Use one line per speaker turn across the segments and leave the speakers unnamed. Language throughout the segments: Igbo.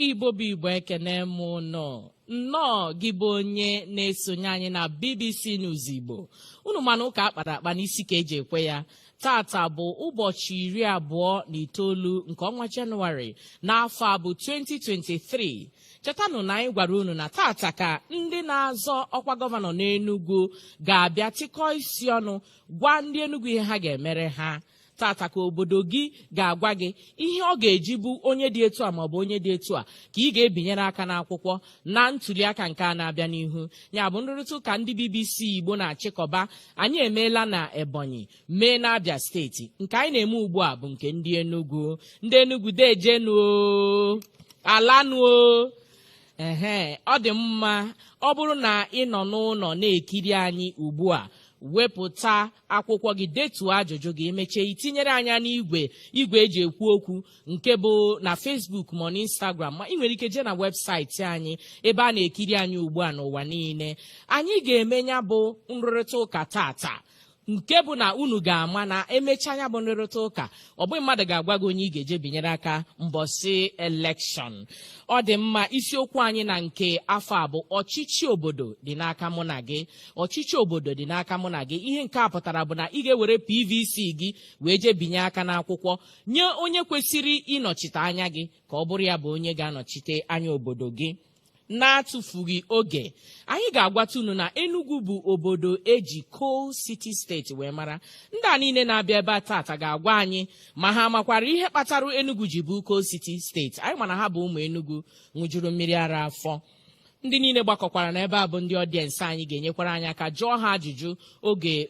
Igbo bụ Igbo ekene m nnọọ gị bụ onye na-esonye anyị na BBC News Igbo. Unu mana ụka akpara akpa n'isi ka eji ekwe ya. Tata bụ ụbọchị 29 nke ọnwa Jenụwarị n'afọ a bụ 2023. Chetanụ na anyị gwara unu na tata ka ndị na-azọ ọkwa gọvanọ n'Enugu ga-abịa tịkọọ isi ọnụ gwa ndị Enugu ihe ha ga-emere ha. Tata ka obodo gị ga-agwa gị ihe ọ ga-eji bụ onye dị etu a maọbụ onye dị etu a ka ị ga-ebinyere aka n'akwụkwọ na ntụliaka nke a na-abịa n'ihu. Ya bụ nrụrịta ụka ndị BBC Igbo na-achịkọba anyị emeela na Ebonyi mee na Abia steeti. Nke anyị na-eme ugbu a bụ nke ndị Enugu. Ndị Enugu dejenuo alanuo ọ dị mma ọ bụrụ na ị nọ n'ụlọ na-ekiri anyị ugbu a, wepụta akwụkwọ gị detuo ajụjụ gị emechie itinyere anya n'igwe eji ekwu okwu nke bụ na Facebook ma na Instagram, ma ị nwere ike jee na webụsaịtị anyị ebe a na-ekiri anyị ugbu a n'ụwa niile. Anyị ga-emenya bụ nrụrịta ụka tata nke bụ na unu ga-ama na emecha anya bụ nrụrịta ụka ọ bụghị mmadụ ga-agwa gị onye ị ga-eje binyere aka mbọsị elekshọn. Ọ dị mma, isiokwu anyị na nke afọ a bụ ọchịchị obodo dị n'aka mụ na gị. Ọchịchị obodo dị n'aka mụ na gị. Ihe nke a pụtara bụ na ị ga-ewere PVC gị wee jee binye aka n'akwụkwọ nye onye kwesịrị ịnọchite anya gị ka ọ bụrụ ya bụ onye ga-anọchite anya obodo gị. Na-atụfughị oge, anyị ga-agwata unu na Enugu bụ obodo eji Coal City steeti wee mara. Ndị a niile na-abịa ebe a tata ga-agwa anyị ma ha makwara ihe kpatara Enugu ji bụ Coal City steeti. Anyị mana ha bụ ụmụ Enugu ṅụjuru mmiri ara afọ. Ndị niile gbakọkwara n'ebe a bụ ndị ọdịensị anyị ga-enyekwara anyị aka jụọ ha ajụjụ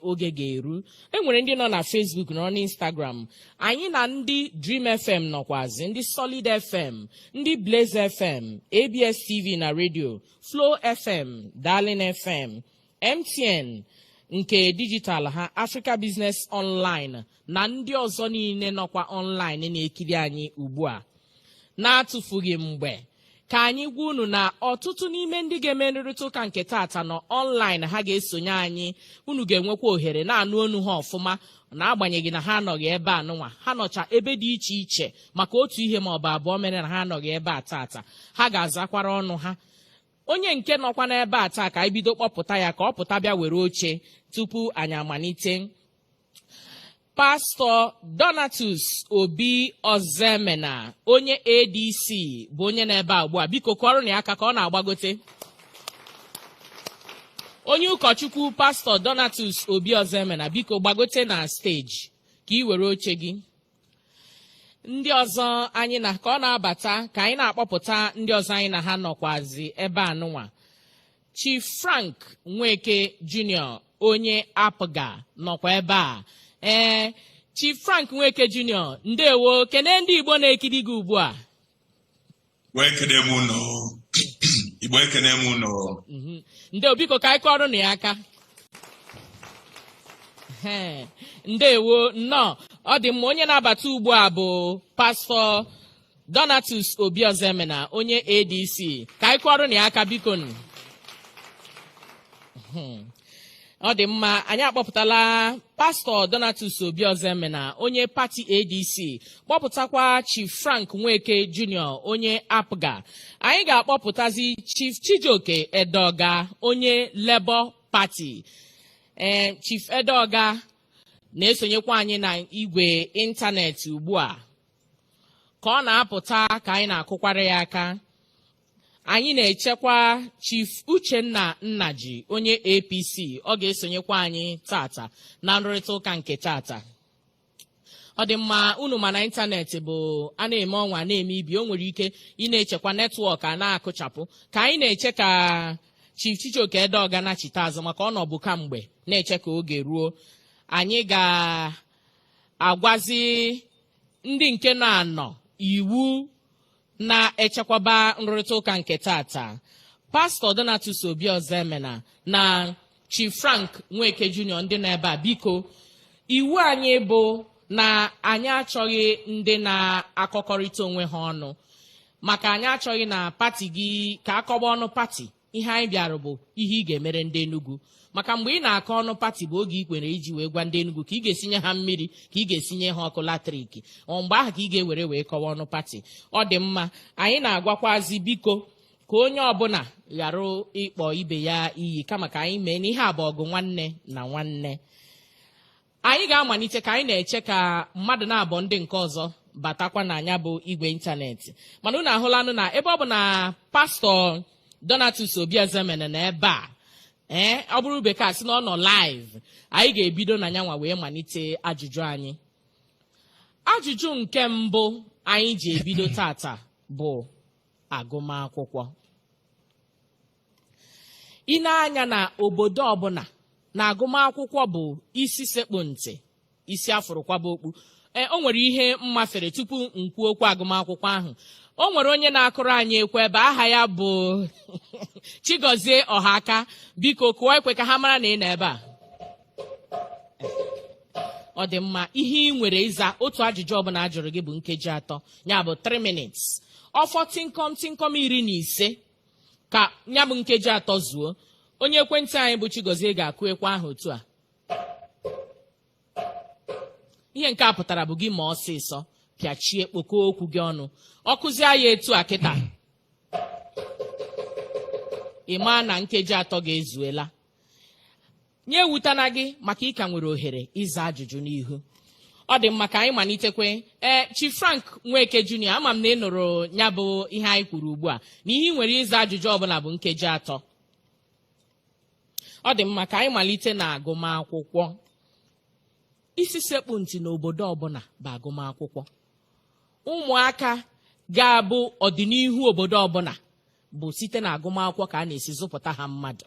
oge ga-eru. Enwere ndị nọ na Facebook nọ n'Instagram. Anyị na ndị Dream FM nọkwazi, ndị Solid FM, ndị Blaze FM, ABS TV na redio, Flow FM, Darling FM, MTN nke dijitalụ ha, Africa Business Online na ndị ọzọ niile nọkwa online na-ekiri anyị ugbu a. Na-atụfughị mgbe, ka anyị gwa unu na ọtụtụ n'ime ndị ga-eme nrụrịta ụka nke tata nọ online, ha ga-esonye anyị. Unu ga-enwekwa ohere na-anụ onu ha ọfụma, na-agbanyeghị na ha anọghị ebe a nụnwa. Ha nọcha ebe dị iche iche maka otu ihe maọbụ abụọ mere na ha anọghị ebe a tata. Ha ga-azakwara ọnụ ha. Onye nke nọkwa n'ebe a taa ka anyị bido kpọpụta ya ka ọ pụta bịa were oche tupu anyị amalite. Pastọ Donatus Obi Ozemena, onye ADC, bụ onye na-ebe a ugbu a. Biko kọrọ na aka ka ọ na-agbagote. Onye ụkọchukwu Pastọ Donatus Obi Ozemena, biko gbagote na steji ka ị were oche gị. Ndị ọzọ anyị na ka ọ na-abata ka anyị na-akpọpụta ndị ọzọ anyị na ha nọkwazi ebe a nụnwa. Chief Frank Nweke Jr., onye Apga, nọkwa ebe a. Chief Frank Nweke Jr., ndewo, kene ndị Igbo na-ekiri gị ugbu a.
Igbo ekene m nọ.
Ndewo, biko ka anyị kọrọ na ya aka. Ndewo, nnọọ. Ọ dị mma, onye na-abata ugbu a bụ Pastọ Donatus Obi Ozemena, onye ADC. Ka anyị kọrọ na ya aka biko. Ọ dị mma, anyị akpọpụtala Pastọ Donatus Obi Ozemena, onye pati ADC, kpọpụtakwa Chief Frank Nweke Jr., onye Apga. Anyị ga-akpọpụtazi Chief Chijioke Edeoga, onye Labour Party. Chief Edeoga na-esonyekwa anyị na igwe ịntanetị ugbu a. Ka ọ na-apụta ka anyị na-akụkwara ya aka. Anyị na-echekwa Chief Uchenna Nnaji, onye APC. Ọ ga-esonyekwa anyị tata na nrụrịta ụka nke tata. Ọ dị mma, unu ma na ịntanetị bụ a na-eme ọnwa na-eme ibi. O nwere ike ị na-echekwa netwọk a na-akụchapụ. Ka anyị na-eche ka Chief Chijioke Edeoga na-achite azụ maka ọ nọbụ kamgbe na-eche ka oge ruo. Anyị ga-agwazi ndị nke na-anọ iwu na-echekwaba nrụrịta ụka nke tata. Pastọ Donatus Obi Ozemena na Chief Frank Nweke Jr., ndị n'ebe a, biko, iwu anyị bụ na anyị achọghị ndị na-akọkọrịta onwe ha ọnụ, maka anyị achọghị na pati gị ka akọba ọnụ pati ihe anyị bịara bụ ihe ị ga-emere ndị Enugu maka mgbe ị na-akọ ọnụ pati bụ oge ị kwere iji wee gwa ndị Enugu ka ị ga-esinye ha mmiri ka ị ga-esinye ha ọkụ latrik mgbe ahụ ka ị ga-ewere wee kọwa ọnụ pati. Ọ dị mma, anyị na-agwakwazi biko ka onye ọbụla ghara ịkpọ ibe ya iyi kama ka anyị mee n'ihe a bụ ọgụ nwanne na nwanne. Anyị ga-amalite ka anyị na-eche ka mmadụ na-abụ ndị nke ọzọ batakwa n'anya bụ igwe ịntanetị, mana unu ahụlanụ na ebe ọ bụ na pastọ Donatus Obiezemene na ebe a ọ bụrụ bekee sị na ọ nọ live, anyị ga-ebido na nyanwa wee malite ajụjụ anyị. Ajụjụ nke mbụ anyị ji ebido tata bụ agụmakwụkwọ. Ị na-anya na obodo ọbụla na agụmakwụkwọ bụ isi sekpụ ntị, isi afụrụkwaba okpu. O nwere ihe mmafere tupu nkwu okwu agụmakwụkwọ ahụ. O nwere onye na-akụrụ anyị ekwe ebe aha ya bụ Chigozie Ọhaka. Biko kụọ ekwe ka ha mara na ị nọ ebe a. Ọ dị mma, ihe ị nwere ịza otu ajụjụ ọbụla ajụrụ gị bụ nkeji 3, ya bụ 3 minutes. Ọfọ tịnkọm 15 ka ya bụ nkeji 3 zuo. Onye ekwentị anyị bụ Chigozie ga-akụ ekwe ahụ otu a. Ihe nke a pụtara bụ gị ma ọsịsọ pịachie kpokọ okwu gị ọnụ. Ọkụzie ya etu a kịta, ị maa na nkeji 3 ga-ezuela. Nye ewutana gị maka ị ka nwere ohere ịza ajụjụ n'ihu. Ọ dị mma ka anyị malitekwe. Chief Frank Nweke Junior, ama m na ị nụrụ ya bụ ihe anyị kwuru ugbu a na ihe ị nwere ịza ajụjụ ọbụla bụ nkeji 3. Ọ dị mma ka anyị malite na agụmakwụkwọ. Isi sekpụ ntị n'obodo ọbụla bụ agụmakwụkwọ. Ụmụaka ga-abụ ọdịnihu obodo ọbụla bụ site na agụmakwụkwọ ka a na-esi zụpụta ha mmadụ.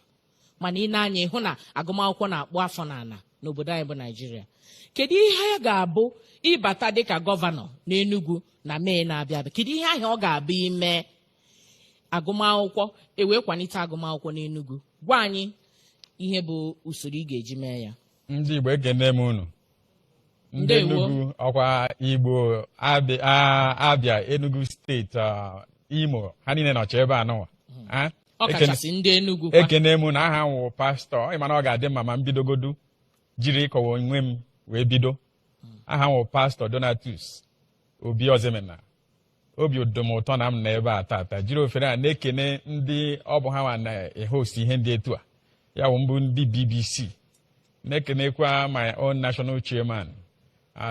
Mana ị na-anya ịhụ na agụmakwụkwọ na-akpụ afọ n'ala n'obodo anyị bụ Naijiria. Kedu ihe ya ga-abụ ịbata dịka gọvanọ n'Enugu na Mee na-abịa abịa? Kedu ihe ahụ ọ ga-abụ ime agụmakwụkwọ ewee kwalite agụmakwụkwọ n'Enugu? Gwa anyị ihe bụ usoro ị ga-eji mee ya.
Ndị Igbo ekene m unu. Ndị Enugu ọkwa Igbo Abịa Enugu steeti Imo ha niile nọcha ebe a nọwa.
Ọ kachasị ndị Enugu kwa.
Ekene m na aha nwụ pastọ. Ịmana ọ ga-adị mma ma m bidogodu jiri ịkọwa onwe m wee bido. Aha nwụ pastọ Donatus Obiezemene. Obi ụdọ m ụtọ na m na ebe a tata jiri ofere a na-ekene ndị ọ bụ ha nwa na-ehost ihe ndị etu a, ya bụ mbụ ndị BBC. Na-ekenekwa my own national chairman,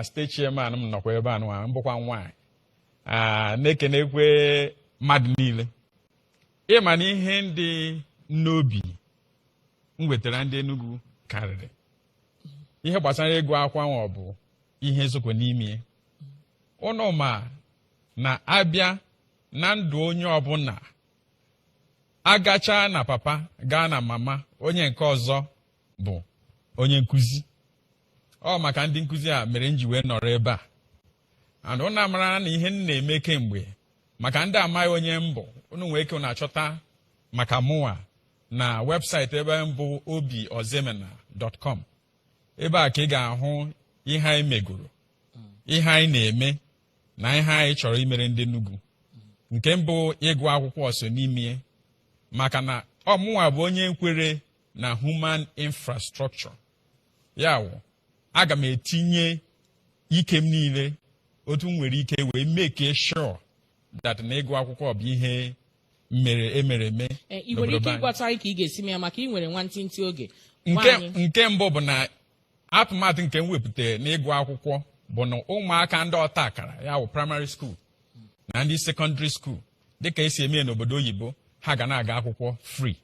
state chairman m nọkwa ebe a nwa mbụkwa nwaanyị. Na-ekenekwe mmadụ niile. Ịma na ihe ndị n'obi m wetara ndị Enugu karịrị. Ihe gbasara ịgụ akwụkwọ ọ bụ ihe nzokọ n'ime. Ụnụ ma na abịa na ndụ onye ọbụla agacha na papa gaa na mama, onye nke ọzọ bụ onye nkuzi. Ọ maka ndị nkuzi a mere nji wee nọrọ ebe a. And ụnụ amara na ihe m na-eme kemgbe maka ndị amaghị onye mbụ, ụnụ nwee ike na-achọta maka mụnwa na webụsaịtị ebe mbụ obiozemena.com. Ebe a ka ị ga-ahụ ihe anyị megoro, ihe anyị na-eme na ihe anyị chọrọ imere ndị Enugu. Nke mbụ ịgụ akwụkwọ so n'ime, maka na ọmụnwa bụ onye nkwere na human infrastructure. Ya wụ aga m etinye ike m niile otu m nwere ike wee make sure that na ịgụ akwụkwọ bụ ihe emere eme.
Ị nwere ike ịgwata anyị ka ị ga-esi mee ya maka ị nwere nwantịntị oge.
Nke mbụ bụ na atụmatụ nke m wepụtara n'ịgụ akwụkwọ bụ na ụmụaka ndị ọta akara, ya bụ primary school na ndị secondary school dịka esi eme n'obodo oyibo, ha ga na-aga akwụkwọ free.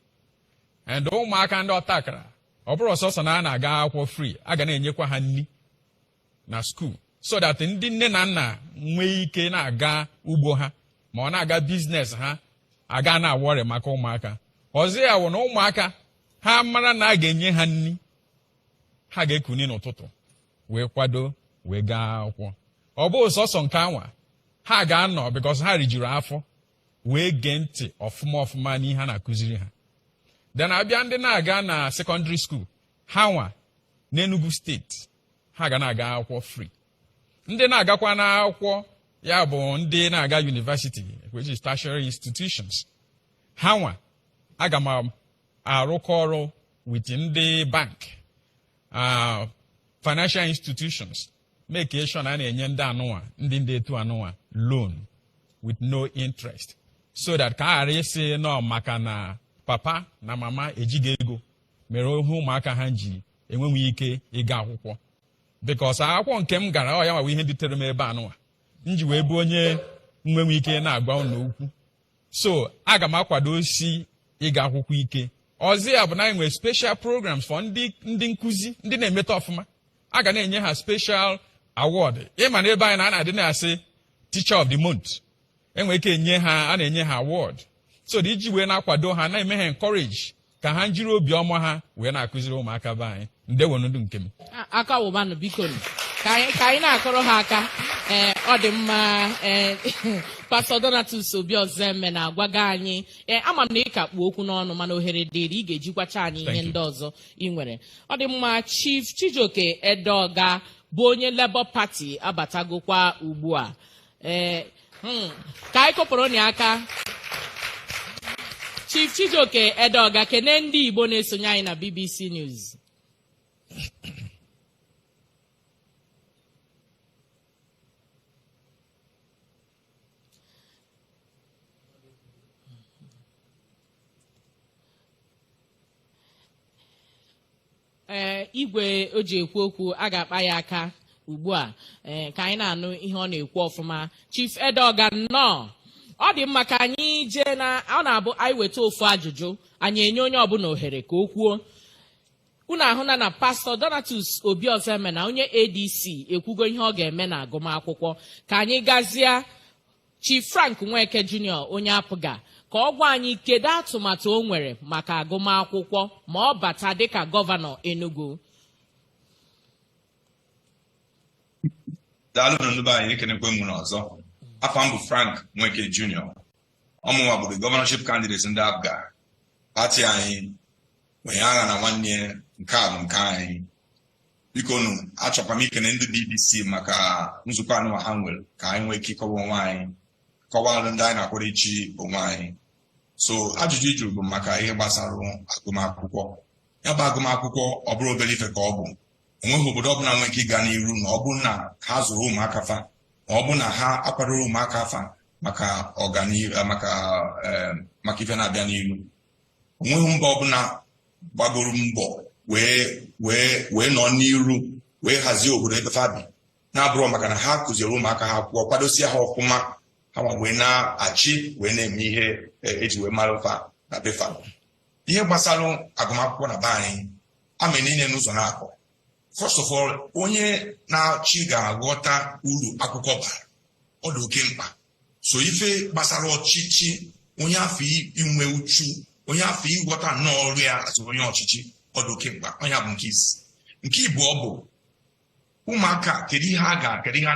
And ụmụaka ndị ọta akara ọ bụrụ ọsọsọ na a na-aga akwụkwọ free, a ga na-enyekwa ha nri na school, so that ndị nne na nna nwee ike na-aga ugbo ha ma ọ na-aga biznes ha, aga na-awọrị maka ụmụaka. Ọzọ ya wụ na ụmụaka ha mara na a ga-enye ha nri, ha ga-ekuni n'ụtụtụ wee kwado wee gaa akwụkwọ. Ọ bụ sọsọ nke anwa ha ga-anọ because ha rijuru afọ wee gee ntị ọfụma n'ihe ha na-akụziri ha. Then abịa ndị na-aga na secondary school, ha nwa n'Enugu steeti ha ga na-aga akwụkwọ free. Ndị na-agakwa n'akwụkwọ ya bụ ndị na-aga university, which is tertiary institutions, ha nwa aga m arụkọ ọrụ with ndị bank financial institutions make sure na a na-enye ndị anụnwa ndị etu anụnwa loan with no interest so that ka a ghara ịsị nọ maka na papa na mama ejighị ego mere ihe ụmụaka ha ji enwenwe ike ịga akwụkwọ because akwụkwọ nke m gara ọ ya nwa ihe ndị tere m ebe anụnwa m ji wee bụ onye nwenwe ike na-agwa unu okwu so aga m akwado si ịga akwụkwọ ike ọzọ ya bụ na anyị nwere special programs for ndị nkụzi ndị na-emeta ọfụma a ga na-enye ha special award ịma na ebe anyị na adị na-asị teacher of the month enwere ike enye ha a na-enye ha award so iji wee na-akwado ha na-eme ha encourage ka ha jiri obiọma ha wee na-akụziri ụmụaka be anyị ndewonụ nke m
aka wụbanụ biko ka anyị na-akọrọ ha aka ọ dị mma Pastor Donatus Obiozeme na-agwaga anyị ama m na ị ka kpuo okwu n'ọnụ mana ohere dịrị ị ga-ejikwacha anyị ihe ndị ọzọ ị nwere ọ dị mma Chief Chijioke Edeoga bụ onye Labour Party abatagokwa ugbu a ka anyị kụpụrụ na aka Chief Chijioke Edeoga kene ndị Igbo na-esonye anyị na BBC News. Igwe o ji ekwu okwu a ga-akpa ya aka ugbu a ka anyị na-anụ ihe ọ na-ekwu ọfụma. Chief Edeoga nnọọ ọ dị mma ka anyị jee na ọ na-abụ anyị weta ofu ajụjụ anyị enye onye ọbụla ohere ka o kwuo. Unu ahụna na Pastor Donatus Obiozeme na onye ADC ekwugo ihe ọ ga-eme na agụmakwụkwọ ka anyị gazie Chief Frank Nweke Jr. onye apụga ka ọ gwa anyị kedu atụmatụ o nwere maka agụmakwụkwọ ma ọ bata dịka gọvanọ Enugu.
Daalụ na ndị be anyị ekenekwe m n'ọzọ. Afọ m bụ Frank Nweke Jr. Ọmụnwa bụ the governorship candidates ndị Abga. Pati anyị onye agha na nwanne nke a bụ nke anyị. Biko nụ achọkwa m ikene ndị BBC maka nzukọ anụwa ha nwere ka anyị nwee ike ịkọwa onwe anyị kọwalụ ndị anyị na-akwado ichi onwe anyị. So ajụjụ ị jụrụ bụ maka ihe gbasara agụmakwụkwọ. Ya bụ agụmakwụkwọ ọ bụrụ obere ife ka ọ bụ. Onweghị obodo ọbụla nwere ike ịga n'iru na ọ bụrụ na ha zụrụ ụmụaka fa ma ọ bụ na ha akwadoro ụmụaka fa maka ọganihu maka ife na-abịa n'iru. Onweghị mba ọbụla gbagoro mbọ wee nọ n'iru wee hazie obodo ebe fa bi na-abụrụ maka na ha kụziere ụmụaka ha akwụkwọ kwadosie ha ọfụma ha wee na-achị wee na-eme ihe eji wee mara fa na befa. Ihe gbasara agụmakwụkwọ na be anyị ama niile n'ụzọ na-akọ. First of all, onye na-achị ga-aghọta uru akwụkwọ bara ọ dị oke mkpa. So ife gbasara ọchịchị onye afọ inwe uchu onye afọ ịghọta nnọọ ọrụ ya azụ onye ọchịchị ọ dị oke mkpa. Onye bụ nke isi. Nke ịbụọ bụ ụmụaka kedu ihe a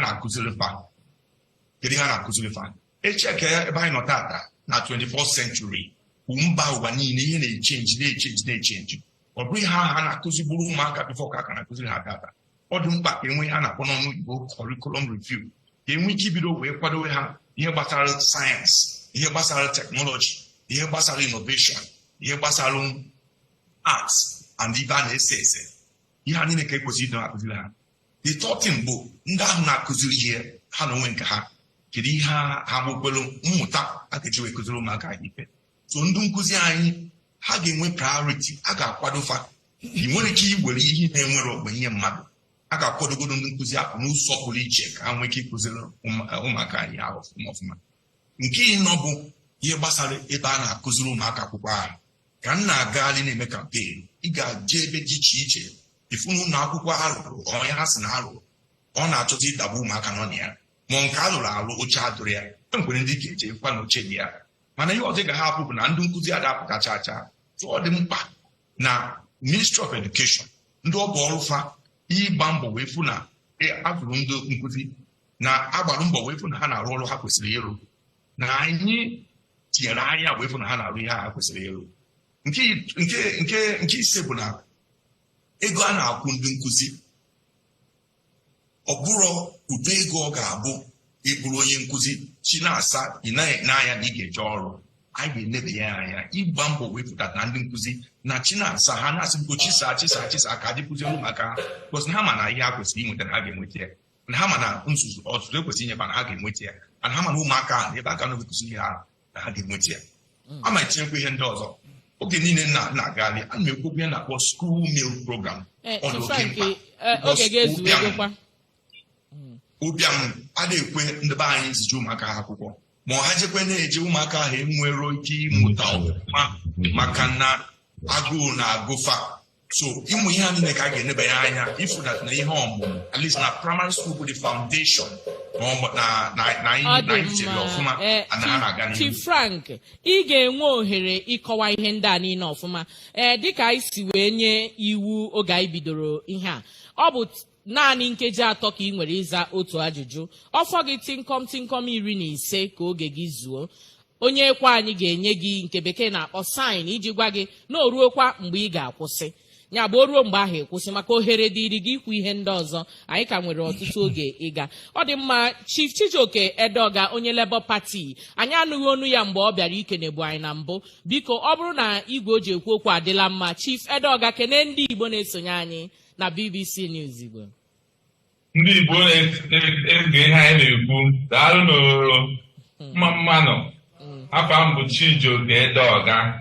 na-akụziri fa echeke ebe anyị nọ tata na 24th century mba ụwa niile ihe na-echenji ọ bụrụ ihe ha na-akụzi bụrụ ụmụaka bifo ka aka na-akụziri ha tata. Ọ dị mkpa ka enwe a na-akpọ n'ọnụ Igbo curriculum review ka enwe ike ibido wee kwadowe ha ihe gbasara sayensị, ihe gbasara teknọlọji, ihe gbasara innovation, ihe gbasara arts and ibe a na-ese ese. Ihe a niile ka ekwesịrị ịdị na-akụziri ha. The third thing bụ ndị ahụ na-akụziri ihe ha na onwe nke ha kedu ihe ha gbukwelu mmụta a ga-eji wee kụziri ụmụaka anyị ife. So ndị nkụzi anyị ha ga-enwe priority a ga-akwado fa. Ị nwere ike iwere ihe na-enwere ogbenye mmadụ a ga-akwadogodo ndị nkụzi ahụ n'ụzọ pụrụ iche ka ha nwee ike ịkụziri ụmụaka anyị ahụ ọfụma. Nke ịnọ bụ ihe gbasara ebe a na-akụziri ụmụaka akwụkwọ ahụ. Ka m na-agagharị na-eme kampen ị ga-eje ebe dị iche iche ifunu ụlọ akwụkwọ ha rụrụ onye ha si na ha rụrụ ọ na-achọta ịdagbu ụmụaka nọ na ya ma nke a lụrụ alụ oche adụrụ ya enwere ndị ga-eje kwa na oche dị ya. Mana ihe ọzọ ga ha apụ bụ na ndị nkụzi adapụta chacha. Ọ dị mkpa na Ministry of Education ndị ọ bụ ọrụ fa ịgba mbọ wee fụ na azụrụ ndị nkụzi na agbarụ mbọ wee fụ na ha na-arụ ọrụ ha kwesịrị ịrụ na anyị tinyere anya wee fụ na ha na-arụ ihe ha kwesịrị ịrụ. Nke ise bụ na ego a na-akwụ ndị nkụzi ọ bụrụ ụdị ego ọ ga-abụ ịbụrụ onye nkụzi chi na-asa ị na-anya na ị ga-eje ọrụ anyị ga-elebe ya anya ịgba mbọ wepụtata na ndị nkụzi na Chinasa ha na-asị biko chisa ka adịkụzi ụmụaka because ha ma na ihe ha kwesịrị inweta na ha ga-enweta ya na ha ma na nzuzu ọtụtụ ekwesịrị inyeba na ha ga-enweta ya na ha ma na ụmụaka ahụ ebe aka na-ekụzi ihe ha na ha ga-enweta ya a ma etinyekwa ihe ndị ọzọ oge niile na-agali a na-ekwu ihe na-akpọ school meal program ụbịam a na-ekwe ndị be anyị ziji ụmụaka ha akwụkwọ ma ha jekwe na-eje ụmụaka ahụ enwero ike ịmụta ọfụma maka na agụụ na-agụfa so ịmụ ihe a niile ka a ga-enebanye anya ifu na ihe ọmụmụ at least na primary school bụ the foundation na anyị chere ọfụma na ha na-aga n'ihu.
Chief Frank, ị ga-enwe ohere ịkọwa ihe ndị a niile ọfụma dịka anyị si wee nye iwu oge anyị bidoro ihe a ọ bụ naanị nkeji 3 ka ị nwere ịza otu ajụjụ ọfọ gị tịnkọm 15 ka oge gị zuo onye ekwe anyị ga-enye gị nke bekee na-akpọ saịn iji gwa gị na o ruokwa mgbe ị ga-akwụsị ya bụ o ruo mgbe ahụ ịkwụsị maka ohere dịrị gị ikwu ihe ndị ọzọ anyị ka nwere ọtụtụ oge ịga ọ dị mma. Chief Chijioke Edeoga onye Labour Party anyị anụghị onu ya mgbe ọ bịara ikenebu anyị na mbụ biko ọ bụrụ na igwe o ji ekwu okwu adịla mma Chief Edeoga kene ndị Igbo na-esonye anyị na BBC News Igbo.
Ndị Igbo na-ege ihe anyị na-ekwu daalụ n'oro mmanụ afọ m bụ Chijioke Edeoga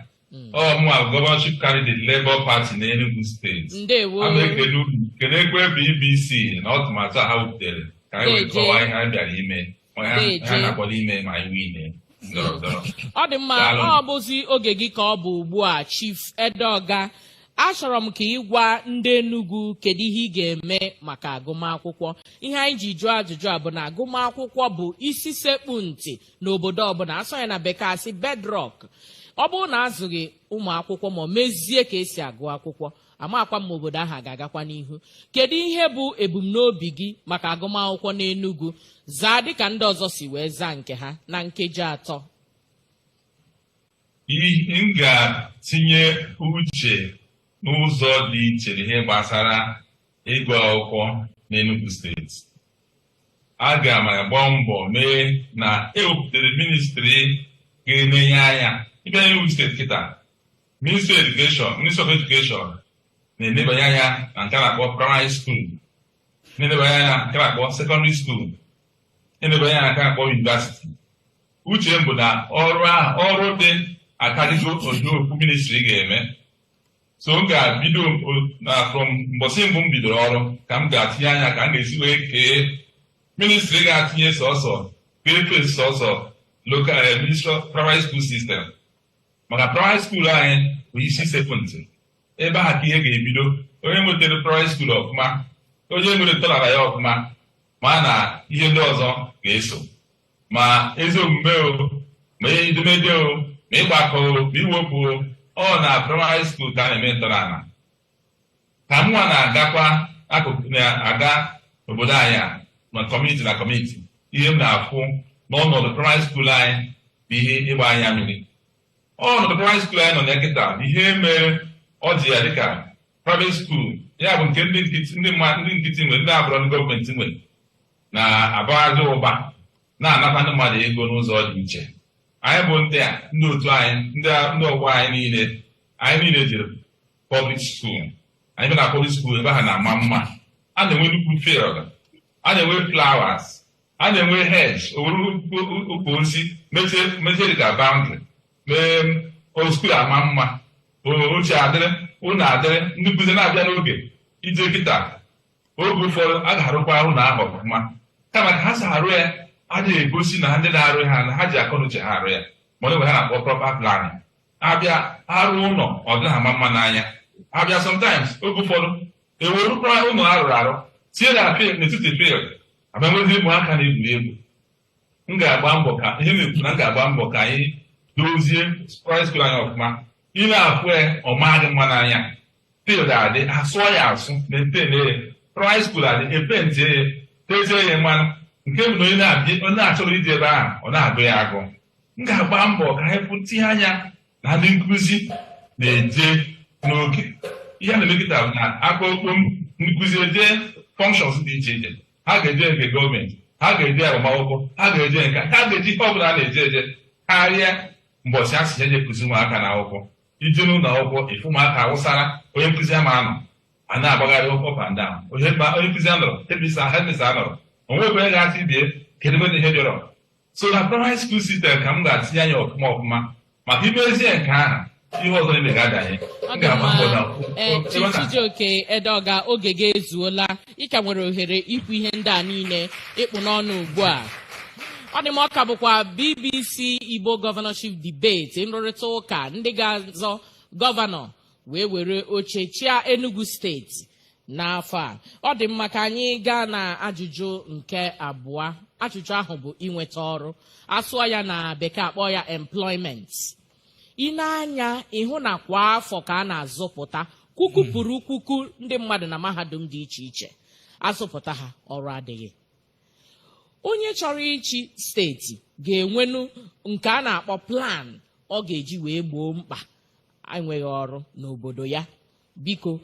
ọmụa Governorship candidate Labour Party na Enugu steeti.
Ndewo.
A na-ekele unu kelekwe BBC na ọtụmatụ ha wepụtara ka anyị wee kọwaa ihe anyị bịara ime ha na-akpọrọ ime ma iwu ime ndọrọndọrọ.
Ọ dị mma ọ bụzi oge gị ka ọ bụ ugbu a Chief Edeoga achọrọ m ka ị gwa ndị Enugu kedu ihe ị ga-eme maka agụmakwụkwọ. Ihe anyị ji jụọ ajụjụ a bụ na agụmakwụkwọ bụ isi sekpu ntị n'obodo ọbụla asọ ya na bekee asị bedrock. Ọ bụrụ na azụghị ụmụ akwụkwọ ma mezie ka esi agụ akwụkwọ amakwa m obodo ahụ ga-agakwa n'ihu. Kedu ihe bụ ebumnobi gị maka agụmakwụkwọ n'Enugu zaa dịka ndị ọzọ si wee zaa nke ha na nkeji 3?
M ga-tinye uche n'ụzọ dị iche ihe gbasara ịgụ akwụkwọ n'Enugu steeti. Aga m agba mbọ mee na ewepụtara ministri ga-enye anya ịbịa n'Enugu steeti kịta Ministry of Education na-enebanye anya na nke na-akpọ primary school, na-enebanye anya na nke na-akpọ secondary school, na-enebanye anya na nke na-akpọ university. Uche m bụ na ọrụ dị akarịgo ofu ministri ga-eme. So m ga-bido from mbọsị mbụ m bidoro ọrụ ka m ga-atinye anya ka m ga-esi wee kee ministri ga-atinye sọsọ kee sọsọ local ministry primary school system. Maka primary school anyị bụ isi sekọndịrị ebe ahụ ka ihe ga-ebido. Onye nwetara primary school ọfụma, onye nwere ntọala ya ọfụma, ma na ihe ndị ọzọ ga-eso ma ezi omume o ma edemede o ma ịgbakọ o ma iwepụ ọ na primary school ka a na-eme ntọala. Ka mụnwa na-agakwa akụkụ na-aga obodo anyị na kọmuniti na kọmuniti, ihe m na-afụ n'ọnọdụ primary school anyị bụ ihe ịgba anya mmiri. Ọnọdụ primary school anyị nọ na kịta bụ ihe mere ọ dị ya dịka private school, ya bụ nke ndị nkịtị nwere, ndị abụrọ ndị gọọmenti nwere na-abaghazi ụba na-anata ndị mmadụ ego n'ụzọ dị iche. Anyị bụ ndị otu anyị ndị ọgbọ anyị niile jiri public school. Anyị bịa na public school ebe ha na-ama mma, a na-enwe nnukwu field, a na-enwe flowers, a na-enwe hedge owuru ukwu osisi mechie dịka boundary mee school ama mma, oche adịrị, ụlọ adịrị, ndị nkụzi na-abịa n'oge ije kịta. Oge ụfọdụ a ga-arụkwa ụlọ ahụ ọfụma kama ka ha si arụ ya adịghị egosi na ndị na-arụ ha na ha ji akọnuche ha arụ ya ma ọ ha na-akpọ proper planning. Abịa arụ ụlọ ọ dịghị ama mma n'anya. Abịa sometimes oge ụfọdụ ewerukwa ụlọ arụrụ arụ tie na n'etiti field abịa nwezi ụmụaka na-egwuri egwu. M ga-agba mbọ ka ihe na-ekwu na m ga-agba mbọ ka anyị dozie primary school anyị ọfụma. Ị na-afụ ya ọma dị mma n'anya, field adị asụọ ya asụ na-ete primary school adị epentie ya tezie ya mmanụ nke bụ na onye na-achọrọ iji ebe ahụ ọ na-agụ ya agụ. M ga-agba mbọ ka anyị tinye anya na ndị nkụzi na-eje n'oge. Ihe na-emekịta bụ na akpụkpọ nkụzi eje functions dị iche iche. Ha ga-eje nke gọọmenti, ha ga-eje agbamakwụkwọ, ha ga-eje nka, ha ga-eje ihe ọbụla a na-eje eje karịa mbọchị a sị ya na-ekuzi ụmụaka na akwụkwọ ije n'ụlọ akwụkwọ efu ụmụaka awụsara onye nkụzi ama anọ a na-agbagharị up and down onye nkụzi anọrọ hedmisa anọrọ onwekwe onye ga-asị ibie kedu ebe ihe dịrọ. So na primary school system ka m ga-atinye anya ọfụma maka imezie nke ahụ ihe ọzọ niile ga-adanye.
Chijioke Edeoga, oge ga-ezuola, ị ka nwere ohere ikwu ihe ndị a niile ịkpụ n'ọnụ ugbu a. Ọ dị m ọka bụkwa BBC Igbo Governorship Debate, nrụrịta ụka ndị ga-azọ gọvanọ wee were oche chịa Enugu steeti n'afọ a. Ọ dị mma ka anyị gaa na ajụjụ nke abụọ. Ajụjụ ahụ bụ inweta ọrụ, asụọ ya na bekee akpọ ya employment. Ị na-anya ịhụ na kwa afọ ka a na-azụpụta kwukwupụrụ ndị mmadụ na mahadum dị iche iche, azụpụta ha ọrụ adịghị. Onye chọrọ ịchị steeti ga-enwenu nke a na-akpọ plan ọ ga-eji wee gboo mkpa enweghị ọrụ n'obodo ya. Biko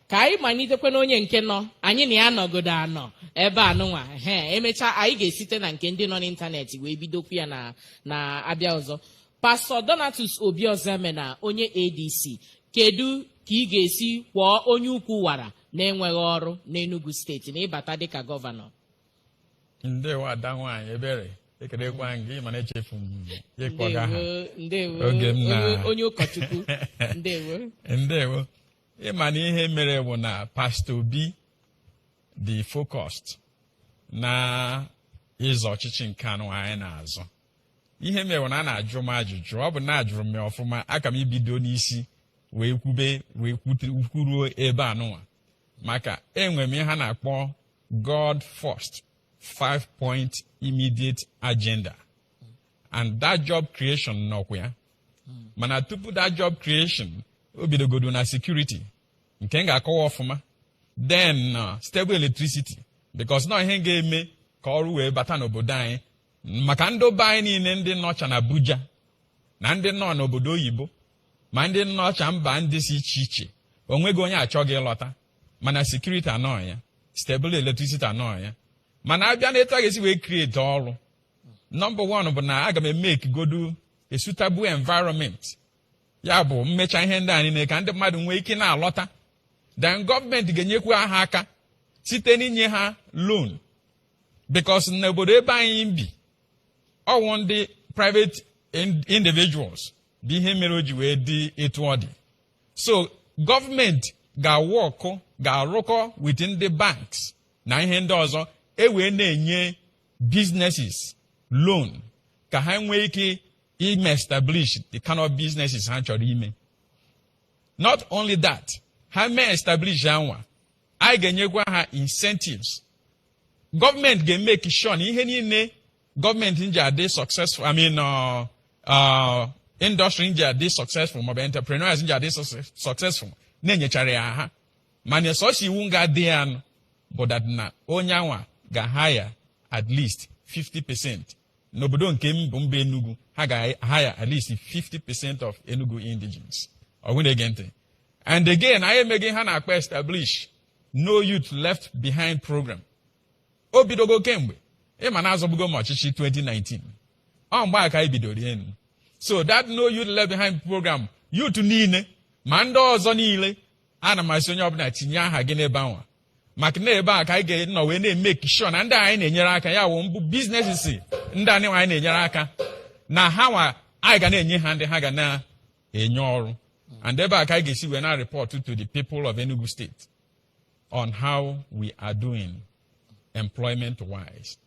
ka anyị malitekwe na onye nke nọ, anyị na ya nọgodo anọ ebe anụnwa emechaa anyị ga-esite na nke ndị nọ n'ịntanetị wee bidokwu ya na abịa ọzọ. Pastor Donatus Obiozeme na onye ADC, kedu ka ị ga-esi kwụọ onye ukwu wara na-enweghị ọrụ n'Enugu steeti na ịbata dịka gọvanọ?
Ndewo ada nwaanyị Ebere, ekelekwa gị mana echefu m ịkpọga ha
oge m na onye ụkọchukwu.
Ndewo. Ịma na ihe mere bụ na Pastor Obi dị focused na ịzọ ọchịchị nke anụ anyị na-azọ. Ihe mere na a na-ajụ m ajụjụ, ọ bụ na ajụrụ m ya ọfụma, aka m ibido n'isi wee kwuruo ebe anụnwa, maka enwe m ihe ha na-akpọ God First 5-point immediate agenda, and that job creation nọkwa ya. Mana tupu that job creation o bidogodo na security nke m ga-akọwa ọfụma, then stable electricity, because na ihe ga-eme ka ọrụ wee bata n'obodo anyị, maka ndị be anyị niile ndị nọcha na Abuja na ndị nọ n'obodo oyibo ma ndị nọcha mba ndị si iche iche, onweghị onye achọghị ịlọta, mana security anọ ya, stable electricity anọ ya. Mana abịa na etu a ga-esi wee create ọrụ, number one bụ na aga m emeke godu a suitable environment, ya bụ mmecha ihe ndị anyị ka ndị mmadụ nwee ike na-alọta. Then gọọmenti ga-enyekwa ha aka site n'inye ha loan, because n'obodo ebe anyị bi ọwụ ndị private individuals bụ ihe mere o ji wee dị etu ọ dị. So gọọmenti ga-arụkọ with ndị banks na ihe ndị ọzọ wee na-enye businesses loan ka ha nwee ike ime establish the kind of businesses ha chọrọ ime. Not only that, ha mee establish anwa, anyị ga-enyekwa ha incentives. Gọọmenti ga-emeke sure na ihe niile gọọmenti nji adị successful, industry nji adị successful maọbụ entrepreneurs nji adị successful na-enyechara ya ha. Mana sọsọ iwu ga-adị ya nụ bụ that na onye anwa ga-hire at least 50%. N'obodo nke m bụ mba Enugu, ha ga-hire at least 50% of Enugu indigenes. And again, anyị emeghị ha na-akpa establish no youth left behind program. O bidogo kemgbe ịma na azọbugo m ọchịchị 2019. Ọ mgbe aka anyị bidoro enu. So that no youth left behind program, youth niile ma ndị ọzọ niile, ana m asị onye ọbụla tinye aha gị n'ebe anwa, maka na ebe a ka anyị ga-enọ wee na-emeke sure na ndị anyị na-enyere aka, ya wụ mbụ businesses ndị anyị na-enyere aka, na ha nwa anyị ga na-enye ha ndị ha ga na-enye ọrụ. And ebe a ka anyị ga-esi wee na report to the people of Enugu State on how we are doing employment wise.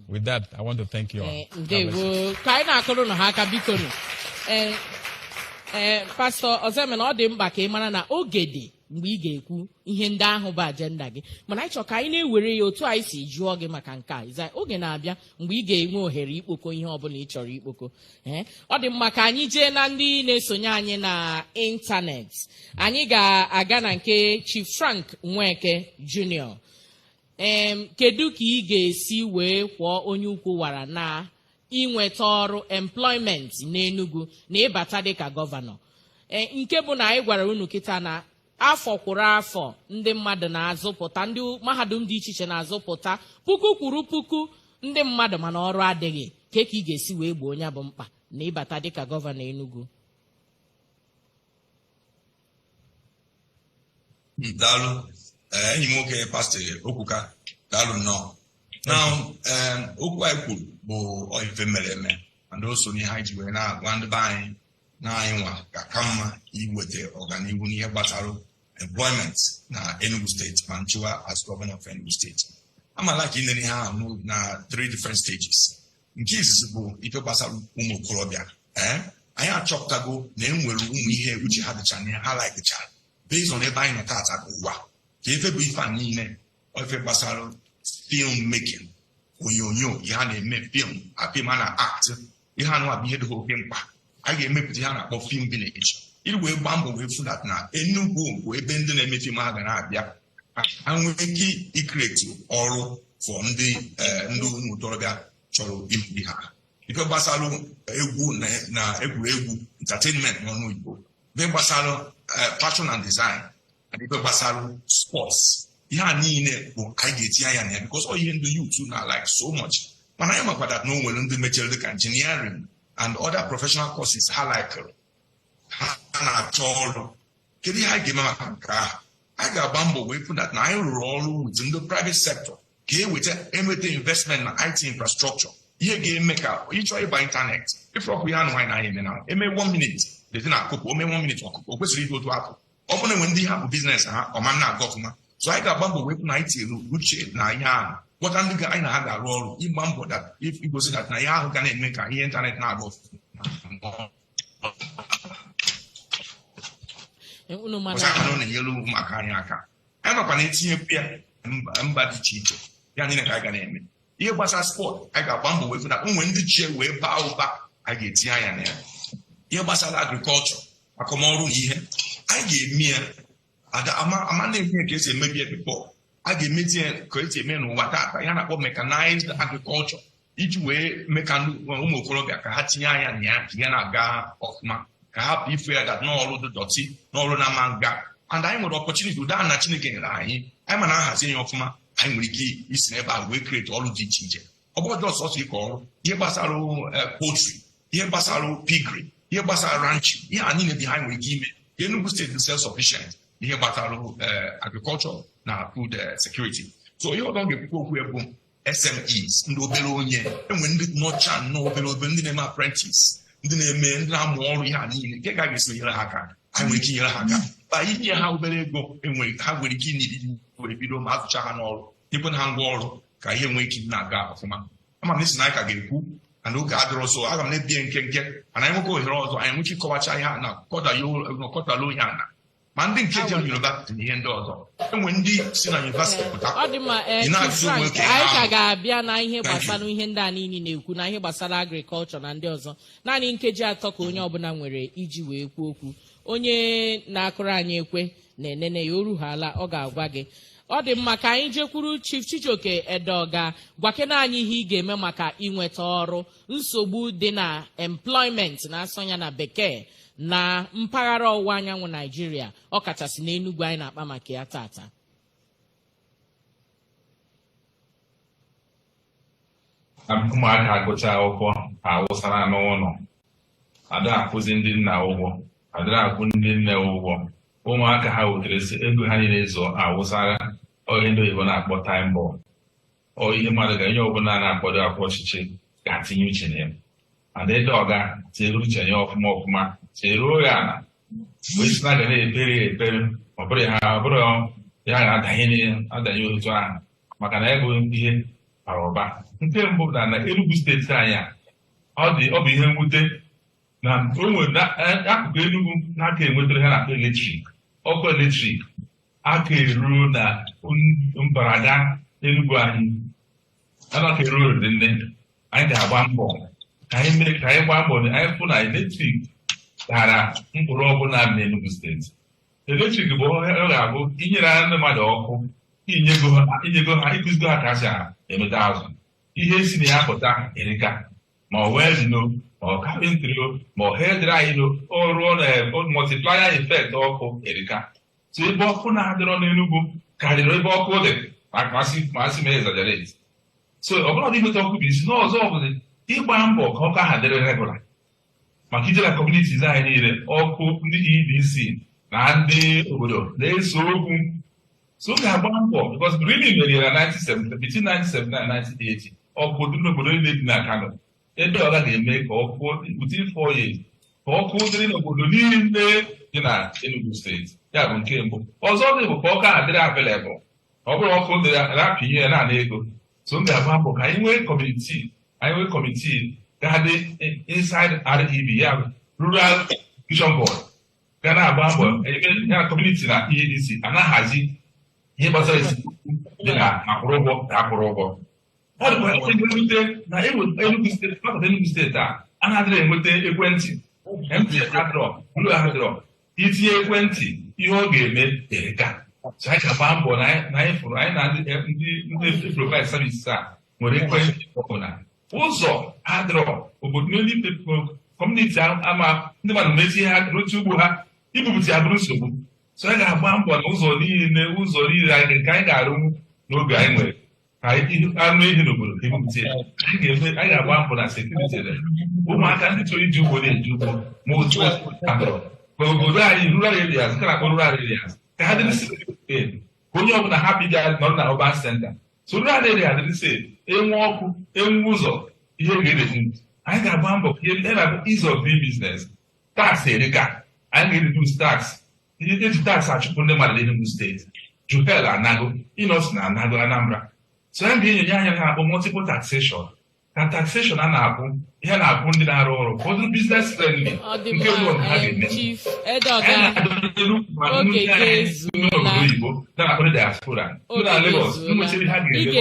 With that, I want to thank you all.
Pastor Ozeme, ọ dị mkpa ka ị mara na oge dị mgbe ị ga-ekwu ihe ndị ahụ bụ agenda gị, mana anyị chọrọ ka anyị na-ewere ya otu anyị si jụọ gị maka nke a. Oge na-abịa mgbe ị ga-enwe ohere ikpoko ihe ọbụla ị chọrọ ikpoko. Ọ dị mma ka anyị jee na ndị na-esonye anyị na ịntanetị. Anyị ga-aga na nke Chief Frank Nweke Jr. Kedu ka ị ga-esi wee kwụọ onye ukwu wara na inweta ọrụ employment n'Enugu na ịbata dịka gọvanọ? Nke bụ na anyị gwara unu kịta na afọ kwụrụ afọ ndị mmadụ na-azụpụta, ndị mahadum dị iche iche na-azụpụta puku kwuru puku ndị mmadụ, mana ọrụ adịghị. Ka ị ga-esi wee gboo onye bụ mkpa na ịbata dịka gọvanọ Enugu?
Daalụ enyi m nwoke pastọ Okwuka, daalụ nnọọ. Now okwu anyị kwuru bụ ife mere eme and o so n'ihe anyị ji wee na-agwa ndị be anyị na anyị nwa ka mma iweta ọganihu n'ihe gbasara employment na Enugu steeti ma nchịwa as governor of Enugu steeti. Amala ka inere ihe ahụ na 3 different stages. Nke izizi bụ ife gbasara ụmụ okorobịa. Anyị achọpụtago na enwere ụmụ ihe uche ha dịcha na ha laikịchara based on ebe anyị nọ tata ụwa ka efe bụ ife a niile ife gbasara film making, onyonyo, ihe a na-eme film a na-act, ihe anụ abụ ihe dị oke mkpa. A ga-emepụta ihe a na-akpọ film village iri wee gbaa mbọ wee fụlat na Enugu bụ ebe ndị na-eme film ha ga na-abịa ha nwee ike ikreti ọrụ fọ ndị ụmụ ntorobịa chọrọ ibi ha. Ife gbasara egwu na egwuregwu entertainment n'ọnụ Igbo, ife gbasara fashion and design, and ife gbasara sports, ihe a niile bụ anyị ga-etinye anya na ya because all ihe ndị youth na like so much. Mana anyị makwadat na o nwere ndị mechara dịka engineering and other professional courses ha like ha na-achọ ọrụ. Kedu ihe anyị ga-eme maka nke ahụ? Anyị ga-agba mbọ wee fụ na anyị rụrụ ọrụ with ndị private sector ka enweta investment na IT infrastructure, ihe ga-eme ka ịchọ ịba ịntanet ịfọkwu ihe anụ nwaanyị na anyị eme na eme 1 minute dezi na akụkụ, ome 1 minute ọkụkụ, o kwesịrị ịdị otu afọ. Ọ bụrụ na enwe ndị ha bụ biznes ha ọma na-aga ọfụma, so anyị ga-agba mbọ wepụ na anyị tinyere uche na ihe ahụ, gwọta ndị anyị na ha ga-arụ ọrụ ịgba mbọ igosi dat na ihe ahụ ga na-eme ka ihe ịntanet na-aga ọfụma. Na-enyere ụmụaka anyị aka. Anyị makwa na etinyekwu ya mba dị iche iche ya niile ka anyị ga na-eme. Ihe gbasara spọt anyị ga-agba mbọ wepụ na onwe ndị chie wee baa ụba anyị ga-etinye anya na ya. Ihe gbasara agrikọlchọ, akọmọrụ na ihe anyị ga-eme ya ama na-eme ka esi emebi ya bifọ. A ga-emezi ya ka esi eme n'ụwa tata ya na-akpọ mechanized agriculture iji wee mee ka ụmụ okorobịa ka ha tinye anya na ya ka ya na-aga ọfụma, ka hapụ ifu ya dat n'ọrụ dị dọtị n'ọrụ na-ama nga. And anyị nwere ọpọchuniti ụda na Chineke nyere anyị ma na-ahazi ya ọfụma, anyị nwere ike isi n'ebe ahụ wee kreti ọrụ dị iche iche. Ọ bụrụ dị ọsọsọ ịkọ ọrụ, ihe gbasara poultry, ihe gbasara pigry, ihe gbasara ranching, ihe a niile dị ha nwere ike ime ka Enugu steeti dị self-sufficient ihe gbasara agriculture na food security. So ihe ọzọ ga-ekwukwa okwu bụ SMEs, ndị obere onye, enwe ndị nọcha nnọọ obere ndị na-eme apprentice, ndị na-amụ ọrụ ihe a niile nke ga-esi nyere ha aka. Anyị nwere ike inyere ha aka ba inye ha obere ego ha nwere ike inidi wee bido ma azụcha ha n'ọrụ, ịbụ na ha ngwa ọrụ ka ihe nwee ike na-aga ọfụma. Ama m isi na anyị ka ga-ekwu na oge adịrọ ọzọ, aga m na-ebie nkenke mana anyị nwekwa ohere ọzọ anyị nwere ike ịkọwacha ihe a na kọtala onye ana ma ndị nke jem yunivasiti na ihe ndị ọzọ. Enwe ndị si na yunivasiti pụta
ọ dị mma. Anyị ka ga-abịa na ihe gbasara ihe ndị a niile na-ekwu na ihe gbasara agrikọlchọ na ndị ọzọ. Naanị nkeji 3 ka onye ọbụla nwere iji wee kwuo okwu. Onye na-akụrụ anyị ekwe na-enene ya oruhala, ọ ga-agwa gị. Ọ dị mma ka anyị jekwuru Chief Chijioke Edeoga gwakena anyị ihe ị ga-eme maka inweta ọrụ, nsogbu dị na employment na-asọ ya na bekee na mpaghara ọwụwa anyanwụ Naijiria, ọ kachasị n'Enugu anyị na-akpa maka ya tata.
Ụmụaka agụcha akwụkwọ awụsara n'ụlọ, ada akwụzi ndị nna ụgwọ, adịrị akwụ ndị nne ụgwọ. Ụmụaka ha wetere ego ha niile zụọ awụsara onye ndị oyibo na-akpọ time bomb. Ihe mmadụ ga-enye ọbụla na-akwado akwa ọchịchị ga-atinye uche na ya. Adịdị ọga tinyere uche ya ọfụma cheruo ya na wee sị na ga na-ekpere ọ bụrụ ya ga-adanye otu ahụ maka na ego ihe bara ụba. Nke mbụ na Enugu steeti anyị ọ bụ ihe mwute na o nwere akụkụ Enugu na-aka enwetara ha na eletrik, ọkụ eletrik aka eruo na mbarada Enugu anyị aka eruo nne. Anyị ga-agba mbọ ka anyị gbaa mbọ na anyị fụ na eletrik dara mkpụrụ ọbụla na Enugu steeti. Eletrik bụ ọ ga-abụ inyere ndị mmadụ ọkụ, inyego ha ịkụzigo ha ka ha si emeta azụ. Ihe si na ya pụta erika ma ọ weldino ma ọ kapịntịrị ma ọ hedrino ọrụ na multiplier effect ọkụ erika. So ebe ọkụ na-adịrọ n'Enugu karịrị ebe ọkụ dị ma asị ma exaggerate. So ọ bụla dị nweta ọkụ bụ isi n'ọzọ ọbụla ịgba mbọ ka ọkụ ahụ dịrị regụla. maka ije na communities anyị niile ọkụ ndị EDC na ndị obodo na-eso okwu so ga-agba mbọ because Rimi mere na 1970 between 1979 na 1980 ọkụ dị n'obodo niile dị na Kano ebe ọ ga-eme ka ọkụ within 4 years ka ọkụ dịrị n'obodo niile dị na Enugu steeti ya bụ nke mbụ ọzọ dị bụ ka ọka adịrị available ọ bụrụ ọkụ dịrị rapịnye ya na ego so m ga-agba mbọ ka anyị nwee kọmitii ga-adị inside REB ya Rural Vision Board ga na-agba mbọ ya kọmuniti na EDC a na-ahazi ihe gbasara isi dị na akwụrụ ụgwọ ọ dịkwa ewute na Enugu steeti a na-adịrị enweta ekwentị ụlọ ahadịrọ itinye ekwentị ihe ọ ga-eme ereka so anyị ga-agba mbọ na anyị fụrụ anyị na ndị provide services a nwere ekwentị ọbụla ụzọ adịrọ obodo n'elu kọmuniti ama ndị mmadụ metie ha rotu ugbo ha ibupụta ya bụrụ nsogbu so anyị ga-agba mbọ na ụzọ niile anyị ga-arụnwu n'oge anyị nwere ka anụ ehi n'obodo ebupụta ya anyị ga-agba mbọ na sekuriti ụmụaka ndị chọrọ iji ugbo na-eji ugbo ma otu adọrọ ka obodo anyị rural areas nke na-akpọ rural areas ka ha dịrị safe onye ọbụla ha biga nọrọ na urban center so rural area dịrị safe enwe ọkụ enwe ụzọ ihe ga-eredu anyị ga-agba mbọ ka ihe na-abụ ease of doing business tax erika anyị ga-reduce tax eji tax achụpụ ndị mmadụ n'Enugu steeti Juhel anago Inos na anago Anambra so anyị ga-enyonya anya ha akpọ multiple taxation ka taxation a na-akwụ ihe na-akwụ ndị na-arụ ọrụ ka ọ dịrị business friendly nke ụlọ ha ga-eme obodo oyibo na-akpọrọ diaspora na Lagos nwechiri ha ga-eme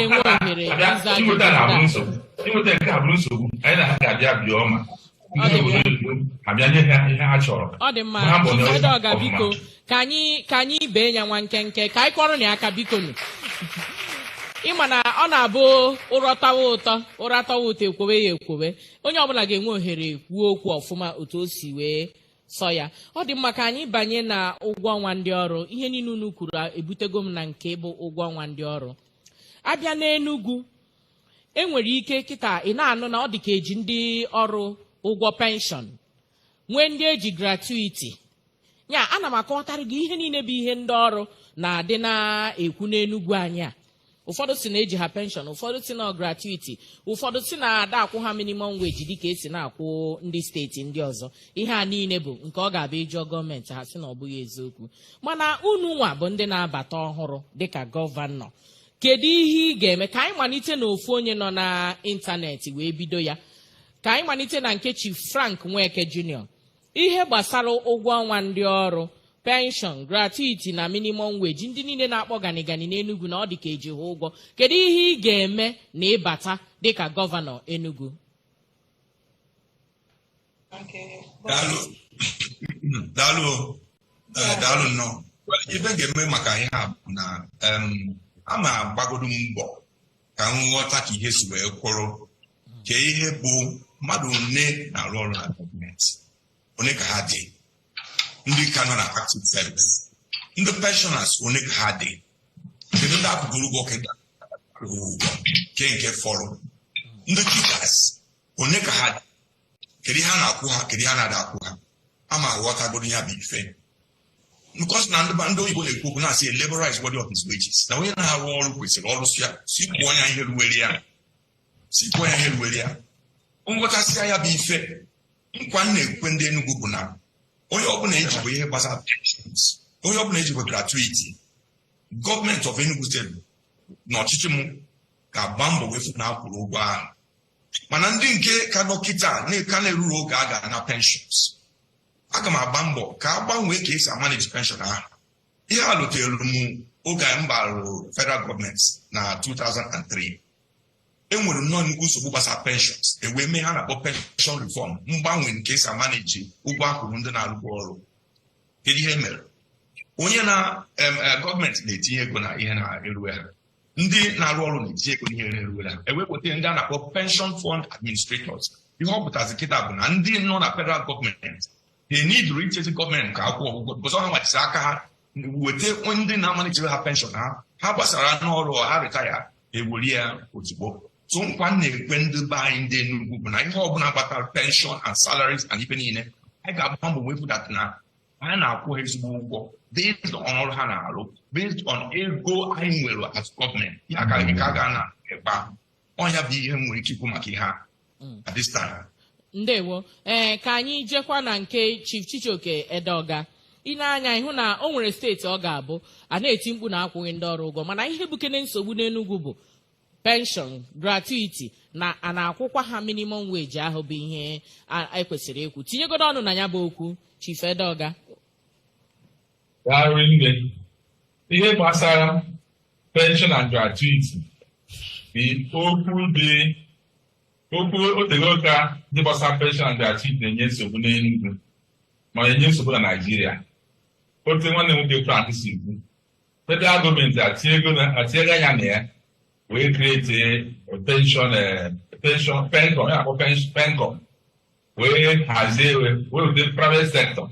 inweta na-abụrụ nsogbu inweta nke a bụrụ nsogbu anyị na ha ga-abịa bịa ọma ndị obodo oyibo abịa nye ha ihe ha chọrọ
ọ dị mma Edeoga biko ka anyị bee nya nwa nkenke ka anyị kọrọ na aka biko nụ ịma na ọ na-abụ ụra tawa ụtọ ekwowe ya ekwowe onye ọbụla ga-enwe ohere kwuo okwu ọfụma otu o si wee sọ ya ọ dị mma ka anyị banye na ụgwọ ọnwa ndị ọrụ ihe niile unu kwuru ebutego m na nke bụ ụgwọ ọnwa ndị ọrụ abịa n'Enugu enwere ike kịta ị na-anụ na ọ dị ka eji ndị ọrụ ụgwọ penshọn nwee ndị eji gratuity ya ana m akọwatara gị ihe niile bụ ihe ndị ọrụ na-adị na-ekwu n'Enugu anyị a ụfọdụ si na eji ha penshọn ụfọdụ si na gratuity ụfọdụ si na ada akwụ ha minimum wage dịka esi na-akwụ ndị steeti ndị ọzọ ihe a niile bụ nke ọ ga-abịa ịjụọ gọọmenti ha si na ọ bụghị eziokwu mana unu nwa bụ ndị na-abata ọhụrụ dịka gọvanọ kedu ihe ị ga-eme ka anyị malite na ofu onye nọ na ịntanetị wee bido ya ka anyị malite na nke Chief Frank Nweke Jr. ihe gbasara ụgwọ ọnwa ndị ọrụ penshọn gratuity na minimum wage ndị niile na-akpọ ganigani n'Enugu na ọ dị ka eji ha ụgwọ kedu ihe ị ga-eme na ịbata dịka gọvanọ Enugu?
daalụ nnọọ ibe ga-eme maka ihe a bụ na a ma agbagodo mbọ ka m ghọta ka ihe si wee kwụrụ ka ihe bụ mmadụ one na-arụ ọrụ na gọọmenti one ka ha dị ndị ka nọ na active service ndị pensioners one ka ha dị kedu ndị akwụgoro ụgwọ kedụ ụgwọ nke fọrọ ndị teachers one ka ha dị kedu ihe a na-akwụ ha kedu ihe a na-ada akwụ ha ama aghọtagoro ya bụ ife because na ndị oyibo na-ekwu okwu na-asị labor is worthy of his wages na onye na-arụ ọrụ kwesịrị ọrụ ya sikwa ya ihe ruwere ya nghọtasịa ya bụ ife nkwa na-ekwe ndị Enugu bụ na onye ọbụla ejikwa ihe gbasara pensions onye ọbụla ejikwa gratuity gọọmenti of Enugu steeti na ọchịchị m ga-agba mbọ wefu na akwụrụ ụgwọ ahụ mana ndị nke ka dọkịta ka na-eruru oge a ga na pensions aga m agba mbọ ka a gbanwee ka esi amanage pension ahụ ihe a lụtere m oge m barụrụ federal gọọmenti na 2003 enwere nnọọ nnukwu nsogbu gbasara pensions ewee mee ha na-akpọ pension reform mgbanwe nke esi amanage ụgwọ akwụrụ ndị na-arụkwa ọrụ kedu ihe mere onye na gọọmenti na-etinye ego na ihe na-eruwe ha ndị na-arụ ọrụ na-etinye ego n'ihe na-eruwe ha ewepụta ndị a na-akpọ pension fund administrators ihe ọ pụtazi kịta bụ na ndị nọ na federal gọọmenti eniduru ichezi gọọmenti ka akwụkwọ ụgwọ bụzọ ha nwachisi aka ha weta ndị na-amanijere ha penshọn ha gbasara n'ọrụ ha retaya eweri ya ozugbo so nkwa na-ekwe ndị be anyị ndị Enugu bụ na ihe ọbụla gbasara pension and salaries and ife niile anyị ga-agba mbọ wepụtata na anyị na-akwụ ha ezigbo ụgwọ based on ọrụ ha na-arụ, based on ego anyị nwere as gọọmenti. Ya ka a ga na-ekpa ọnya bụ ihe nwere ike ikwu maka ihe a at this time.
Ndewo. Ka anyị jekwa na nke Chief Chijioke Edeoga. Ị na-anya ịhụ na o nwere steeti ọ ga-abụ a na-eti mkpu na akwụghị ndị ọrụ ụgwọ, mana ihe bukene nsogbu n'Enugu bụ pension, gratuity na a na-akwụkwa ha minimum wage ahụ bụ ihe ekwesịrị ekwu. Tinyegodo ọnụ na ya bụ okwu, Chief Edeoga.
Ihe gbasara pension and gratuity bụ okwu otegoka ndị gbasara pension and gratuity na-enye nsogbu n'Enugu ma na-enye nsogbu na Naịjirịa. Otu nwanne nwoke Frank si kwu, federal gọọmenti atinyego anya na ya wee create pension pencom wee hazie wee wute private sector.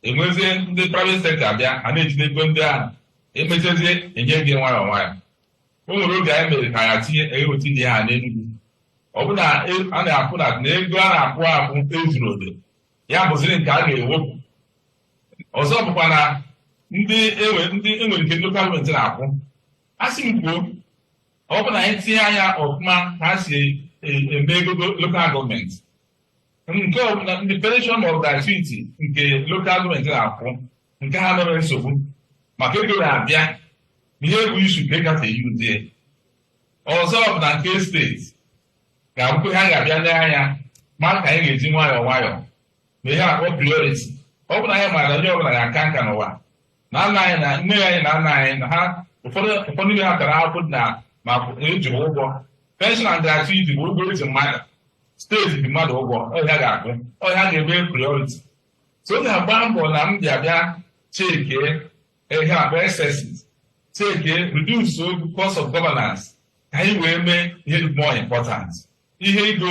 Enwezie ndị private sector abịa a na-ejide ego ndị ahụ emechezie enye gị nwayọọ nwayọọ. O nwere oge anyị mere ka ya tinye eweti dị ha n'Enugu. Ọ bụ na a na-akwụ na ego a na-akwụ ezuru oke, ya bụziri nke a ga-ewepụ. Ọzọ bụkwa na ndị enwere nke lokal gọọmenti na-akwụ. A sị m kwuo, ọ bụ na anyị tinye anya ọfụma ka ha si eme ego lokal gọọmenti, nke ọbụla ndị pension or gratuity nke lokal gọọmenti na-akwụ, nke ha mere nsogbu maka ego na-abịa ihe bụ isu ka ịgafe yuzie. Ọzọ bụ na nke steeti ga-abụkwa ha ga-abịa n'anya ma ka anyị ga-eji nwayọọ nwayọọ ma ihe akpọ priority. Ọ bụ na anyị maara onye ọbụla ga-aka nka n'ụwa na nna anyị na nne anyị na nna anyị na ha ụfọdụ ihe ha tara akwụkwọ na ma eji ụgwọ. Pension and gratuity bụ ụgwọ eji mmadụ, steeti dị mmadụ ụgwọ, ọhịa ga-akwụ, ọhịa ga-ebe priority. So ọ ga-agba mbọ na m bịa chekee ihe akpọ excesses, chekee reduce cost of governance ka anyị wee mee ihe dị more important. Ihe ego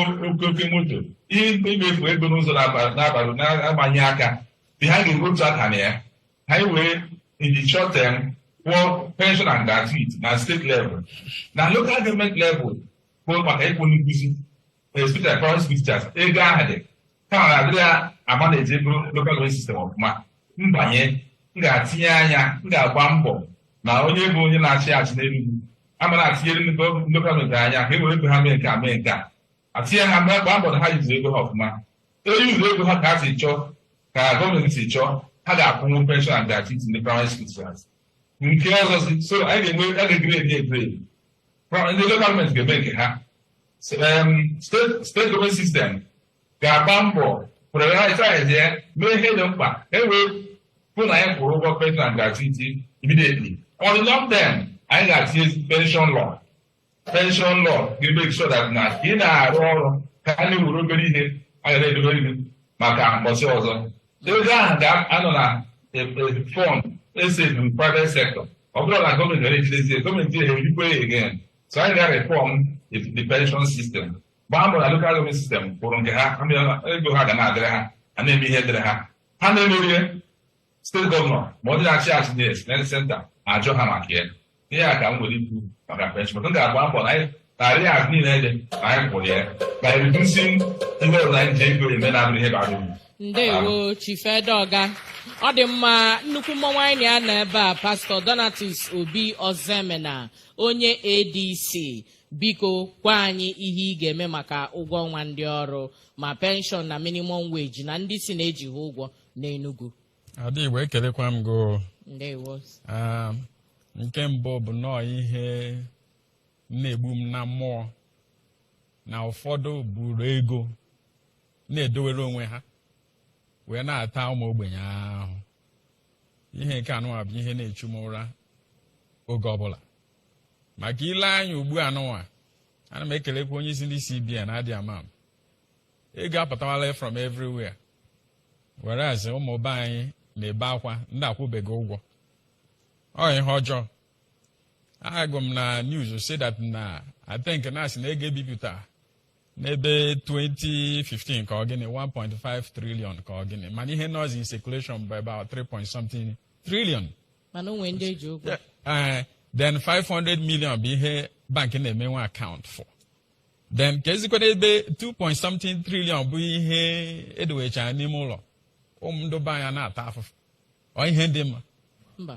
oke moto, ihe imefu ego n'ụzọ na-abanye aka dị ha ga-egotu aka na ya. Ha wee in the short term kwụọ pension and gratuity na state level. Na local government level kwụọ maka ịkwụ n'nkuzi especially private school teachers, ego ahụ dị kama na adịrị ya ama na-eji ego local government system ọfụma. Mbanye m ga-atinye anya, m ga-agba mbọ na onye bụ onye na-achị achị n'Enugu ama na-atinyere local government anya ka e were ego ha mee nke a atinye ha gbaa mbọ na ha yuzuru ego ha ọfụma. Eyuzu ego ha ka ha si chọọ ka gọọmenti si chọọ, ha ga-akwụnwu pension and gratuity ndị primary school teachers. Nke ọzọ so anyị ga-enwe a ga-egrade ndị local gọọmenti ga-eme nke ha. State government system ga-agba mbọ prioritize ya, mee ihe dị mkpa e wee hụ na anyị kwụrụ ụgwọ pension and gratuity immediately. On the long term, anyị ga-atinye pension law ga-make sure that na ị na-arụ ọrụ ka a na-ewere obere ihe a ga na-edobe ihe maka mbọsị ọzọ. Ego ahụ ga-anọ na fund esevu private sector. Ọ bụrụ na gọọmenti nwere ejidezie, gọọmenti erikwe ya again. So anyị ga-reform the pension system. Gbaa mbọ na local government system kwụrụ nke ha, ego ha ga na-adịrị ha, a na-eme ihe dịrị ha. Ha na-emerie steeti gọvanọ ma ọ dị na-achị achị na senta na-ajọ ha maka ya. Ihe a ka m nwere ikwu maka pension. M ga-agba mbọ na anyị narị azụ niile dị na anyị kwụrụ ya by reducing ihe ọzọ anyị ji ego eme na-abụrụ ihe bara uru.
Ndewo Chief Edeoga. Ọ dị mma, nnukwu mmọnwụ anyị na ebe a Pastor Donatus Obi Ozemena, onye ADC. Biko gwa anyị ihe ị ga-eme maka ụgwọ ọnwa ndị ọrụ ma pension na minimum wage na ndị si na-eji ha ụgwọ n'Enugu.
Ala-Igbo ekelekwa m go.
Ndewo.
Nke mbụ bụ nọọ ihe na-egbu m na mmụọ na ụfọdụ buru ego na-edowere onwe ha wee na-ata ụmụ ogbenye ahụ. Ihe nke anụnwa bụ ihe na-echu m ụra oge ọbụla. Maka ile anya ugbu anụnwa, ana m ekelekwa onye isi ndị CBN adị ama m. Ego apụtawala from everywhere. Whereas ụmụ be anyị na-ebe akwa ndị akwụbeghị ụgwọ. Ọ ihe ọjọọ. Agụ m na news say that na I think na asị na ego ebipụta n'ebe 2015 ka ọ gịnị 1.5 trillion ka ọ gịnị, mana ihe nọọsụ in circulation by about 3.something trillion.
Mana onwe ndị eji ụgwọ.
Then 500 million bụ ihe bank na-emenwe account for. then ka ezikwana ebe 2.something trillion bụ ihe edowechara n'ime ụlọ ụmụndobe anya na-ata afụfụ ọ ihe dị mma
mba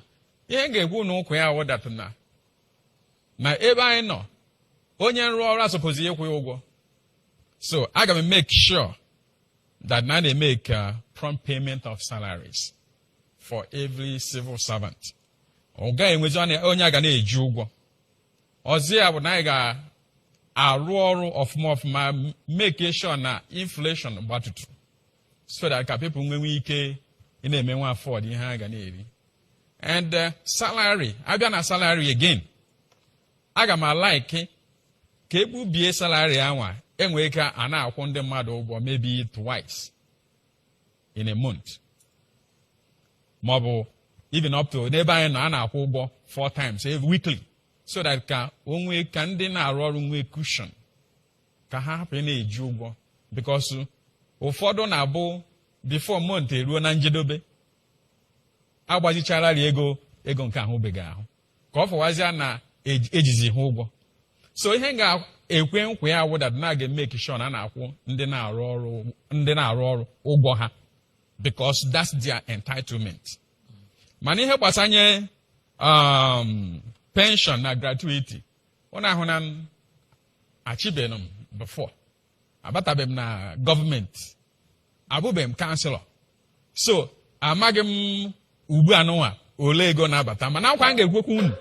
ihe ga-ekwu na ụkwụ ya wụdatụ na ebe anyị nọ onye nrụ ọrụ asọpụzi ịkwụ ya ụgwọ so aga m make sure that na make prompt payment of salaries for every civil servant ọ gaghị enwezi onye a ga na-eji ụgwọ ọzọ ya bụ na anyị ga-arụ ọrụ ọfụma make sure na inflation gbatụtụ so that ka people nwenwe ike ị na-emenwe afford ihe ha ga na-eri and salary abịa na salary again aga m alike ka egbubie salary anwa enwere ike a na-akwụ ndị mmadụ ụgwọ maybe twice in a month maọbụ even up to n'ebe anyị nọ a na-akwụ ụgwọ 4 times weekly so that ka onwe ka ndị na-arụ ọrụ nwee cushion ka ha hapụ na-eji ụgwọ because ụfọdụ na-abụ before month eruo na njedobe agbazichara ego nke ahụbeghị ahụ ka ọ fọwazịa na ejizi ha ụgwọ so ihe ga-ekwe nkwa ya wụda na ga-emeke sure na a na-akwụ ndị na-arụ ọrụ ụgwọ ha because that's their entitlement mana ihe gbasanye pension na gratuity ọ na-ahụ na achibeghị m before abatabeghị m na gọọmenti abụbeghị m kanselọ so amaghị m ugbu anụnwa ole ego na-abata mana nkwa m ga-ekwekwa unu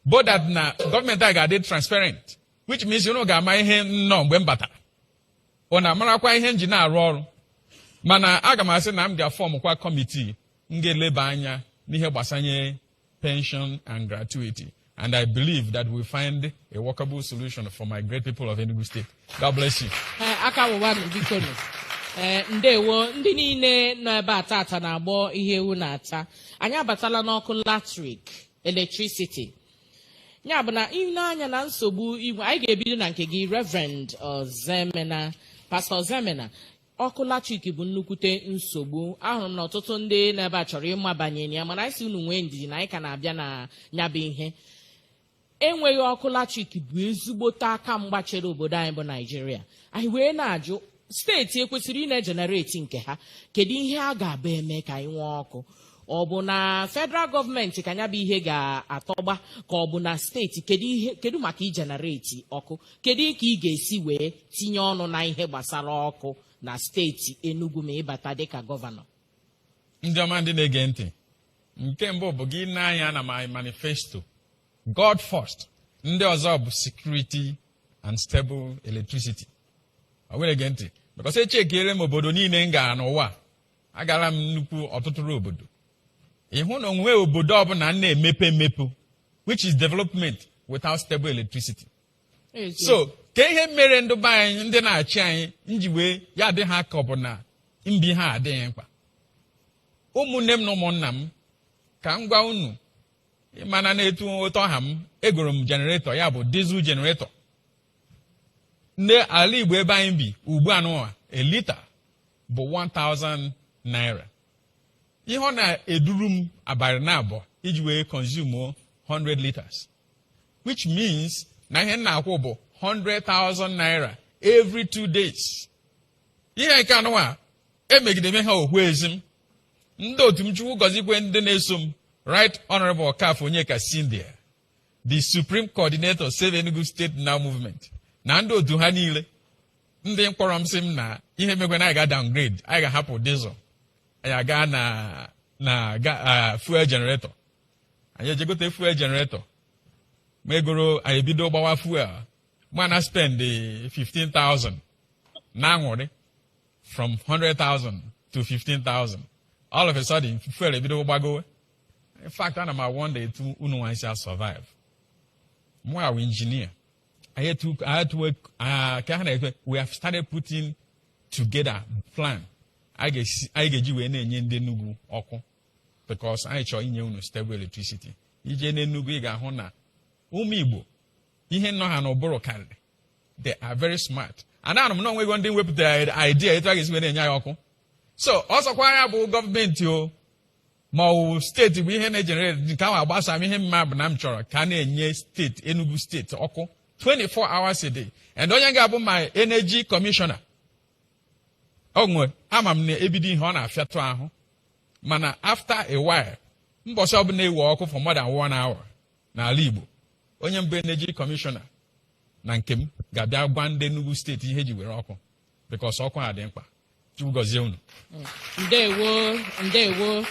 but that na gọọmenti a ga-adị transparent which means unu ga-ama ihe nnọọ mgbe m batara ọ na-amarakwa ihe m ji na-arụ ọrụ mana aga m asị na m ga-afọm kwa kọmitii m ga-eleba anya n'ihe gbasanye pension and gratuity and I believe that we find a workable solution for my great people of Enugu State. God bless you.
Aka ụwa biko ndewo ndị niile nọ ebe a tata na-agbọ ihe ewu na-ata anyị abatala n'ọkụ latrik electricity ya bụ na ile anya na nsogbu igwe anyị ga-ebido na nke gị Reverend Ozemena Pastor Ozemena ọkụ latrik bụ nnukwute nsogbu ahụrụ m na ọtụtụ ndị n'ebe a chọrọ ịmabanye ya mana anyị si unu nwee ndidi na anyị ka na-abịa na nyabụ ihe enweghị ọkụ latrik bụ ezigbote aka mgbachere obodo anyị bụ Naijiria anyị wee na-ajụ steeti ekwesịrị ị na-ejenereti nke ha kedu ihe a ga-aba eme ka anyị nwee ọkụ ọ bụ na federal gọọmenti ka nya bụ ihe ga-atọgba ka ọ bụ na steeti kedu maka ijenereti ọkụ kedu ka ị ga-esi wee tinye ọnụ na ihe gbasara ọkụ na steeti Enugu ma ịbata dịka gọvanọ
ndị ọma ndị na-ege ntị nke mbụ bụ gị n'anya na my manifesto God first ndị ọzọ bụ security and stable electricity ọ were gee ntị because echekiere m obodo niile m gara n'ụwa agara m nnukwu ọtụtụrụ obodo ịhụ na onwe obodo ọbụla na-emepe emepe which is development without stable electricity so ka ihe mere ndị be anyị ndị na-achị anyị nji wee ya adị ha ka ọ bụ na mbi ha adịghị mkpa ụmụnne m na ụmụnna m ka m gwa unu mana na-etu otu ọha m egoro m jeneretọ ya bụ diesel jeneretọ ndị ala Igbo ebe anyị bi ugbu anụwa a lita bụ 1,000 naira ihe ọ na-eduru m abalị na abụọ iji wee consume 100 liters which means na ihe na-akwụ bụ 100,000 naira every 2 days ihe nke anụwa emegideme ha okwu ezi m ndị otu m Chukwu gọzikwe ndị na-eso m Right Honorable Okafo Onyeka Sindia, the Supreme Coordinator Save Enugu State Now Movement na ndị otu ha niile ndị mkpọrọ m sị m na ihe megwe na anyị ga downgrade anyị ga-ahapụ diesel anyị aga na fuel generator anyị ejegote fuel generator ma egoro anyị ebido gbawa fuel mana spend 15,000 na aṅụrị from 100,000 to 15,000 all of a sudden fuel ebido gbagowe. In fact, I'm wonder if unu shall survive. More our engineer. I had to work. We have started putting together plan. I get you any Enugu oko because I show in stable electricity. Ije Enugu ga hona. Igbo. Ihe no ha no boro carry. They are very smart. And I'm not going to whip the idea. It is when oko. So also kwa bụ government yo. Ma ọ steeti bụ ihe na-ejenere nke ahụ agbasa m ihe mma bụ na m chọrọ ka a na-enye steeti Enugu steeti ọkụ 24 hours a day. And onye ga-abụ my energy commissioner. Onwe ama m na ebidi ihe ọ na-afịatụ ahụ. Mana after a while, mbọsị ọbụla ewe ọkụ for more than 1 hour n'ala Igbo. Onye mbụ energy commissioner na nke m ga-abịa gwa ndị Enugu steeti ihe ji were ọkụ. Because ọkụ a dị mkpa. Chukwu gọzie unu.
Ndewo.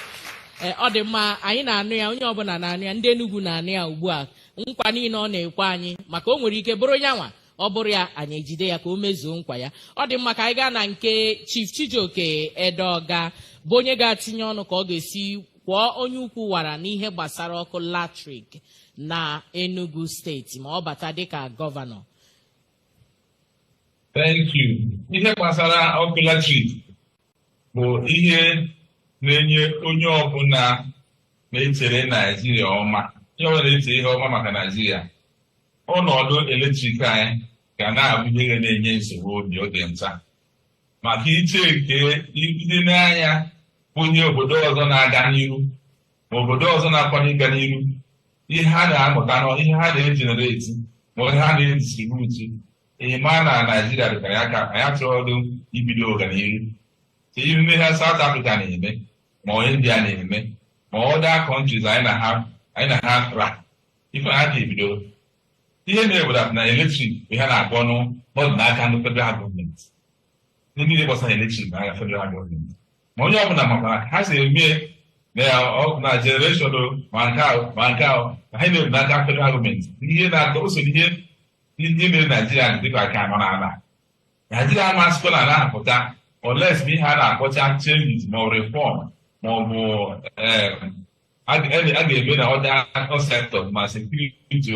Ọ dị mma anyị na-anụ ya, onye ọbụla na-anụ ya, ndị Enugu na-anụ ya ugbu a. Nkwa niile ọ na-ekwe anyị maka o nwere ike bụrụ ya nwa, ọ bụrụ ya anyị ejide ya ka o mezuo nkwa ya. Ọ dị mma ka anyị gaa na nke Chief Chijioke Edeoga bụ onye ga-atinye ọnụ ka ọ ga-esi kwụọ onye ukwu wara n'ihe gbasara ọkụ latrik na Enugu steeti ma ọ bata dịka gọvanọ.
Thank you. Ihe gbasara ọkụ latrik bụ ihe na-enye onye ọbụla na-echere Naijiria ọma. Ihe ọbụla na-eche ihe ọma maka Naijiria. Ọnọdụ eletrik anyị ga na-abụ ihe na-enye nsogbu obi oge nta. Maka iche nke ndị n'anya onye obodo ọzọ na-aga n'iru ma obodo ọzọ na-akwado ịga n'iru, ihe ha na-amụta nọ, ihe ha na-ejenereti ma ihe ha na-edistributu. Ịma na Naijiria dịkara ya ka anyị achọrọ ibido ọganiru. Ihe ihe South Africa na-eme ma India na-eme ma other countries anyị na ha ra ife ha ga-ebido. Ihe na-ewedata na eletrik bụ ihe na-akpọ n'ọdụ n'aka ndị federal gọọmenti. Ndị niile gbasara eletrik n'aka federal gọọmenti. Ma onye ọbụla maka ha si eme na generation ma nke ahụ na ha na-ebu n'aka federal gọọmenti. Ihe na-atọ usoro ihe mere Naijiria dịka aka anọ n'ala. Naijiria amasịkwa na na-apụta unless ihe a na-akpọcha changes ma ọ reform ma ọ bụ a ga-eme na other sector ma security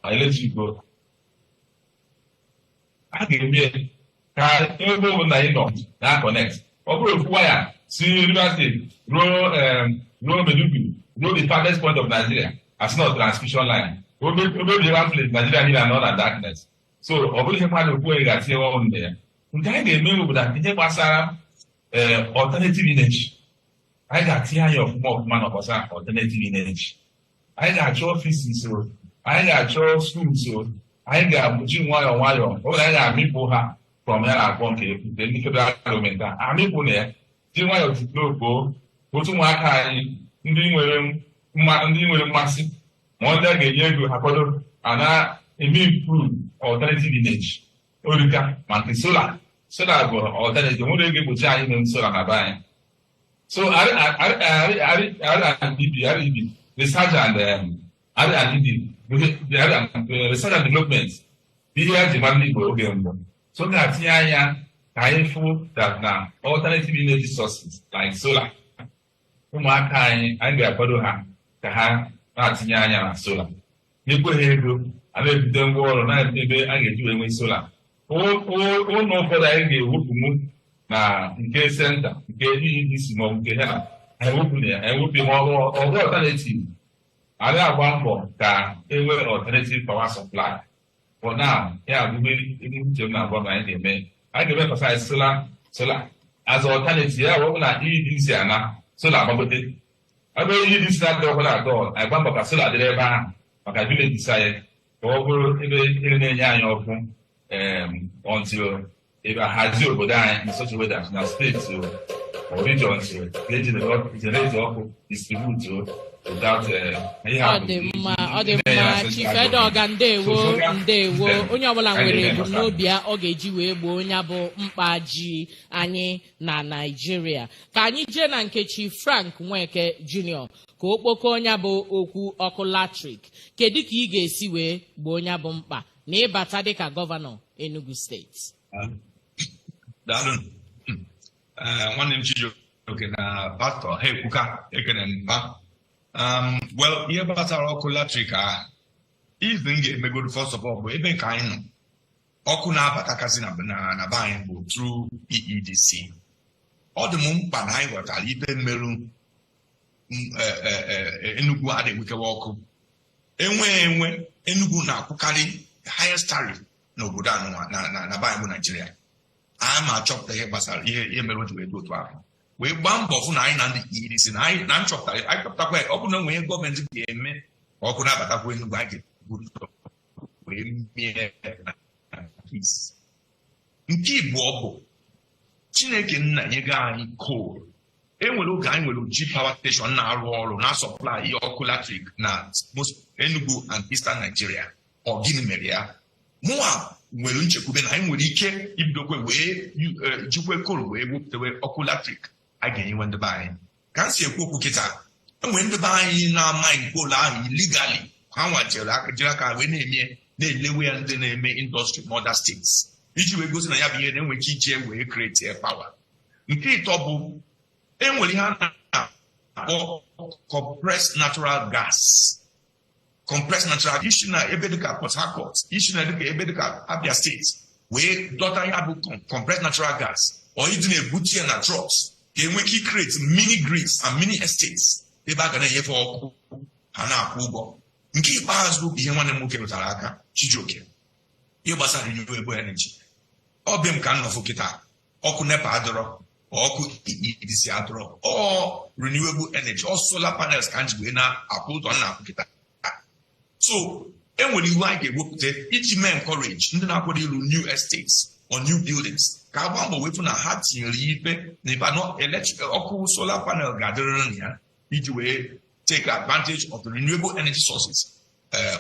electric a ga-eme ka ebe ọbụla anyị nọ na-connect. Ọ bụrụ ofu waya si Rivers State ruo Maiduguri ruo the farthest point of Nigeria as not transmission line. Obere one place Nigeria niile anọ na darkness. So ọ bụrụ ihe mmadụ okwu ga-atinye ọnụ ya. Nke anyị ga-eme obodo ihe gbasara alternative energy. Anyị ga-atinye anya ọfụma na gbasara alternative energy. Anyị ga-achọ ọfisis o, anyị ga-achọ schools o, anyị ga-abụchi nwayọọ oge anyị ga-amịpụ ha from ya na-akpọ nke ndị federal gọọmenti a amịpụ na ya ji nwayọọ tupu otu ụmụaka anyị ndị nwere mmasị ma ndị a ga-enye ego ha kwado a na-eme improve alternative energy. Orika ma nke solar bụ alternative, nwere ego egbochi anyị na solar na be anyị. So R&D, research and R&D, research and development, ihe a ji mara n'Igbo oge mbụ. So ga-atinye anya ka anyị fụ that na alternative energy sources like solar, ụmụaka anyị ga-akwado ha ka ha na-atinye anya na solar. Nyekwe ha ego, a na-ebute ngwa ọrụ na ebe a ga-eji wee nwee solar. Ụlọ ụfọdụ anyị ga-ewepụ na nke senta nke EEDC ma ọ bụ nke ha na-ewepụ ma ọrụ alternative. Anyị agba mbọ ka e nwee alternative power supply. For now, ya abụghị ihe uche m na-agwa ma anyị ga-eme. Anyị ga-emepụta solar as alternative. Ya bụ na EEDC ana solar agbagote. Ebe EEDC na-adị ọbụla atọ, anyị gba mbọ ka solar dịrị ebe ahụ maka vileji anyị ka ọ bụrụ ebe na-enye anyị ọkụ until ebe hazie obodo anyị in such a way that na steeti or regions ga-ejenerate ọkụ distribute without
ọ dị mma Chief Edeoga, ndewo onye ọbụla nwere ebumnobi ya ọ ga-eji wee gboo onye bụ mkpa ji anyị na Naijiria. Ka anyị jee na nke Chief Frank Nweke Jr. ka o kpokọ onye bụ okwu ọkụ latrik. Kedu ka ị ga-esi wee gboo onye bụ mkpa na ịbata dịka gọvanọ Enugu steeti?
Daalụ nwanne m Chijioke na pastọ ha ekwuka ekene mba. Well, ihe gbasara ọkụ latrik izu m ga-emegoro first of all bụ ebe nke anyị nọ ọkụ na-abatakasị na be anyị bụ through EEDC. Ọ dị m mkpa na anyị ghọtara ibe mmerụ Enugu adịghị enwekewa ọkụ enwe Enugu na-akwụkarị highest tariff n'obodo anụ na be anyị bụ Naijiria. Anyị ma achọpụta ihe gbasara ihe mere otu ego otu ahụ wee gbaa mbọ fụ na anyị na ndị EEDC na anyị na nchọpụtakwa ọ bụ na onwe ihe gọọmenti ga-eme ka ọkụ na-abatakwa Enugu anyị ga-ebu wee mie peace. Nke Igbo bụ Chineke nna nyego anyị coal. Enwere oge anyị nwere G power station na-arụ ọrụ na supply ihe ọkụ latrik na Enugu and Eastern Nigeria. Ọ gịnị mere ya? Mụa nwere nchekwube na anyị nwere ike ibidokwe wee jikwe coal wee wepụtawe ọkụ latrik a ga-enyewe ndị be anyị. Ka m si ekwu okwu kịta, enwere ndị be anyị na-amaghị coal ahụ illegally. Ha nwajere jiri aka wee na-elewe ya ndị na-eme industry n'other states iji wee gosi na ya bụ ihe na-enwe ike ije wee create power. Nke ịtọ bụ enwere ihe a na-akpọ compressed natural gas. Compressed natural isi na ebe dịka Port Harcourt, isi na dịka ebe dịka Abia State wee dọta ya bụ compressed natural gas ọ ịdị na-ebute ya na trucks ka enwe ike create mini grids and mini estates ebe a ga na-enyefe ọkụ ha na-akwụ ụgwọ. Nke ikpeazụ bụ ihe nwanne m nwoke rụtara aka Chijioke, ihe gbasara renewable energy. Ọ bụ m ka nnọfụ kịta ọkụ NEPA adọrọ, ọkụ EDC adọrọ, ọ renewable energy, ọ solar panels ka anyị wee na-akwụ ụtọ na-akwụ kịta. So enwere iwu anyị ga-ewepụta iji mee encourage ndị na-akwado ịrụ new estates or new buildings ka agba mbọ wepụ na ha tinyere ife na ebe anọ ọkụ solar panel ga-adịrịrị na ya iji wee take advantage of the renewable energy sources.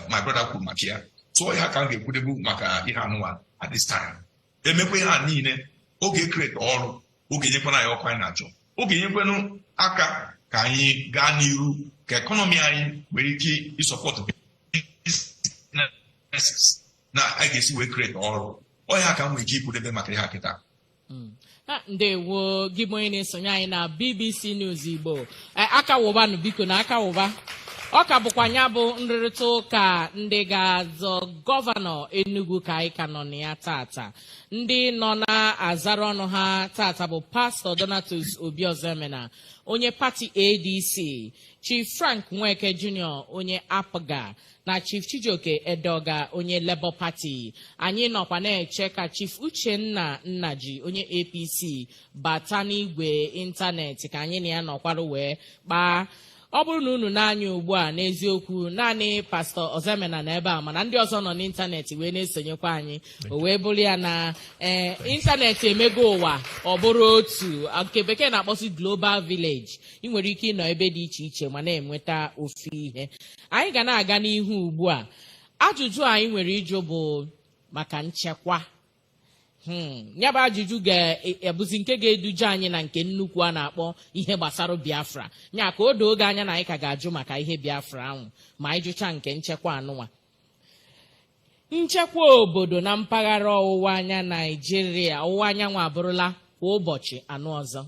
My brother kwuru maka ya. So ya ka m ga-ekwudebu maka ihe anụwa at this time. Emekwa ihe a niile oge create ọrụ, oge nyekwana anyị ọkụ anyị na-achọ, oge nyekwanụ aka ka anyị gaa n'iru ka ekọnọmi anyị nwere ike ịsọpọtụ na a ga-esi wee create ọrụ. Ọya ka m nwere ike ikwudebe maka ihe kịta.
Ndewo gị bụ onye na-esonye anyị na BBC News Igbo. Aka wụbanụ biko na aka wụba. Ọ ka bụkwa ya bụ nrịrịta ụka ndị ga-azọ gọvanọ Enugu ka anyị ka nọ na ya tata. Ndị nọ na-azara ọnụ ha tata bụ Pastọ Donatus Obiozemena, onye pati ADC, Chief Frank Nweke Jr., onye APGA, na Chief Chijioke Edoga, onye Labour Party. Anyị nọkwa na-eche ka Chief Uchenna Nnaji, onye APC, bata n'igwe ịntanetị ka anyị na ya nọkwara wee kpaa. Ọ bụrụ na unu na-anya ugbu a n'eziokwu naanị Pastọ Ozemena na ebe a mana ndị ọzọ nọ n'ịntanetị wee na-esonyekwa anyị o wee bụrụ ya na ịntanetị emego ụwa ọ bụrụ otu nke bekee na-akpọsi Global Village. Ị nwere ike ịnọ ebe dị iche iche ma na-enweta ofe ihe. Anyị ga na-aga n'ihu ugbu a. Ajụjụ anyị nwere ịjụ bụ maka nchekwa. Ya bụ ajụjụ ga-ebuzi nke ga-eduje anyị na nke nnukwu a na-akpọ ihe gbasara Biafra. Nya ka o doo oge anya na anyị ka ga-ajụ maka ihe Biafra ahụ ma anyị jụcha nke nchekwa anụnwa. Nchekwa obodo na mpaghara ọwụwa anya Naijiria, ọwụwa anyanwụ abụrụla kwa ụbọchị anọ ọzọ.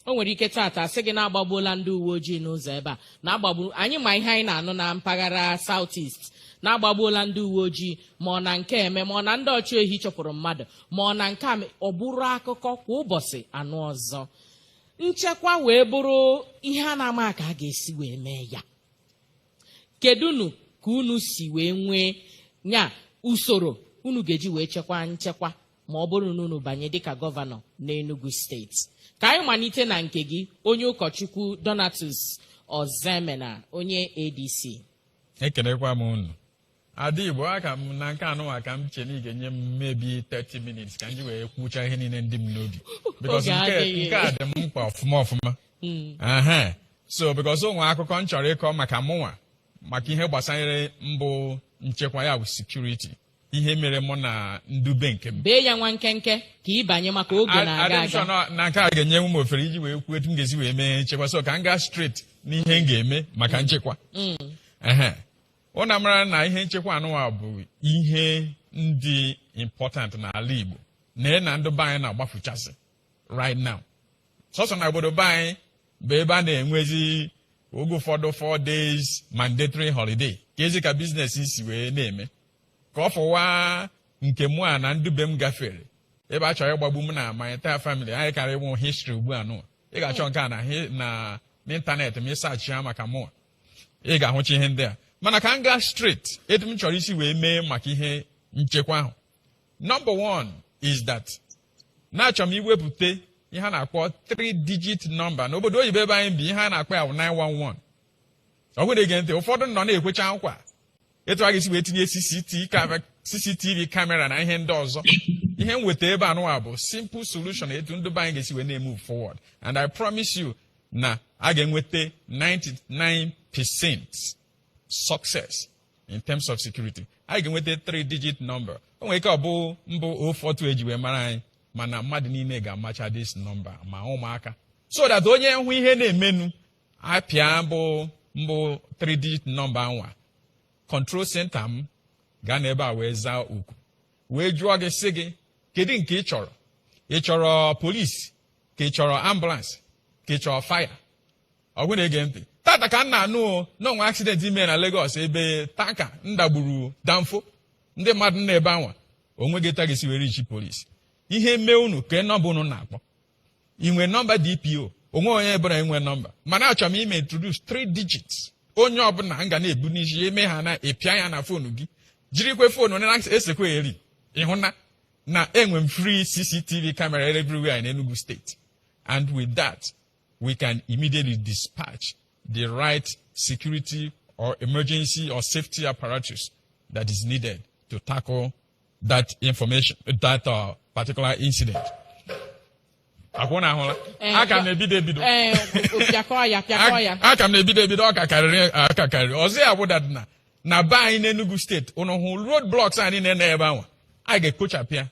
O nwere ike tata asị gị na-agbagbuola ndị uwe ojii n'ụzọ ebe a na-agbagbu anyị ma ihe anyị na-anụ na mpaghara South East na-agbagbuola ndị uwe ojii ma ọ na nke eme ma ọ na ndị ọchụ ehi chọpụrụ mmadụ ma ọ na nke ọ bụrụ akụkọ kwa ụbọchị anọ ọzọ. Nchekwa wee bụrụ ihe a na-ama ka a ga-esi wee mee ya. Kedunu ka unu si wee nwee nya usoro unu ga-eji wee chekwa nchekwa ma ọ bụrụ na unu banye dịka gọvanọ n'Enugu steeti? Ka anyị malite na nke gị onye ụkọchukwu Donatus Ozemena, onye ADC.
Ekelekwa m unu. Ada Igbo aka m na nke anụnwa ka m chere ị ga-enye m maybe 30 minutes ka ndị wee kwucha ihe niile ndị m n'obi. Because nke a dị m mkpa ọfụma. So because o nwere akụkọ m chọrọ ịkọ maka mụnwa maka ihe gbasara mbụ nchekwa ya bụ security. Ihe mere mụ na ndube nke m.
Bee ya nwa nkenke ka ịbanye maka oge na-aga aga.
Na nke a ga-enye m ofere iji wee kwuo etu m ga-esi wee mee nchekwa. So ka m gaa straight n'ihe m ga-eme maka nchekwa. Ọ na-amara na ihe nchekwa anụnwa bụ ihe ndị important n'ala Igbo na ndị be anyị na-agbafuchasị right now. Sọsọ na obodo be anyị bụ ebe a na-enwezi oge ụfọdụ 4 days mandatory holiday ka ezi ka biznes si wee na-eme ka ọ fọwa nke mụ a na ndube m gafere ebe a chọrọ ịgbagbu m na my entire family. Anyị karịa ịnwụ history ugbu a nụwa. Ị ga-achọ nke a na n'ịntanetị ma ịsachi ya maka mụnwa ị ga-ahụcha ihe ndị a. Mana ka m gaa straight etu m chọrọ isi wee mee maka ihe nchekwa ahụ. Number 1 is that na-achọ m iwepụta ihe a na-akpọ 3-digit number n'obodo oyibo ebe anyị bi ihe a na-akpọ ya 911. Ọ bụrụ ege ntị ụfọdụ nọ na-ekwecha nkwa etu a ga-esi wee tinye CCTV camera na ihe ndị ọzọ ihe nweta ebe anụwa bụ simple solution etu ndị be anyị ga-esi wee move forward, and I promise you na a ga-enweta 99% success in terms of security. I ga-enweta 3-digit number. O nwere ike ọ bụ mbụ 042 eji wee mara anyị, mana mmadụ niile ga-amacha this number ma ụmụaka, so that onye hụ ihe na-emenu apịa mbụ 3-digit number anwa, control center m gaa n'ebe a wee zaa oku wee jụọ gị sị gị kedu nke ị chọrọ? Ị chọrọ polisi ka ị chọrọ ambulance ka ị chọrọ fire? Ọ bụ na-ege ntị. Tata ka m na-anụ n'onwe accident ime na Lagos ebe tanka ndagburu Danfo, ndị mmadụ nọ ebe anwa onwe gị tagisi were ichi polisi. Ihe mee unu ka nọmba unu na-akpọ, inwe nọmba DPO, onwe onye ebụla inwe nọmba, mana achọrọ m ime introduce 3 digits. Onye ọbụla m ga na-ebu n'isi eme ha na ịpịa ya na fonu gị, jirikwe fonu na-esekwa eri ịhụ na enwe m free CCTV camera everywhere in Enugu State, and with that we can immediately dispatch the right security or emergency or safety apparatus that is needed to tackle that information, that particular incident. Akwụna ahụla aka m ebido ebido aka m ebido ebido ọ ka karịrị ọzọ ya bụ that na be anyị n'Enugu State unu hụ road blocks anyị na-ene ebe anwa a ga-ekpochapịa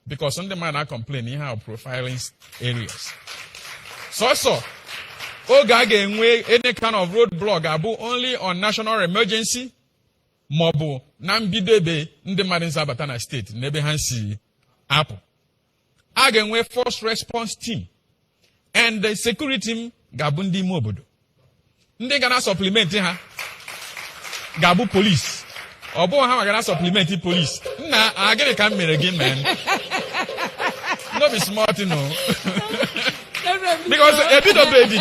because ndị mmadụ na-complain ihe ahụ profiling areas. So oge a ga-enwe any kind of road block abụ only on national emergency maọbụ na mbido ebe ndị mmadụ nsi abata na steeti n'ebe ha si apụ. A ga-enwe first response team and the security team ga-abụ ndị ime obodo. Ndị ga na supplement ha ga-abụ police. Ọ bụ ha ga na supplement police. Nna agịrị ka m mere gị man. No be smart no. Because ebido baby.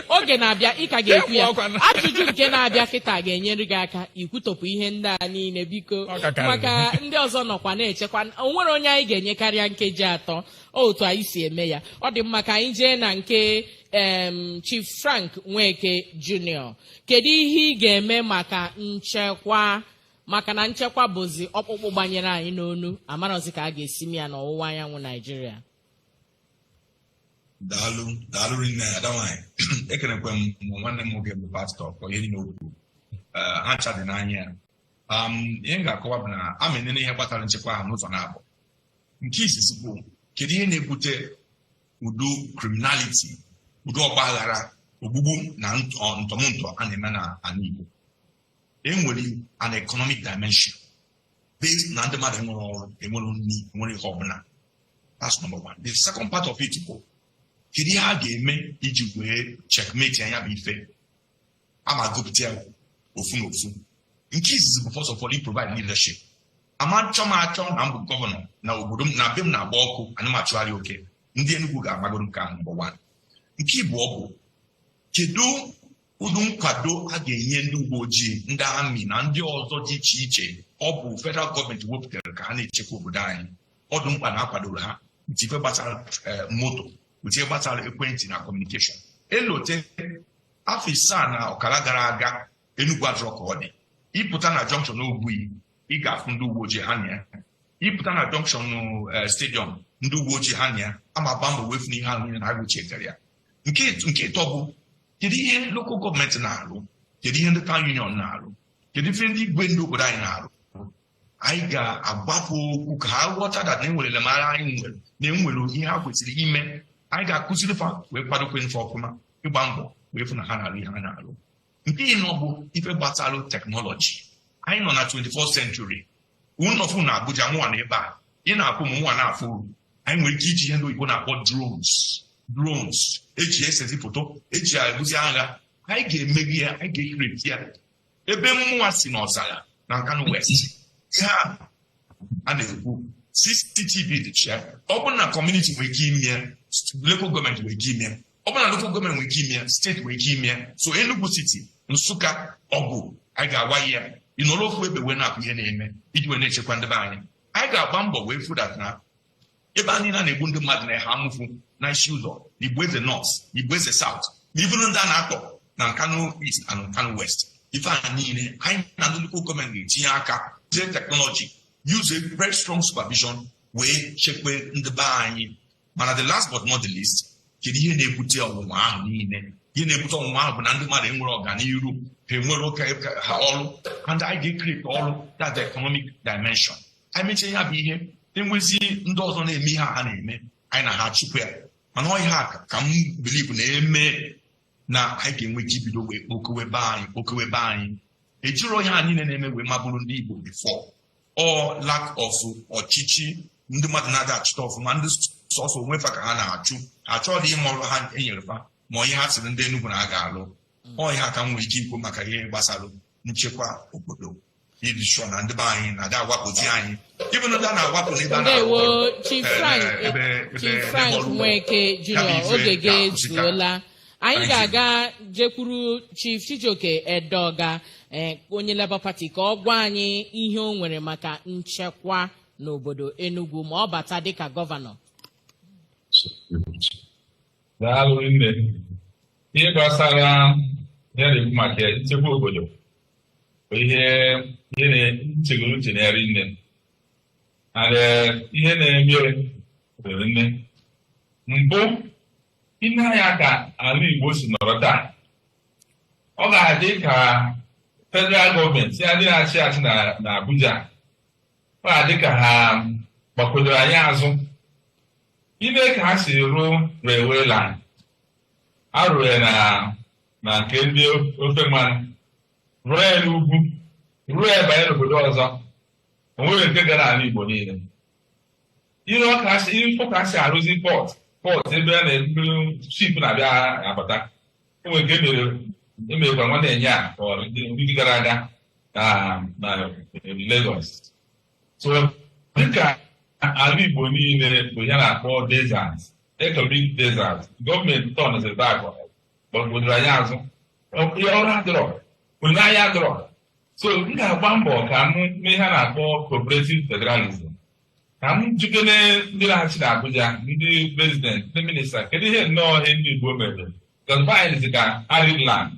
Oge na-abịa ị ka ga-ekwu ya. Ajụjụ nke na-abịa kịta ga-enyere gị aka ikwutọpụ ihe ndị a niile biko, maka ndị ọzọ nọkwa na-echekwa. O nwere onye anyị ga-enye karịa nkeji 3 otu anyị si eme ya. Ọ dị mma ka anyị jee na nke Chief Frank Nweke Jr. Kedu ihe ị ga-eme maka nchekwa? Maka na nchekwa bụzi ọkpụkpụ gbanyere anyị n'onu, amarọzi ka a ga-esi m ya n'ọwụwa anyanwụ Naijiria.
Daalụ rinne ada nwanyị. Ekenekwe m nwanne m nwoke bụ pastọ ka ihe dị n'okwu ha ncha dị n'anya ya. Ihe m ga-akọwa bụ na a menene ihe gbasara nchekwa ahụ n'ụzọ na-abụ. Nke izizi bụ kedu ihe na-ebute udo criminality, udo ọgbaghara, ogbugbu na ntọmntọ a na-eme na ala Igbo. Enwere an economic dimension based na ndị mmadụ enwere ọrụ, enwere nri, enwere ihe ọbụla. That's number one. The second part of it bụ kedu ihe a ga-eme iji wee checkmate anya bụ ife ama gụpụta ya ofu na ofu. Nke izizi bụ first of all provide leadership. Achọ na mbụ gọvanọ na obodo m na be m na-agba ọkụ ana m achụgharị oke, ndị Enugu ga-agbagoro nke a number one. Nke ịbụọ bụ kedu ụdị nkwado a ga-enye ndị uwe ojii, ndị amị na ndị ọzọ dị iche iche ọ bụ federal gọọmenti wepụtara ka ha na-echekwa obodo anyị. Ọ dị mkpa na akwadoro ha iti ife gbasara moto, uche gbasara ekwentị na kọmunikeshọn. Elote afọ 7 na ọkara gara aga Enugu adịrọ ka ọ dị. Ịpụta na junction Ogbuyi ị ga-afụ ndị uwe ojii ha na ya. Ịpụta na junction stadium ndị uwe ojii ha na ya. Ama gba mbọ wefu n'ihe ahụ niile na agụ chetere ya. Nke ịtọ bụ kedu ihe local gọọmenti na-arụ, kedu ihe ndị town union na-arụ, kedu ife ndị igwe ndị obodo anyị na-arụ. Anyị ga-agbapụ okwu ka ha ghọta dat na enwerele mara anyị nwere na enwere ihe ha kwesịrị ime. Anyị ga-akụziri fa wee kwadokwe mfe ọfụma ịgba mbọ wee fụ na ha na-arụ ihe ha na-arụ. Nke ịnọ bụ ife gbasara teknọlọji. Anyị nọ na 24th century. Ụnọfụ na Abuja nwa na ebe a ị na-akwụ m nwa na-afụ. Anyị nwere ike iji ihe ndị oyibo na-akpọ drones eji esezi foto, eji ebuzi agha. Anyị ga-emeghe ya, anyị ga-ekreti ya. Ebe mmụọ si n'ọzara na Nkanu West ha a na-ekwu CCTV dị ya. Ọ bụ na community nwere ike ime, local gọọmenti nwere ike ime, ọ bụ na local gọọmenti nwere ike ime, steeti nwere ike ime. So Enugu City, Nsụka, Ọgụ, anyị ga-agwa ya ịnọrọ ofu ebe wee na-akụ ihe na-eme iji wee na-echekwa ndị be anyị. Anyị ga-agba mbọ wee fụ dat na ebe anyị na-egbu ndị mmadụ na ha amụfụ na isi ụzọ Igbo Eze North, Igbo Eze South, na iburu ndị a na-akpọ na Nkanu East and Nkanu West. ife a niile anyị na ndị local gọọmenti ga-etinye aka zie teknọlọji use a very strong supervision wee chekwe ndị be anyị. Mana the last but not the least, kedu ihe na-ebute ọnwụnwa ahụ niile? Ihe na-ebute ọnwụnwa ahụ bụ na ndị mmadụ enwere ọganiru, ha enwere ụka ha ọrụ, and anyị ga-ekrete ọrụ, that the economic dimension. Anyị mechie ya bụ ihe enwezi ndị ọzọ na-eme ihe ha na-eme, anyị na ha chụpụ ya. Mana ọ ihe a ka m believe na-eme na anyị ga-enwe ike ibido wee kpokewe be anyị. Ejiro ihe a niile na-eme wee mabụrụ ndị Igbo before, or lack of ọchịchị, ndị mmadụ na-ada achịta ọfụma, ndị sọsọ onwefa ka ha na-achụ, achọ dị ime ọrụ ha enyere fa, ma ihe ha sịrị ndị Enugu na ha ga-alụ. Ọ ihe aka m nwere ike ikwu maka ihe gbasara nchekwa obodo, ịdị sure na ndị be anyị na-ada awapụzi anyị, ibe na ndị a na-awapụ n'ebe a
Ndewo Chief Frank Nweke Junior, oge gị ezuola. Anyị ga-aga jekwuru Chief Chijioke Edoga, onye Labour Party, ka ọ gwa anyị ihe o nwere maka nchekwa n'obodo Enugu ma ọ bata dịka gọvanọ.
Daalụ nne. Ihe gbasara ya na-ekwu maka nchekwa obodo bụ ihe na-echegoro uche na-eri nne. Ihe na-eme obodo nne mbụ, ile anya ka Ala-Igbo si nọrọ taa, ọ ga-adị ka federal gọọmenti ya ndị na-achị achị na Abuja, ọ ga-adị ka ha gbakọdoro anyị azụ. Ime ka ha si rụọ railway line, arụrụ ya na nke ndị ofe mmanụ, rụọ ya n'ugwu, rụọ ya banye n'obodo ọzọ, o nwere nke gara ala Igbo niile. Ihe ka si arụzi pọt ebe a na-ebu ship na-abịa abata, enwere nke emerekwa nwanne enye a ndị gara aga na Lagos. So dịka ala Igbo niile bụ ya na-akpọ desert, economic desert, gọọmenti tọnụzi bak gbagwodoro anyị azụ, ọrụ adịrọ, onye anyị adịrọ. So m ga-agba mbọ ka m mee ha na-akpọ cooperative federalism, ka m jikere ndị na-achị na Abuja, ndị prezident, ndị minista, kedu ihe nnọọ ihe ndị Igbo mere. Gọvanọ ka arid land,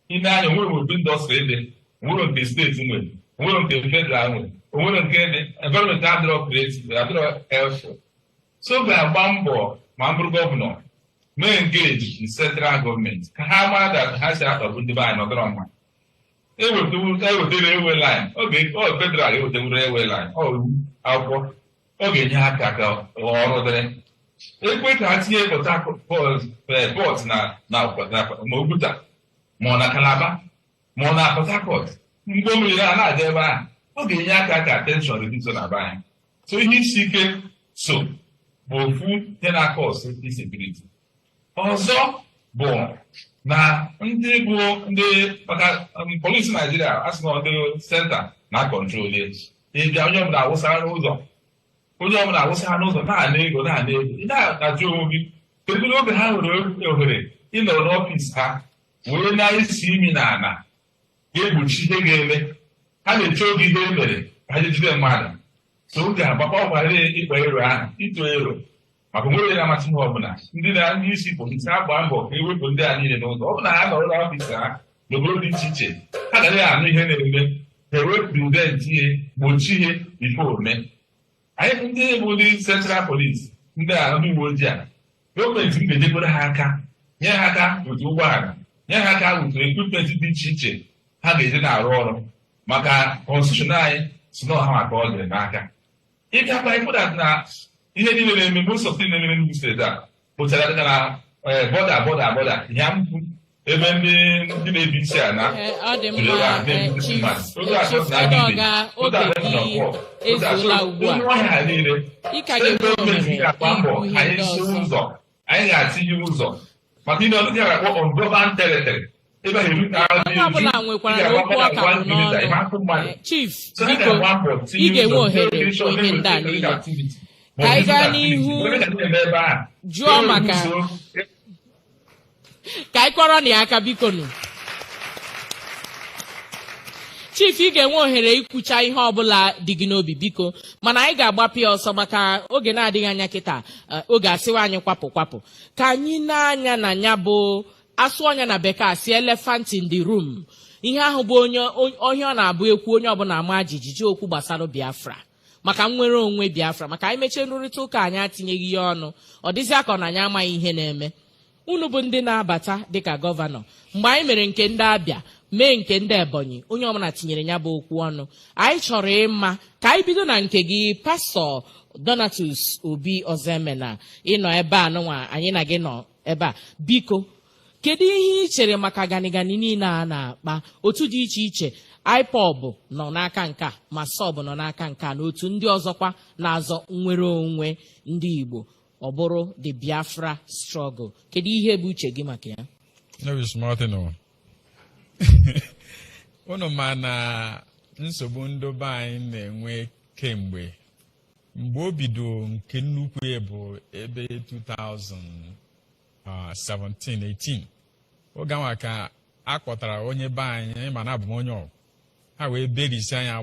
ime anya onwere obi indọstrị ede, onwere nke steeti nwere, onwere nke federal nwere, onwere nke dị environment adịrọ creative, adịrọ healthful. So ga-agba mbọ ma m bụrụ gọvanọ mee engage central gọọmenti ka ha mara that ha si akpagbu ndị be anyị nọdọrọ mma. Ewetara ewe line, ọ federal ewetewuru ewe line, ọ akwụkwọ, ọ ga-enye ha aka ka ọrụ dịrị. Ekwe ka ha tinye port na Oguta, ma ọ na Calabar, ma ọ na Port Harcourt, mgbe mmiri na-aga ebe ahụ, ọ ga-enye aka ka attention reduce na be anyị. So ihe isi ike so bụ ofu ihe na-aka ọsọ insecurity. Ọzọ bụ na ndị maka polisi Naijiria asị na ndị senta na control ịbịa onye ọbụla awụsara n'ụzọ na-ana ego ị na-ajụ onwe gị kedu oge ha nwere ohere ịnọrọ n'ọfịs ha were na-esi imi n'ala ga-egbochi ihe ga-eme. Ha na-eche oge ihe emere ka ha jide mmadụ. So oge agbakọ ọkwara ịkpa ero ahụ, ịtụ ero, maka nwere na-amasị ha ọbụla ndị isi polisi agba mbọ ka ewepụ ndị a niile n'ụzọ. Ọ bụ na ha nọrọ n'ọfịs ha n'obodo dị iche iche, ha gaghị anụ ihe na-eme, ha ewepụrụdent ihe, gbochi ihe bifo ome. Anyị ndị bụ ndị central police, ndị uwe ojii a, gọọmenti m ga-enyegoro ha aka, nye ha aka otu ụgbọala, nye ha aka otu ekwipment dị iche iche ha ga-eji na-arụ ọrụ, maka konstitushọn anyị si na ọha maka ọ dịrị n'aka. Ịbịakwa ịpụdat na ihe niile na-eme most of the na-eme Enugu steeti a pụtara dịka na bọda ya mpụ ebe ndị na-ebi isi a na
ọ dị mma Chief Edoga, oge gị ezuola ugbu a. Ịka ga-enwe ohere ikwu ihe ndị ọzọ.
Anyị ga-atinye ụzọ maka ihe ọdịdị ga-akpọ on government territory.
Onye ọbụla nwekwara n'okwu ọ ka bụ n'ọnụ. Chief, biko ị ga-enwe ohere ihe ndị a niile. Ka anyị gaa n'ihu jụọ maka ka anyị kọrọ na ya aka biko nụ. Chief, ị ga-enwe ohere ikwucha ihe ọbụla dị gị n'obi biko, mana anyị ga-agbapụ ya ọsọ maka oge na-adịghị anya kịta, oge asịwa anyị kwapụ. Ka anyị na-anya na ya bụ asụ ọnya na bekee asị elephant in the room. ihe ahụ bụ onye ọ na-abụ ekwu onye ọbụla ama jijiji okwu gbasara Biafra maka nnwere onwe Biafra maka anyị mechie nrụrịta ụka anyị atinyeghị ihe ọnụ ọ dịzị aka na anyị amaghị ihe na-eme. Unu bụ ndị na-abata dịka gọvanọ mgbe anyị mere nke ndị Abịa mee nke ndị Ebonyi onye ọbụla tinyere ya bụ okwu ọnụ. Anyị chọrọ ịma ka anyị bido na nke gị Pastọ Donatus Obi Ozemena ịnọ ebe a nụnwa anyị na gị nọ ebe a, biko kedu ihe ị chere maka ganigani niile a na-akpa otu dị iche iche IPOB nọ n'aka nka ma SOB nọ n'aka nka na otu ndị ọzọkwa na-azọ nnwere onwe ndị Igbo ọ bụrụ the Biafra struggle? Kedu ihe bụ uche gị maka ya?
Unu ma na nsogbu ndobe anyị na-enwe kemgbe mgbe o bido nke nnukwu bụ ebe 2017-18 oge anwa ka a kpọtara onye be anyị ma na abụ m onye ọgụ ha wee berisi anya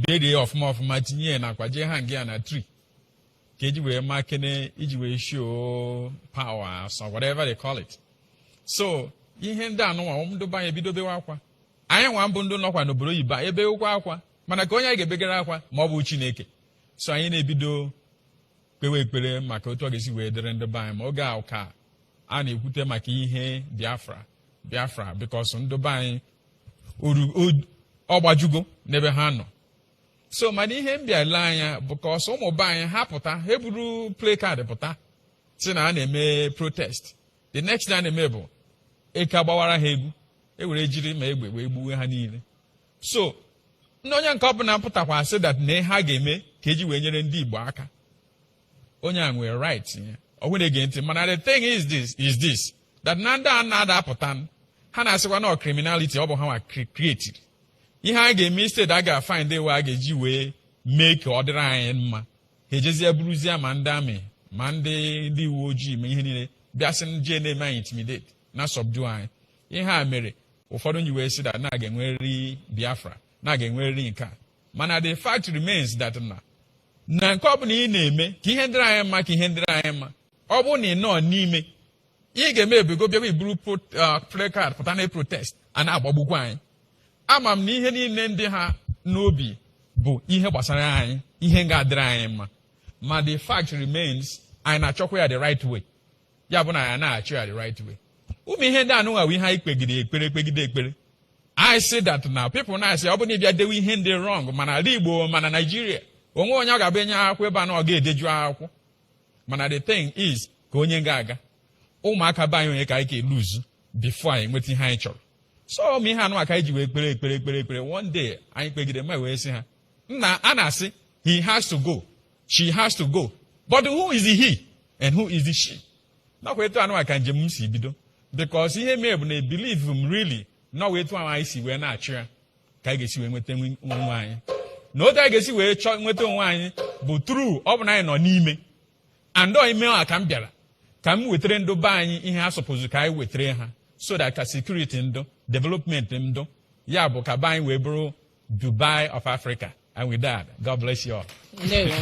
berie ọfụma tinye ya nakwa jee ha nga ya na tree ka eji wee makene iji wee show power so whatever they call it. So ihe ndị anụnwa ndobe anyị ebido bewe akwa anyị nwa mbụ ndị nọkwa n'obodo oyibo ebe ụkwa akwa mana ka onye anyị ga-ebegara akwa ma ọ bụ Chineke. So anyị na-ebido kpewe ekpere maka otu ọ ga-esi wee dere ndị be anyị ma oge ahụ ka a na-ekwute maka ihe Biafra because ndị be anyị ọ gbajugo n'ebe ha nọ. So mana ihe mbịale anya bụ ka ọsọ ụmụ be anyị ha pụta ha eburu placard pụta si na a na-eme protest. The next thing a na-eme bụ eke agbawara ha egwu ewere jiri ma egbe wee gbuwe ha niile. So ndị onye nke ọ bụla pụtakwa asị that na ha ga-eme ka eji wee nyere ndị Igbo aka onye a nwere right ya ọ nwere ege ntị mana the thing is this that na ndị a na-adapụta ha na-asịkwa na criminality ọ bụ ha nwa created ihe a ga-eme steeti a ga-find ewe a ga-eji wee mee ka ọ dịrị anyị mma ha ejezie buruzie ma ndị amị ma ndị uwe ojii ma ihe niile bịa sị jee na-eme anyị intimidate na subdue anyị. Ihe a mere ụfọdụ nji wee sị that na ga-enwerịrị Biafra na ga-enwerịrị nke a mana the fact remains that na nke ọ bụla ị na-eme ka ihe ndịrị anyị mma ka ihe ndịrị anyị mma ọ bụrụ na ị nọ n'ime ị ga-eme ebugo bịa iburu placard pụta na protest a na-agbagbukwa anyị. Ama m na ihe niile ndị ha n'obi bụ ihe gbasara anyị ihe ga-adịrị anyị mma ma the fact remains anyị na-achọkwa ya the right way ya bụ na anyị na-achọ ya the right way. Ụmụ ihe ndị anụnwa ihe anyị kpegide ekpere I say that now people na-asị ọ bụ na ịbịa dewe ihe ndị wrong mana ala Igbo mana Nigeria onwe onye ọ ga-abụ enye akwụkwọ ebe a na ọ ga-edeju akwụkwọ mana the thing is ka onye ga-aga ụmụaka be anyị onye ka anyị ga-eluzu before anyị nweta ihe anyị chọrọ. So ụmụ ihe anụ aka anyị ji wee ekpere one day anyị kpegide ma wee sị ha nna a na-asị he has to go she has to go but who is the he and who is the she? Nakwa etu anụ aka njem m si bido because ihe mee bụ na believe m really na ọ etu anyị si wee na-achụ ya ka anyị ga-esi wee nweta onwe anyị na otu anyị ga-esi wee chọọ nweta onwe anyị bụ true ọ bụ na anyị nọ n'ime andọ ime a ka m bịara ka m wetara ndụ be anyị ihe ha sọpụzụ ka anyị wetara ha so that ka security ndụ development ndụ ya bụ ka be anyị wee bụrụ Dubai of Africa. And with that, God bless you all.
Ndewo.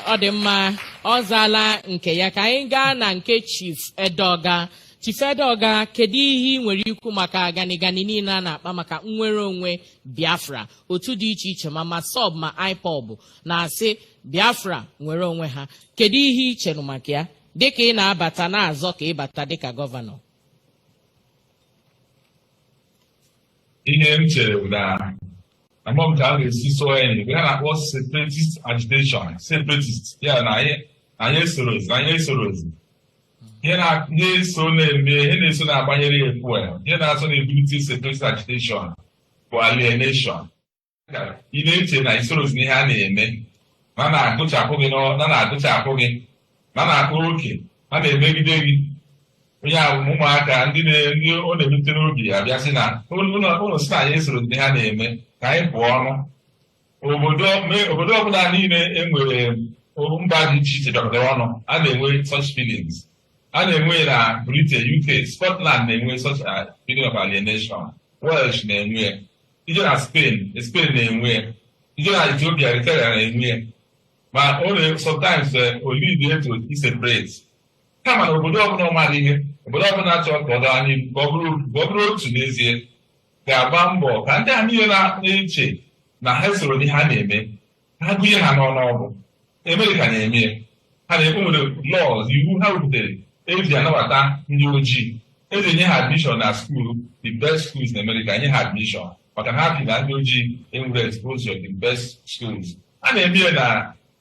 Ọ dị mma ọ zaala nke ya ka anyị gaa na nke Chief Edoga. Chief Edoga, kedu ihe ị nwere ikwu maka ganigani niile a na-akpa maka nnwere onwe Biafra otu dị iche iche ma SOB ma IPOB na-asị Biafra nwere onwe ha? Kedu ihe ị chere maka ya dịka ị na-abata na-azọ ka ịbata dịka gọvanọ?
Ihe m chere bụ na among ka a ga-esi so enyi we na-akpọ separatist agitation separatist ya na anyị esorozi ihe na-eso na-eme ihe na-eso na-agbanyere ya fuel ihe na-aso na-ebulite separatist agitation bụ alienation. Ị na-eche na isorozi n'ihe a na-eme ma na-agụchapụ gị ma na-akpụ oke ma na-emegide gị onye ụmụaka ndị ọ na-ebute n'obi abịa sị na ụlọ si na anyị esorozi n'ihe a na-eme ka anyị pụọ ọnụ. Obodo ọbụla niile enwere mba dị iche iche bịakọtara ọnụ a na-enwe such feelings. A na-enwe na Britain, UK, Scotland na-enwe such a feeling of alienation. Welsh na-enwe ije na Spain na-enwe ije na Ethiopia, Eritrea na-enwe ma sometimes o lead to separate. Kama na obodo ọbụla ọmadị ihe obodo ọbụla chọrọ ka ọ gaa n'ihu ka ọ bụrụ otu n'ezie ga-agba mbọ ka ndị a niile na-eche na ha soro ihe ha na-eme ha gụnye ha n'ọnụọgụ. Amerịka na-eme ya. Ha na-ekwe nwere laws, iwu ha wepụtara eji anabata ndị ojii, eji enye ha admission na school, the best schools na America, nye ha admission maka na ha bi na ndị ojii enwere exposure the best schools. A na-eme ya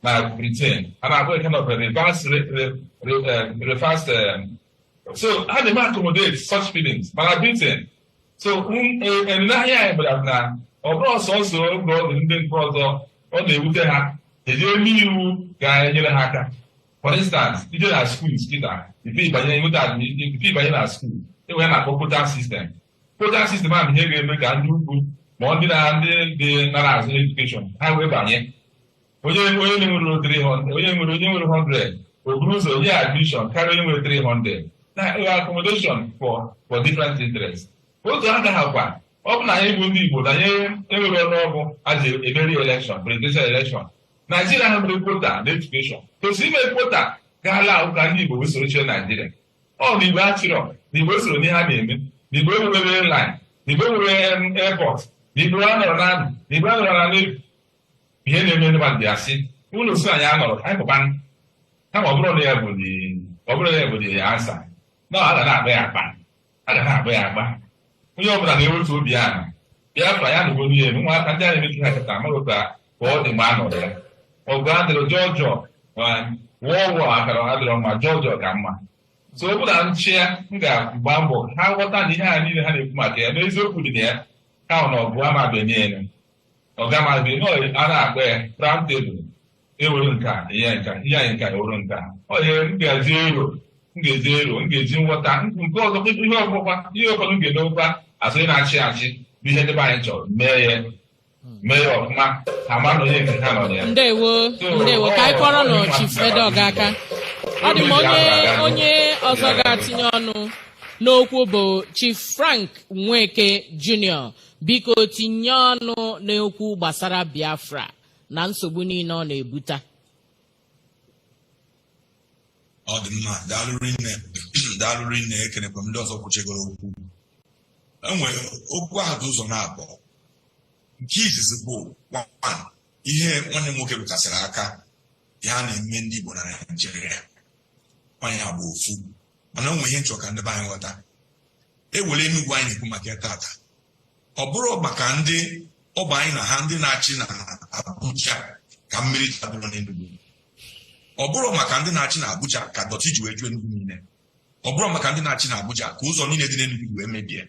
na Britain, a na-abụ kind of a reverse so ha na-eme accommodate such feelings mana Britain. So n'ahịa anyị bụra na ọ bụrụ ọsọsọ oge ọ dị ndị nke ọzọ ọ na-ewute ha eji eme iwu ga-enyere ha aka. For instance, ije na schools kịta ife ịbanye na school enwere na-akpọ quota system. Quota system ahụ ihe ga-eme ka ndị ukwu ma ndị dị nara azụ edukeshọn ha wee banye. Onye nwere 100 o buru ụzọ nye admission karịa onye nwere 300 na accommodation for different interests. Otu agaghị akwa ọ bụ na anyị bụ ndị Igbo na anyị enwere ọnụọgụ a ji emeri election presidential election. Naijiria ha mere kwota na edukeshọn tosi ime kwota gaala ụka ndị Igbo wee soro chie Naijiria. Ọ na Igbo achịrọ na Igbo soro n'ihe ha na-eme, na Igbo enwere airline, na Igbo enwere airport, na Igbo anọrọ na amị, na Igbo anọrọ na navy. Ihe na-eme ndị mmadụ asị ụlọ si anyị anọrọ anyị pụba kama ọ bụrụ na ya bụ dị ansa na a ga na-agba ya agba. Onye ọbụla na-ewetu obi ahụ Biafra ya nụgo n'ihe ụmụaka ndị a na-emechi ha kata amaghị ka ọ dị mgbe a nọrọ ya. Ọgụ adịrị jọjọ wụọ akara adịrọ mma jọjọ ka mma. So ọ bụla nchịa m ga-agba mbọ ha ghọta na ihe a niile ha na-ekwu maka ya n'eziokwu dị na ya ka na ọgụ ama benelu ọgamabe a na-akpa ya round table ewere nka ihe anyị nka ewere nka onye m ga-ezi ero m ga-eji nghọta nke ọzọ ihe ụfọdụ m ga-edokwa asịrị na-achị bụ ihe ndebe anyị chọrọ mee ya ọfụma ha ma na onye nke ha nọ ya.
Ndewo ka anyị kọrọ nọ Chief Edeoga aka. Ọ dị m onye ọzọ ga-atinye ọnụ n'okwu bụ Chief Frank Nweke Jr. Biko tinye ọnụ n'okwu gbasara Biafra na nsogbu niile ọ na-ebute.
Ọ dị mma, daalụ rinne ekenekwa ndị ọzọ kwuchegoro okwu. Enwere okwu ahụ dị ụzọ na-abụọ. Nke izizi bụ ihe nwanne m nwoke rụtasịrị aka ya na-eme ndị Igbo na Naịjirịa. Onye ya bụ ofu mana o nwere ihe nchọ ka ndị be anyị ghọta. Ewere Enugu anyị na-ekwu maka ya tata. Ọ bụrụ maka ndị ọba anyị na ha ndị na-achị na Abuja ka mmiri jadoro n'Enugu. Ọ bụrụ maka ndị na-achị na Abuja ka dọtị ji wee ju Enugu niile. Ọ bụrụ maka ndị na-achị na Abuja ka ụzọ niile dị n'Enugu wee mebie.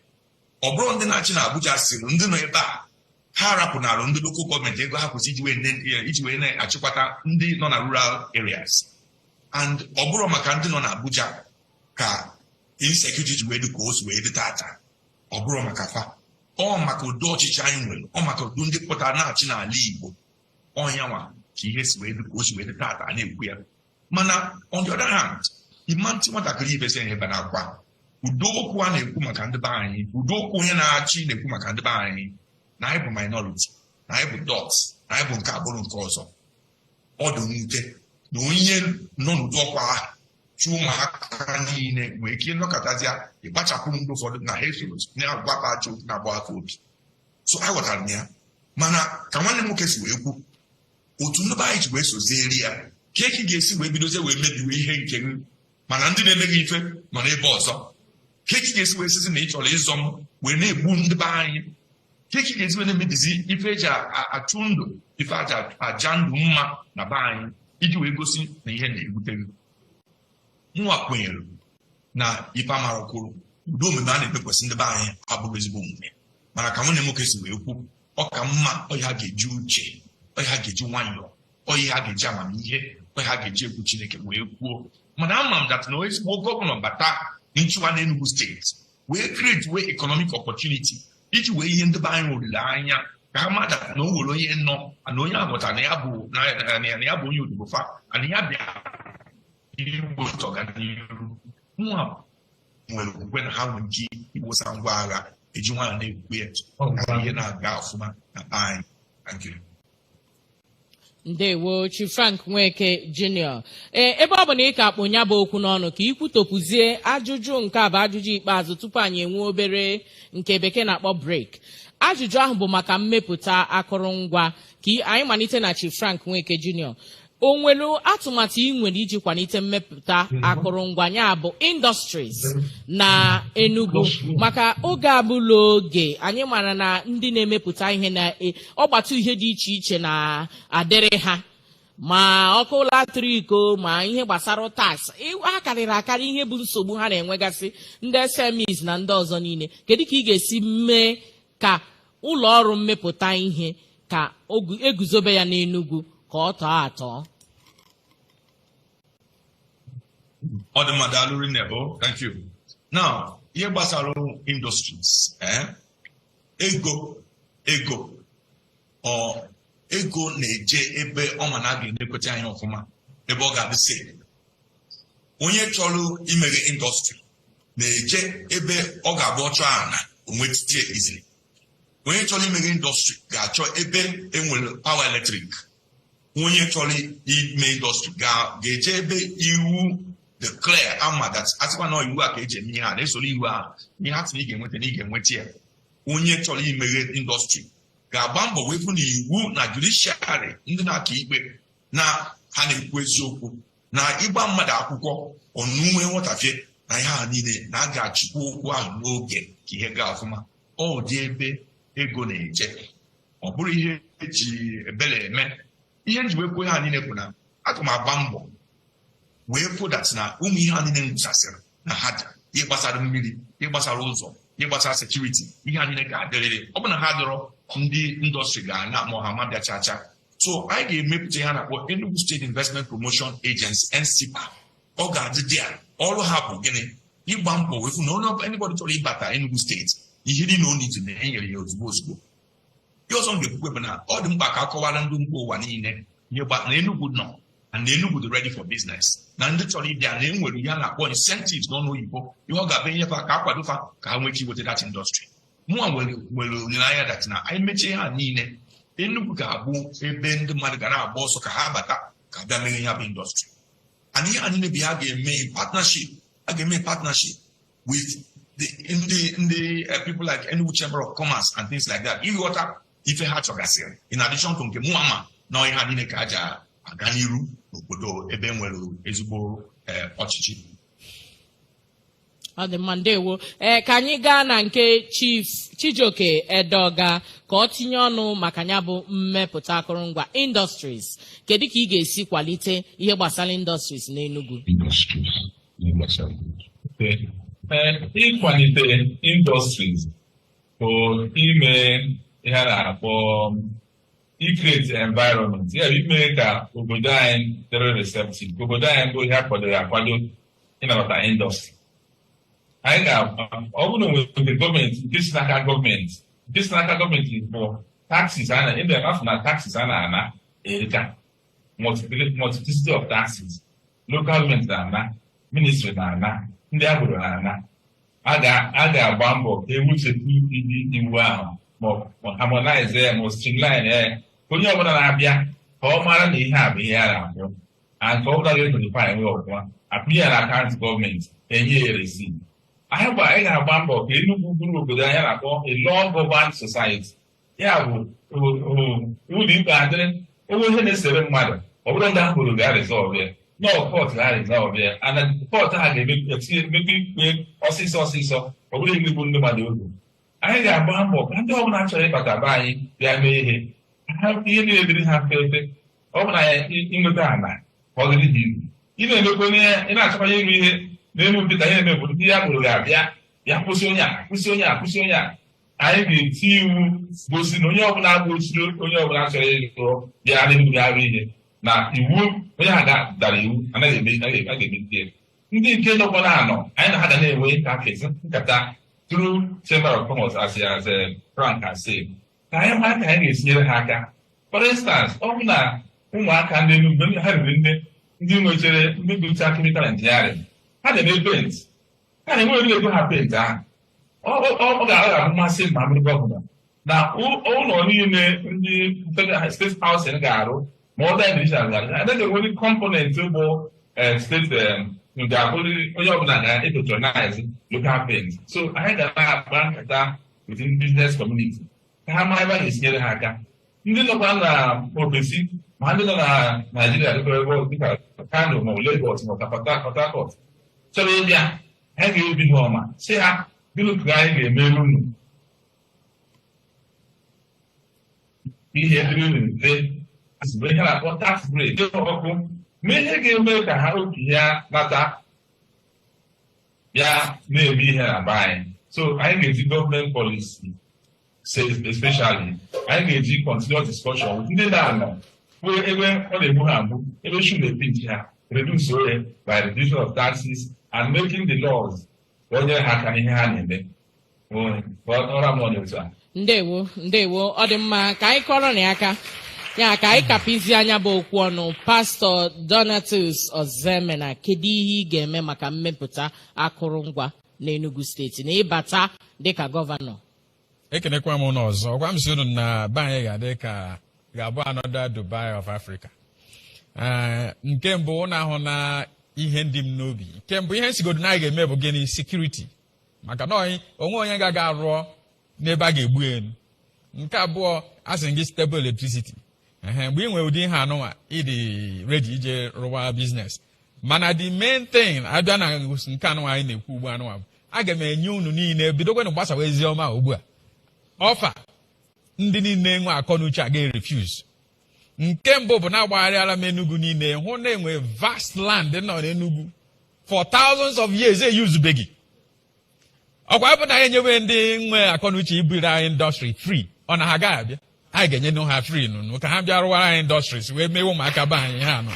Ọ bụrụ ndị na-achị na Abuja sịrị ndị nọ ebe a ha rapụnarụ ndị lokal gọọmenti ego ha kwụsị iji wee na-achịkwata ndị nọ na rural areas. And ọ bụrụ maka ndị nọ na Abuja ka insecurity ji wee dị ka o si wee dị tata. Ọ bụrụ maka fa ọ maka ụdị ọchịchị anyị nwere, ọ maka ụdị ndị pụtara na-achị n'ala Igbo ọnya nwa ka ihe si wee dị ka o si wee dị tata a na-ekwu ya. Mana on the other hand, ịma ntị nwatakịrị ibe sị ebe na-akwa ụdị okwu a na-ekwu maka ndị be anyị, ụdị okwu onye na-achị na-ekwu maka ndị be anyị na anyị bụ minority, na anyị bụ dots, na anyị bụ nke abụrụ nke ọzọ. Ọ dị mwute na onye nọ n'ụdị ọkwa ahụ chi ụmụaka niile nwere ike ịnọkọtazịa ịkpachapụ ndị ụfọdụ na ha esoro na-agwapa achọ na-agba aka obi. So aghọtara m ya mana ka nwanne m nwoke si wee kwu otu ndị be anyị ji wee sozieri ya ka eke ga-esi wee bidozie wee mebiwe ihe nke m mana ndị na-emeghị ife nọ n'ebe ọzọ. Ka eke ga-esi wee sizi na ị chọrọ ịzọ m wee na-egbu ndị be anyị. Ka eke ga-esi wee na-emebizi ife eji achụ ndụ ife aja ndụ mma na be anyị iji wee gosi na ihe na-ebute gị. Nwa kwenyere na ife amara kwuru ụdị omume a na-ekpekwasị ndị be anyị abụghị ezigbo omume mana ka nwanne nwoke si wee kwu ọ ka mma ọya ga-eji uche, ọya ga-eji nwayọọ, ọya ga-eji amamihe, ọya ga-eji egwu Chineke wee kwuo. Mana ama m dat na ezigbo gọvanọ bata nchịwa n'Enugu steeti wee create wee economic opportunity iji wee ihe ndị be anyị olile anya ka ha mada na o nwere onye nọ na onye agụta na ya bụ onye odibo fa na ya bịa Igbo ọganihu. Nwa nwere okwukwe na ha nwere ike igbosa ngwa agha eji nwaanyị na-ekwu ya ihe na-aga ọfụma na anyị.
ndewo Chief Frank Nweke Jr. Ebe ọ bụ na ị ka akpụ nya bụ okwu n'ọnụ ka ikwutopụzie ajụjụ nke a bụ ajụjụ ikpeazụ tupu anyị enwe obere nke bekee na-akpọ break. Ajụjụ ahụ bụ maka mmepụta akụrụngwa ka anyị malite na Chief Frank Nweke Jr. O nwere atụmatụ ị nwere iji kwalite mmepụta akụrụngwa ya bụ industries na Enugu maka oge abụla oge anyị mara na ndị na-emepụta ihe na ọgbatu ihe dị iche iche na-adịrị ha ma ọkụ latrik ma ihe gbasara tax ha karịrị akarị ihe bụ nsogbu ha na-enwegasị ndị SMEs na ndị ọzọ niile. Kedu ka ị ga-esi mee ka ụlọ ọrụ mmepụta ihe ka eguzobe ya n'Enugu ka ọ tọọ atọ?
Thank you. Now, ihe gbasara industries, ego na-eje ebe ọ ma na a ga-enekweta anyị ọfụma ebe ọ ga-adị safe. Onye chọrọ imeghe indọstrị na-eje ebe ọ ga-abụ ọchọ ana onwetiti izili. Onye chọrọ imeghe indọstrị ga-achọ ebe enwere power electric. Onye chọrọ ime indọstrị ga-eje ebe iwu declare ama that asịkwa na iwu a ka eji eme ihe a na-esoro iwu a ihe atụ na ị ga-enweta ya. Onye chọrọ imeghe indọstrị ga-agba mbọ wepụ na iwu na judiciary ndị na-aka ikpe na ha na-ekwu eziokwu na ịgba mmadụ akwụkwọ ọnụnwe nghọtafie na ihe a niile na a ga-achịkwa okwu ahụ n'oge ka ihe gaa ọfụma. Ọ dị ebe ego na-eje, ọ bụrụ ihe eji ebere eme. Ihe njiwekwu ha niile bụ na aga m agba mbọ wee pụdat na ụmụ ihe ha niile ngwụsasịrị na ha dị ihe gbasara mmiri, ihe gbasara ụzọ, ihe gbasara sekuriti, ihe ha niile ga-adịrịrị. Ọ bụ na ha dọrọ ndị indọstrị ga-ana ma ha ma bịa chacha. So anyị ga-emepụta ihe a na-akpọ Enugu State Investment Promotion Agency NCPA. Ọ ga-adị dị ya. Ọrụ ha bụ gịnị? Ịgba mbọ wefu na onye anybody chọrọ ịbata Enugu steeti ihe dị na onidi na-enyere ya ozugbo ozugbo. Ihe ọzọ m ga-ekwukwe bụ na ọ dị mkpa ka akọwara ndị mba ụwa niile ihe na Enugu nọ and Enugu dị ready for business. Na ndị chọrọ ịbịa na enwere ihe a na-akpọ incentives n'ọnụ oyibo, ihe ọ ga-abụ enyefa ka akwadofa ka ha nwee ike iweta that industry. Mụnwa nwere olileanya dat na anyị mechie ha niile Enugu ga-abụ ebe ndị mmadụ ga na-agba ọsọ ka ha bata ka bịa mere ihe bụ industry. And ihe a niile bụ ha ga-eme partnership. A ga-eme partnership with the people like Enugu Chamber of Commerce and things like that. Ịghọta ife ha chọgasịrị in addition to nke mụama na ihe ha niile ka aja aga n'iru n'obodo ebe nwere ezigbo ọchịchị.
Ọ dị mma, ndewo. Ka anyị gaa na nke Chief Chijioke Edoga ka ọ tinye ọnụ maka ya bụ mmepụta akụrụngwa industries. Kedu ka ị ga-esi kwalite ihe gbasara industries n'Enugu?
Ịkwalite industries bụ ime ihe a na-akpọ create environment, ya bụ ime ka obodo anyị dịrị receptive, ka obodo anyị bụ ihe akwadoro akwado ịnabata indọstrị. Anyị ọ bụrụ na nwere gọọmenti nke si n'aka gọọmenti bụ taxes afọ na taxes a na-ana erika, multiplicity of taxes, local gọọmenti na-ana, ministry na-ana, ndị agboro na-ana. A ga-agba mbọ ewuchetu iwu ahụ ma harmonize ya ma streamline ya. Onye ọbụla na-abịa ka ọ mara na ihe a bụ ihe a na-abụ and ka ọ bụla ga-ekodify enwe ọbụla akpụ ya na akaụntụ gọọmenti enye ya resi. Anyị ga-agba mbọ ka Enugu bụrụ obodo anyị na-akpọ a law governed society. Ya bụ ụlọ ikpe adịrị onwe ihe na-esere mmadụ ọ bụrụ ndị ahụrụ ga-arịzọlve ya nọọ kọt ga-arịzọlve ya ana kọt ha ga-emekpe ikpe ọsịsọ ọ bụrụ imegbu ndị mmadụ oge. Anyị ga-agba mbọ ka ndị ọbụla chọrọ ịbata be anyị bịa mee ihe niile dịrị ha mfe. Ọ bụ na ya ịnweta ana ka ọ dịrị ha iru ị na-emekwa ị na-achọkwanye ịrụ ihe n'elu nkịta ihe na-eme bụ ndị ya kpụrụ ga-abịa ya kwụsị onye a. Anyị ga-eti iwu gosi na onye ọbụla gbochiri onye ọbụla chọrọ ịrụ bịa n'Enugu ga-arụ ihe na iwu onye ha dara iwu anaghị ga-emegide. Ndị nke nọkwa na-anọ anyị na ha ga na-enwe nkata through Chamber of Commerce as Frank has said, ka anyị mara ka anyị ga-esinyere ha aka. For instance, ọ bụ na ụmụaka ndị Enugu ha riri nne ndị nwechere ndị gụcha chemical engineering, ha na-eme pent, ha na-enwe ego ha pent ahụ. Ọ ga-abụ mmasị ma ndị gọvanọ na ụlọ niile ndị steeti hausing ga-arụ more than this and that. And then the only component bụ state ga-abụrịrị onye ọbụla na-patronize local things. So anyị ga na-akpa nkata within business community ka ha mara ebe a ga-esinyere ha aka. Ndị nọkwa na ofesi ma ndị nọ na Nigeria dịka Kano ma Lagos ma Port Harcourt chọrọ ịbịa ha ga-ebi ha ọma si ha gịnị ka anyị ga-emere unu ihe dịrị unu mfe mgbe ihe na-akpọ tax break ọkụ mee ihe ga-eme ka ha obi ya nata ya na-eme ihe na be anyị. So anyị ga-eji gọọmenti policy especially anyị ga-eji continuous discussion with ndị na-anọ ebe ọ na-egbu ha mgbu ebe should pinch ha reduce oye by reduction of taxes and making the laws onye ha aka n'ihe ha na-eme ọra m n'otu a.
Ndewo ọ dị mma ka anyị kọrọ na aka ya ka anyị kapịzi anya bụ okwu ọnụ. Pastọ Donatus Ozemena, kedu ihe ị ga-eme maka mmepụta akụrụngwa n'Enugu steeti na ịbata dịka gọvanọ?
Ekenekwa m n'ọzọ gwa m si unu na be anyị ga-adị ka ga-abụ another Dubai of Africa. Nke mbụ na-ahụ na ihe ndị m n'obi. Nke mbụ ihe nsigodo na anyị ga-eme bụ gịnị? Security. Maka na onwe onye ga-aga arụọ n'ebe a ga-egbu elu. Nke abụọ asị gị stable electricity. Mgbe ị nwere ụdị ihe anụnwa ịdị ready ije rụwa business. Mana the main thing abịa na nke anụnwa anyị na-ekwu ugbu anụnwa bụ aga m enye unu niile bidokwenụ gbasawa ezi ọma ugbu a ọfa ndị niile nwe akọ n'uche a ga-refuse. Nke mbụ bụ na-agbagharịala m Enugu niile hụ na enwe vast land nọ n'Enugu for thousands of years eyuzubeghị. Ọkwa ebe na anyị enyewe ndị nwe akọ n'uche ibiri anyị industry free ọ na ha agaghị abịa. Anyị ga-enye ha free nụnụ ka ha bịa rụwara anyị industries wee mewe ụmụaka be anyị ha nọ.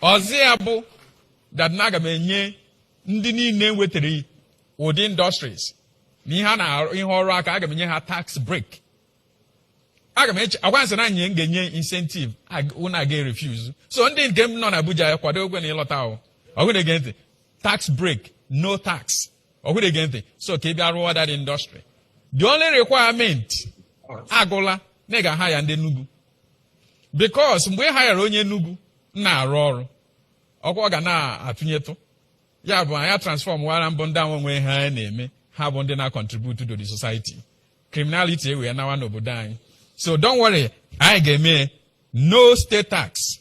Ọzọ ya bụ that na aga m enye ndị niile wetara ụdị industries na ihe ọrụ aka aga m enye ha tax break. Aga m agwansị na anyị ga-enye incentive unu aga refuse. So ndị nke m nọ na Abuja kwado ogwe na ịlọta ọgwụna ege ntị tax break no tax ọgwụna ege ntị so ka ị bịa rụọ that industry. The only requirement agụla na ị ga-aha ya ndị Enugu because mgbe ị hayara onye Enugu na-arụ ọrụ ọkwa ọ ga na-atụnyetụ ya bụ anya transform wara mbụ ndị anwe nwe ha na-eme ha bụ ndị na-contribute to the society. Criminality ewe nawa n'obodo anyị. So don't worry, I get me no state tax,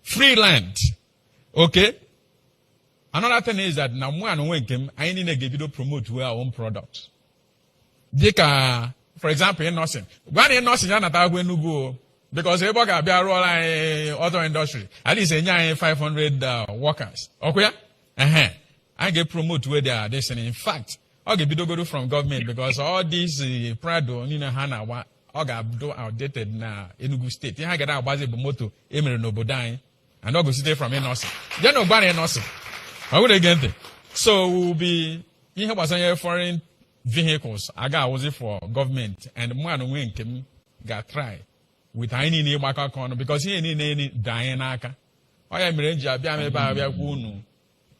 free land. Okay? Another thing is that now I need to promote our own product. For example, in nursing. When in nursing, you're not going to go because everybody got be a auto industry. At least 500 workers. Okay? I get promote where they are. In fact, I get bidogo from government because all these Prado, Hana, ọ ga-abụ outdated na Enugu State. Ihe ga na-agbazi bụ moto emere n'obodo anyị and ọ go-site from Enosi. Jee na ụgbara Enosi. Ọ gwụrụ ege ntị. So will be ihe gbasanye foreign vehicles aga awụzi for government and mụ na onwe nke m ga-try with anyị niile ịgbakọ aka ọnụ because ihe niile dị anyị n'aka. Ọ ya mere nji abịa m ebe a bịa kwuo unu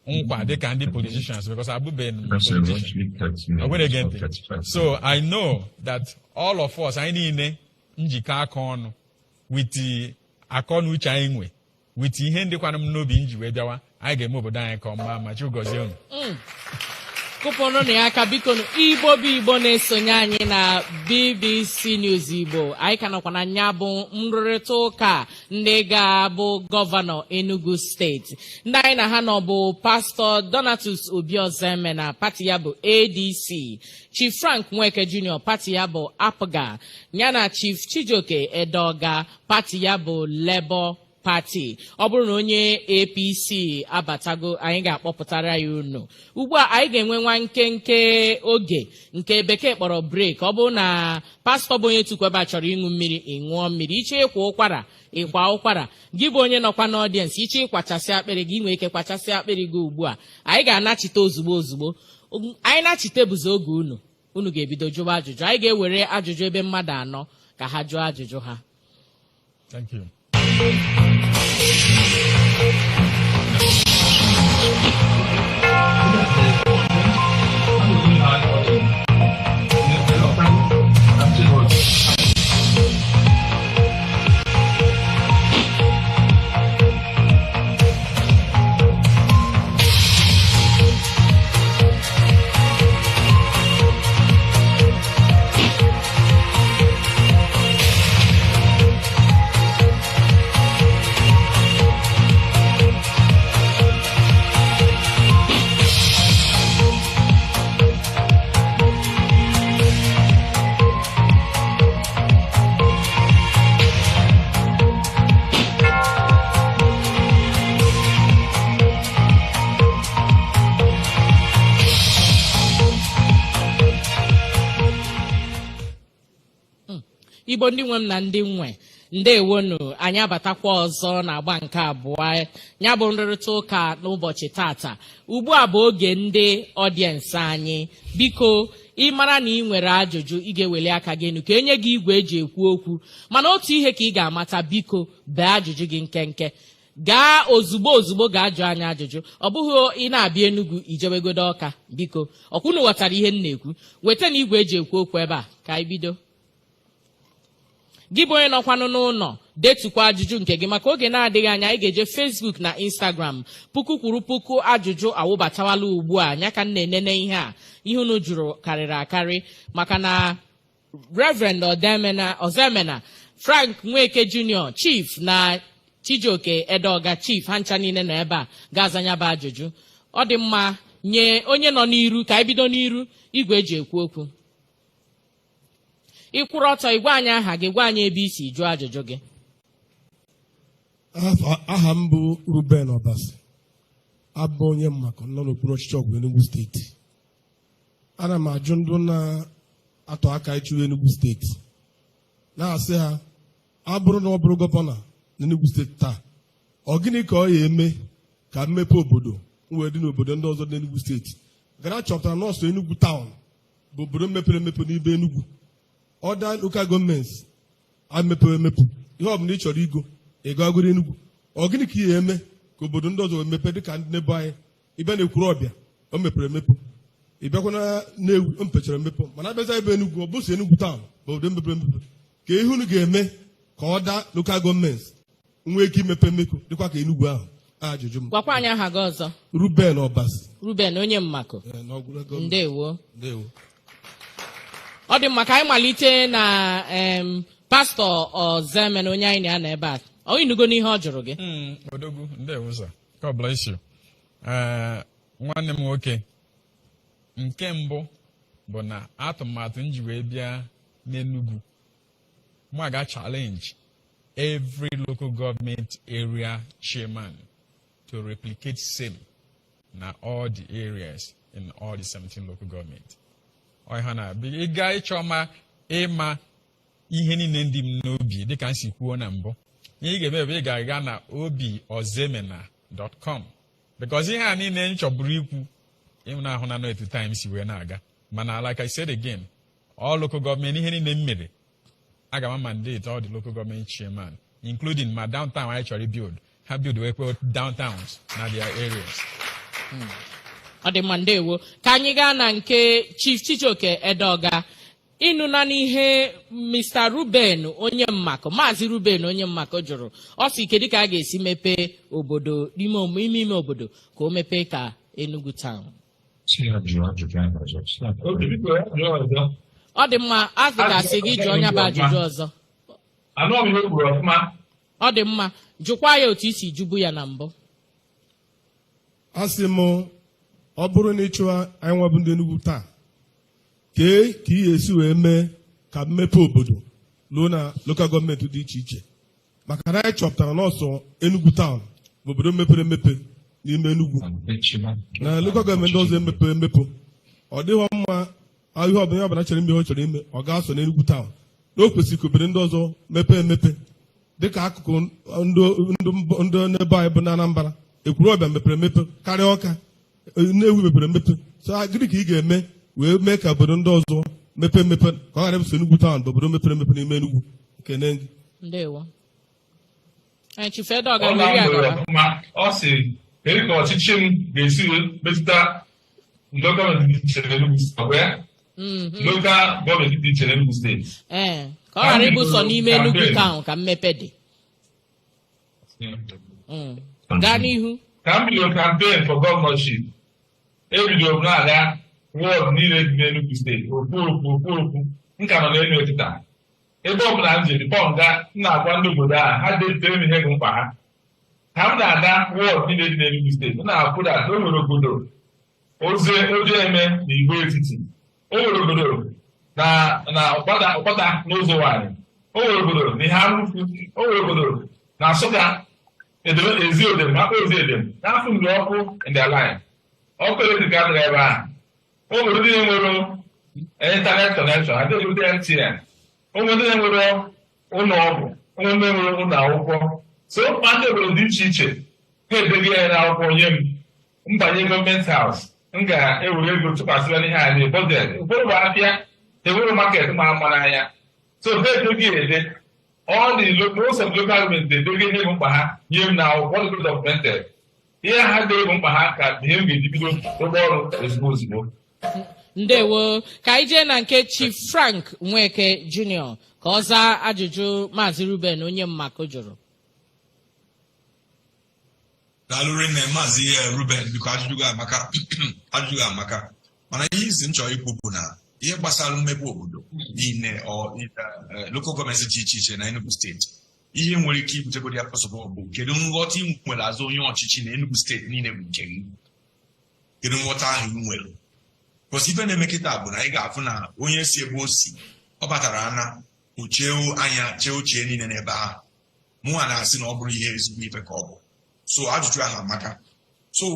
nkwa dịka ndị politicians because abụbeghị politician. Ọ gwụrụ ege ntị. So I know that all of us, I need njikọ aka ọnụ with akọ n'uche anyị nwe with ihe ndị kwanụ m n'obi nji wee bịawa anyị ga-eme obodo anyị ka ọma ma chi gozie unu.
Kụpụrụ na ya aka biko Igbo bụ Igbo na-esonye anyị na BBC News Igbo. Anyị ka nọkwa na nya bụ nrụrịta ụka ndị ga-abụ gọvanọ Enugu steeti. Ndị anyị na ha nọ bụ Pastọ Donatus Ozemena, pati ya bụ ADC, Chief Frank Nweke Jr., pati ya bụ APGA, yana Chief Chijioke Edoga, pati ya bụ Labour Party. Ọ bụrụ na onye APC abatago anyị ga-akpọpụtara ya unu. Ugbu a anyị ga-enwe nwa nkenke oge nke bekee kpọrọ break. Ọ bụrụ na pastọ bụ onye tukweba chọrọ ịṅụ mmiri ịṅụọ mmiri, iche ịkwa ụkwara ịkwa ụkwara, gị bụ onye nọkwa n'ọdịensị iche ịkwachasị akpịrị gị nwee ike kwachasị akpịrị gị ugbu a. Anyị ga-anachite ozugbo anyị nachite bụzi oge unu ga-ebido jụwa ajụjụ. Anyị ga-ewere ajụjụ ebe mmadụ anọ ka ha jụọ ajụjụ ha.
Thank you.
Igbo ndị nwe m na ndị nwe ndewonu anyị abatakwa ọzọ na-agba nke abụọ ya bụ nrịrịta ụka n'ụbọchị tata. Ugbu a bụ oge ndị ọdiensị anyị. Biko ịmara na ị nwere ajụjụ ị ga-eweli aka gị enu ka enye gị igwe eji ekwu okwu, mana otu ihe ka ị ga-amata, biko bee ajụjụ gị nkenke. Gaa ozugbo gaa jụọ anyị ajụjụ. Ọ bụghị ị na-abịa Enugu ijewegodo Ọka. Biko ọkwụnụ ghọtara ihe m na-ekwu. Weta na igwe eji ekwu okwu ebe a ka anyị bido. Gị bụ onye nọkwanụ n'ụlọ detukwa ajụjụ nke gị, maka oge na-adịghị anya anyị ga-eje Facebook na Instagram. Puku kwuru puku ajụjụ awụbatawala ugbu a. Nya ka m na-enene ihe a. Ihe unu jụrụ karịrị akarị, maka na Reverend Ozemena, Frank Nweke Jr., Chief na Chijioke Edeoga Chief, ha ncha niile nọ ebe a ga-azanya bụ ajụjụ. Ọ dị mma nye onye nọ n'iru ka anyị bido n'iru igwe eji ekwu okwu. Ịkwụrụ ọtọ igwe anyị aha gị, gwa anyị ebe isi jụọ ajụjụ gị.
Aha m bụ Ruben Obasi, abụ onye mmakọ nọ n'okpuru ọchịchị ọgwụ Enugu steeti. Ana m ajụ ndị na-atọ aka ịchụ Enugu steeti, na-asị ha, abụrụ na ọ bụrụ gọvanọ n'Enugu steeti taa, ọ gịnị ka ọ ya eme ka mmepe obodo wee dị n'obodo ndị ọzọ n'Enugu steeti? Gara chọpụtara nọọsụ Enugu taụn bụ obodo mepere emepe n'ibe Enugu. Ọda lokal gọọmenti amepere emepe, ihe ọ bụla ị chọrọ igo ego agụrụ Enugu. Ọ gịnị ka ihe eme ka obodo ndị ọzọ emepe dịka ndị nebo anyị? Ịbịa na Ekwuru Ọbịa o mepere emepe, ịbịakwa na Nnewi o mepechara emepe, mana abịaza ebe Enugu ọ bụso Enugu taụn bụ obodo mepere emepe. Ka ihe unu ga-eme ka ọ daa lokal gọọmenti nwee ike imepe emepe dịkwa ka Enugu ahụ? Ajụjụ m.
Gwakwa anyị aha gị ọzọ.
Ruben Obasi.
Ruben onye mmakọ. Ndewo. Ọ dị mma ka anyị malite na pastọ Ozemena onye anyị na-anọ ebe a. Ọ ịnụgo n'ihe ọ jụrụ gị?
Odogwu, ndewo ụzọ. God bless you. Nwanne m nwoke, nke mbụ bụ na atụmatụ nji wee bịa n'Enugu, mụ aga challenge every local government area chairman to replicate same na all the areas in all the 17 local government. Ọha na ịga ịchọma ịma ihe niile ndị m n'obi dịka m si kwuo na mbụ. Ihe ị ga-eme bụ ị ga-aga na obiozemena.com, because ihe a niile m chọburu ikwu ịmụna ahụ na etu time si wee na-aga. Mana like I said again, all local government ihe niile m mere, aga m mandate all the local government chairman, including my downtown I actually build. Ha build wekwe downtowns na their areas.
Ọ dị mma, ndewo. Ka anyị gaa na nke Chief Chijioke Edeoga. Ịnụ na n'ihe Mr. Ruben onye mmakọ, Maazị Ruben onye mmakọ jụrụ. Ọ sị kedu ka a ga-esi mepee obodo ime obodo ka o mepee ka Enugu town? Ọ dị mma, azụ ga-asị gị jụọ onye bụ ajụjụ ọzọ. Ọ dị mma, jụkwa ya otu isi jụbu ya na mbụ.
Asị m, ọ bụrụ na ịchụwa anyị nwabụ ndị Enugu taa, kee ka ihe esi wee mee ka mmepe obodo ruo na lokal gọọmenti dị iche iche. Maka na anyị chọpụtara n'ọsọ Enugu taụn bụ obodo mepere emepe n'ime Enugu, na lokal gọọmenti ọzọ emepere emepe. Ọ dịghị mma ihe ọbụla ọbụla chere ime ihe ọ chọrọ ime ọ ga-asọ n'Enugu taụn, na o kwesịrị ka obodo ndị ọzọ mepee emepe dịka akụkụ ndị n'ebe anyị bụ na Anambra. Ekwuru Ọbịa mepere emepe karịa Ọka, Nnewi mepere emepe. So gịnị ka ị ga-eme wee mee ka obodo ndị ọzọ mepee emepe ka ọ ghara ịbụso Enugu taụn bụ obodo mepere emepe n'ime Enugu? Ekene gị.
Ndewo. Chief Edeoga nwere agaba.
Ọ sị kedu ka ọchịchị m ga-esi metụta lokal gọọmenti dị iche n'Enugu steeti?
Ka ọ ghara ịbụ sọ n'ime Enugu taụn ka mmepe dị. Gaa n'ihu.
Ka m bidoro campaign for governorship, ebidoro m na-aga wọd niile dị n'Enugu steeti, okpurukpu nka nọ n'elu etita. Ebe ọ bụla m jiri nga m na-agwa ndị obodo ahụ ha detere m ihe bụ mkpa ha. Ka m na-aga wọd niile dị n'Enugu steeti, m na-akwụda o nwere obodo ozi eme na Igbo etiti, o nwere obodo na ụkpata n'ụzọ nwanyị, o nwere obodo na ihe arụfu, o nwere obodo na Nsụka ezi odem, akpa ozi edem, n'afọ mgbe ọkụ in their line. Ọkụ eletrik adịghị ebe ahụ. O nwere ndị nwere internet connection, adịghị MTN. onwe ndị nwere ụlọ ọgwụ, onwe ndị nwere ụlọ akwụkwọ. So mkpa ndị obodo dị iche iche ha edego ya n'akwụkwọ nye m mbanye gọọmenti haus, m ga-ewere ego tụkwasịra n'ihe a na bọjet. Ụfọdụ bụ afịa, enwere market mara mma n'anya. So ha edego ede all the most of local government edego ihe bụ mkpa ha nye m na akwụkwọ dị documented. Ihe ha dịrị bụ mkpa ha ka ihe m ga-eji bido ụgbọ ọrụ ozugbo ozugbo.
Ndewo, ka anyị jee na nke Chief Frank Nweke Jr. ka ọ zaa ajụjụ Maazị Ruben onye mmako jụrụ.
Daalụ rinne Maazị Ruben, biko ajụjụ gị amaka mana ihe izi m chọrọ ikwu bụ na ihe gbasara mmepe obodo niile local gọọmenti dị iche iche na Enugu steeti, ihe nwere ike ibutegodi ya pọsọbụ bụ kedu nghọta ị nwere azụ onye ọchịchị na Enugu steeti niile bụ nke gị, kedu nghọta ahụ ị nwere? Because ife na-eme kịta bụ na ị ga-afụ na onye si ebe o si ọ batara ana ochie anya chee ochie niile n'ebe ahụ. Mụnwa na-asị na ọ bụrụ ihe ezigbo ife ka ọ bụ. So ajụjụ ahụ amaka. So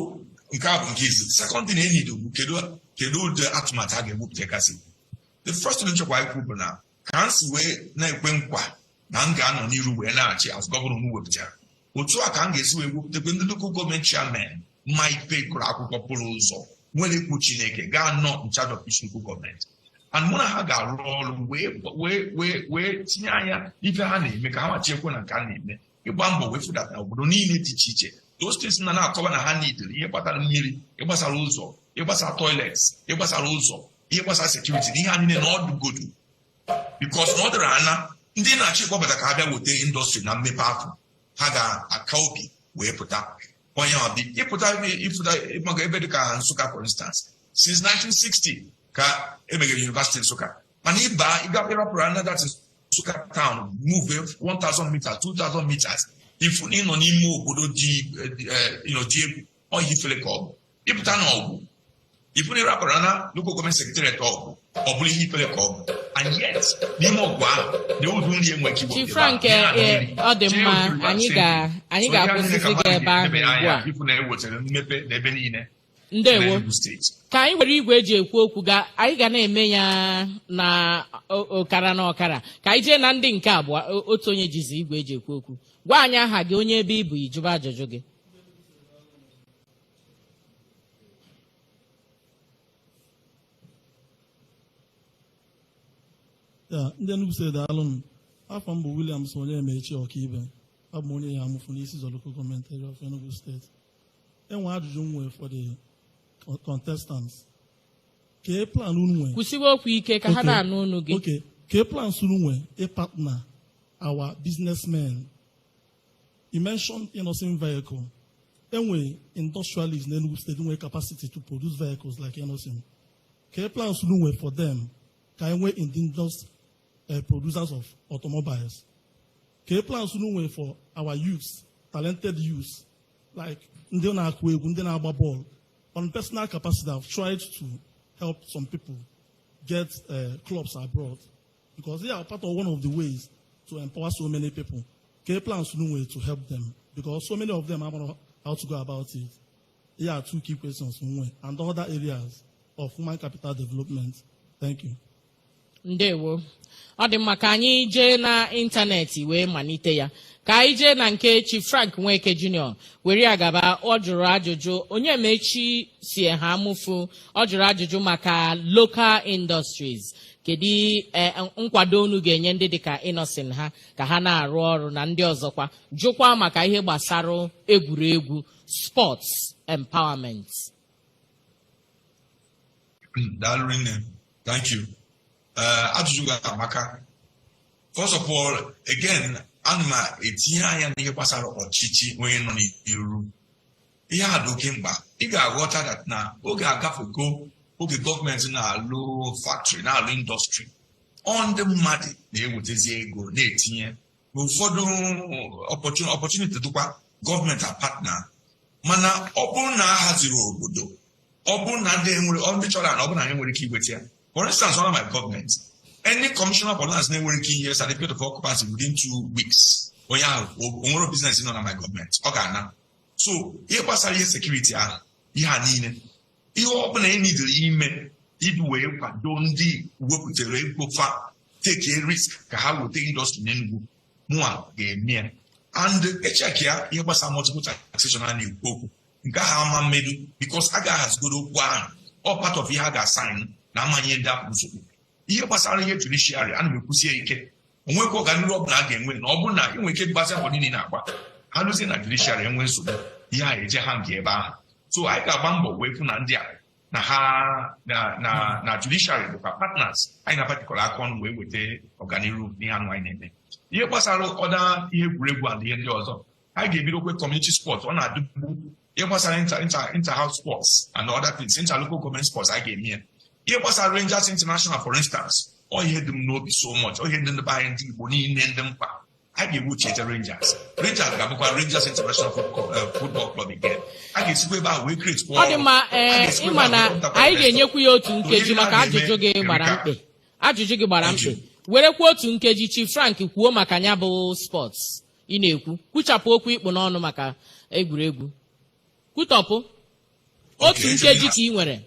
nke a bụ nke izi. Second thing enyi bụ kedu ụdị atụmatụ a ga-ewepụta kasị. The first thing nchekwa ikwu bụ na ka m si wee na-ekwe nkwa na m ga-anọ n'iru wee na-achị as gọvanọ m wepụtara. Otu a ka m ga-esi wee wepụtakwa ndị local gọọmenti chairman mma ikpe gụrụ akwụkwọ pụrụ ụzọ nwere ikwu Chineke ga-anọ in charge of each local government. And mụ na ha ga-arụ ọrụ wee tinye anya ife ha na-eme ka ha machekwa na nke a na-eme ịgba mbọ wee fụdata obodo niile dị iche iche. Those things na-akọwa na ha nidere ihe kpatara mmiri, ịgbasara ụzọ, ịgbasara toilets, ịgbasara ụzọ, ihe gbasara sekuriti na ihe ha niile na ọdụgodu. Bikos na ọ dịrị anya ndị na-achị ịkpọbata ka ha bịa weta indọstrị na mmepe afọ, ha ga-aka obi wee pụta onye ọbị ịpụta maka ebe dị ka Nsụka for instance. Since 1960 ka emeghere University Nsụka, mana ịrapụrụ anya that Nsụka town move 1,000 meters 2,000 meters ifu na ịnọ n'ime obodo dị egwu ọhịa ifere ka ọ bụ ịpụta na ọgwụ ifu na ịrapụrụ anya local government secretariat ọgwụ ọ bụrụ ihe ifere ka ọ bụ. And yet n'ime ọgwụ ahụ na-ewu nri enwe ka
Chief Frank, ọ dị mma, anyị ga-akwụsịzi gị ebe ahụ ugbu a.
Ifu na-ewetara mmepe n'ebe niile.
Ndewo, ka anyị were igwe eji ekwu okwu anyị ga na-eme ya na ọkara na ọkara. Ka anyị jee na ndị nke abụọ, otu onye jizi igwe eji ekwu okwu. Gwa anyị aha gị, onye ebe ịbụ, ijụba ajụjụ gị.
Ndị Enugu steeti daalụ m. Afọ m bụ Williams onye emechi ọkaibe. Abụ m onye ya amụfụ n'isi ụzọ local gọọmenti area of Enugu steeti. Enwe ajụjụ m nwere for the contestants. Kee plan unu nwere?
Kwụsịwe okwu ike ka ha na-anụ unu gị.
Okay. Kee plans unu nwere partner our businessmen? You mentioned innocent vehicle. Enwe industrialists in Enugu state nwere capacity to produce vehicles like innocent. Kee plans unu nwere for them? Ka enwe indigenous producers of automobiles. Kee plans unu nwere for our youth, talented youth, like ndị na-akụ egwu, ndị na-agba ball. On personal capacity, I've tried to help some people get clubs abroad because they are part of one of the ways to empower so many people. Kee plans unu nwere to help them because so many of them don't know how to go about it. Here are two key questions and other areas of human capital development. Thank you.
Ndewo, ọ dị mma ka anyị jee na ịntanetị wee malite ya. Ka anyị jee na nke Chief Frank Nweke Jr. were ya gaba. Ọ jụrụ ajụjụ, onye mechi si ha amụfu, ọ jụrụ ajụjụ maka local industries. Kedu nkwado unu ga-enye ndị dịka Innocent ha ka ha na-arụ ọrụ na ndị ọzọkwa? Jụkwa maka ihe gbasara egwuregwu, sports empowerment.
Thank you. Ajụjụ ga-amaka. First of all, again, ana m etinye anya n'ihe gbasara ọchịchị onye nọ n'iru. Ihe a dị oke mkpa. Ị ga-aghọta that na oge agafego oge gọọmenti na-alụ factory, na-alụ indọstrị. Ndị mmadụ na-ewetezi ego na-etinye. Ụfọdụ opportunity dịkwa gọọmenti a partner. Mana ọ bụrụ na a haziri obodo, ọ bụrụ na ndị chọrọ na ọ bụrụ na anyị nwere ike iweta ya. For instance, one of my government, any commissioner for lands never working years at the period of occupancy within 2 weeks. Or yeah, or business in on my government. Okay, now. So here was a security. Yeah, need. You open any email. If we don't do work with the rate go far, take a risk ka ha weta industry n'Enugu mụnwa ga-eme and echek ya ihe gbasara multiple taxation a na-ekwu okwu nke ha ama mmedu because a ga-ahazigoro okwu ahụ all part of ihe ha ga-asign na amanye ndị apụ nsogbu ihe gbasara ihe judiciary a na-ekwusie ike onwekwa ọganihu ọbụla a ga-enwe na ọ bụrụ na enwe ike gbasị afọ niile na-agba ha lụzie na judiciary enwe nsogbu ihe a eje ha nke ebe ahụ so anyị ga-agba mbọ wee fụ na ndị a na ha na judiciary bụkwa partners anyị na-apatikọrọ aka ọnụ wee weta ọganihu n'ihe anụ anyị na-eme ihe gbasara ọda ihe egwuregwu na ihe ndị ọzọ anyị ga-ebidokwe community sports ọ na-adịgbu ihe gbasara inter-house sports and other things inter-local government sports anyị ga-eme ya ihe gbasara Rangers International for instance ọ ihe dị m n'obi so much ọ ihe ndị be anyị ndị Igbo niile ndị mkpa anyị ga-ewuchiete Rangers ga-abụkwa Rangers International Football Club again a ga-esikwa ebe ahụ wee create
ọ dị mma ịma na anyị ga-enyekwu ya otu nkeji maka ajụjụ gị gbara mkpe werekwa otu nkeji Chief Frank kwuo maka ya bụ sports ị na-ekwu kwuchapụ okwu ikpu n'ọnụ maka egwuregwu kwutọpụ otu nkeji ka ị nwere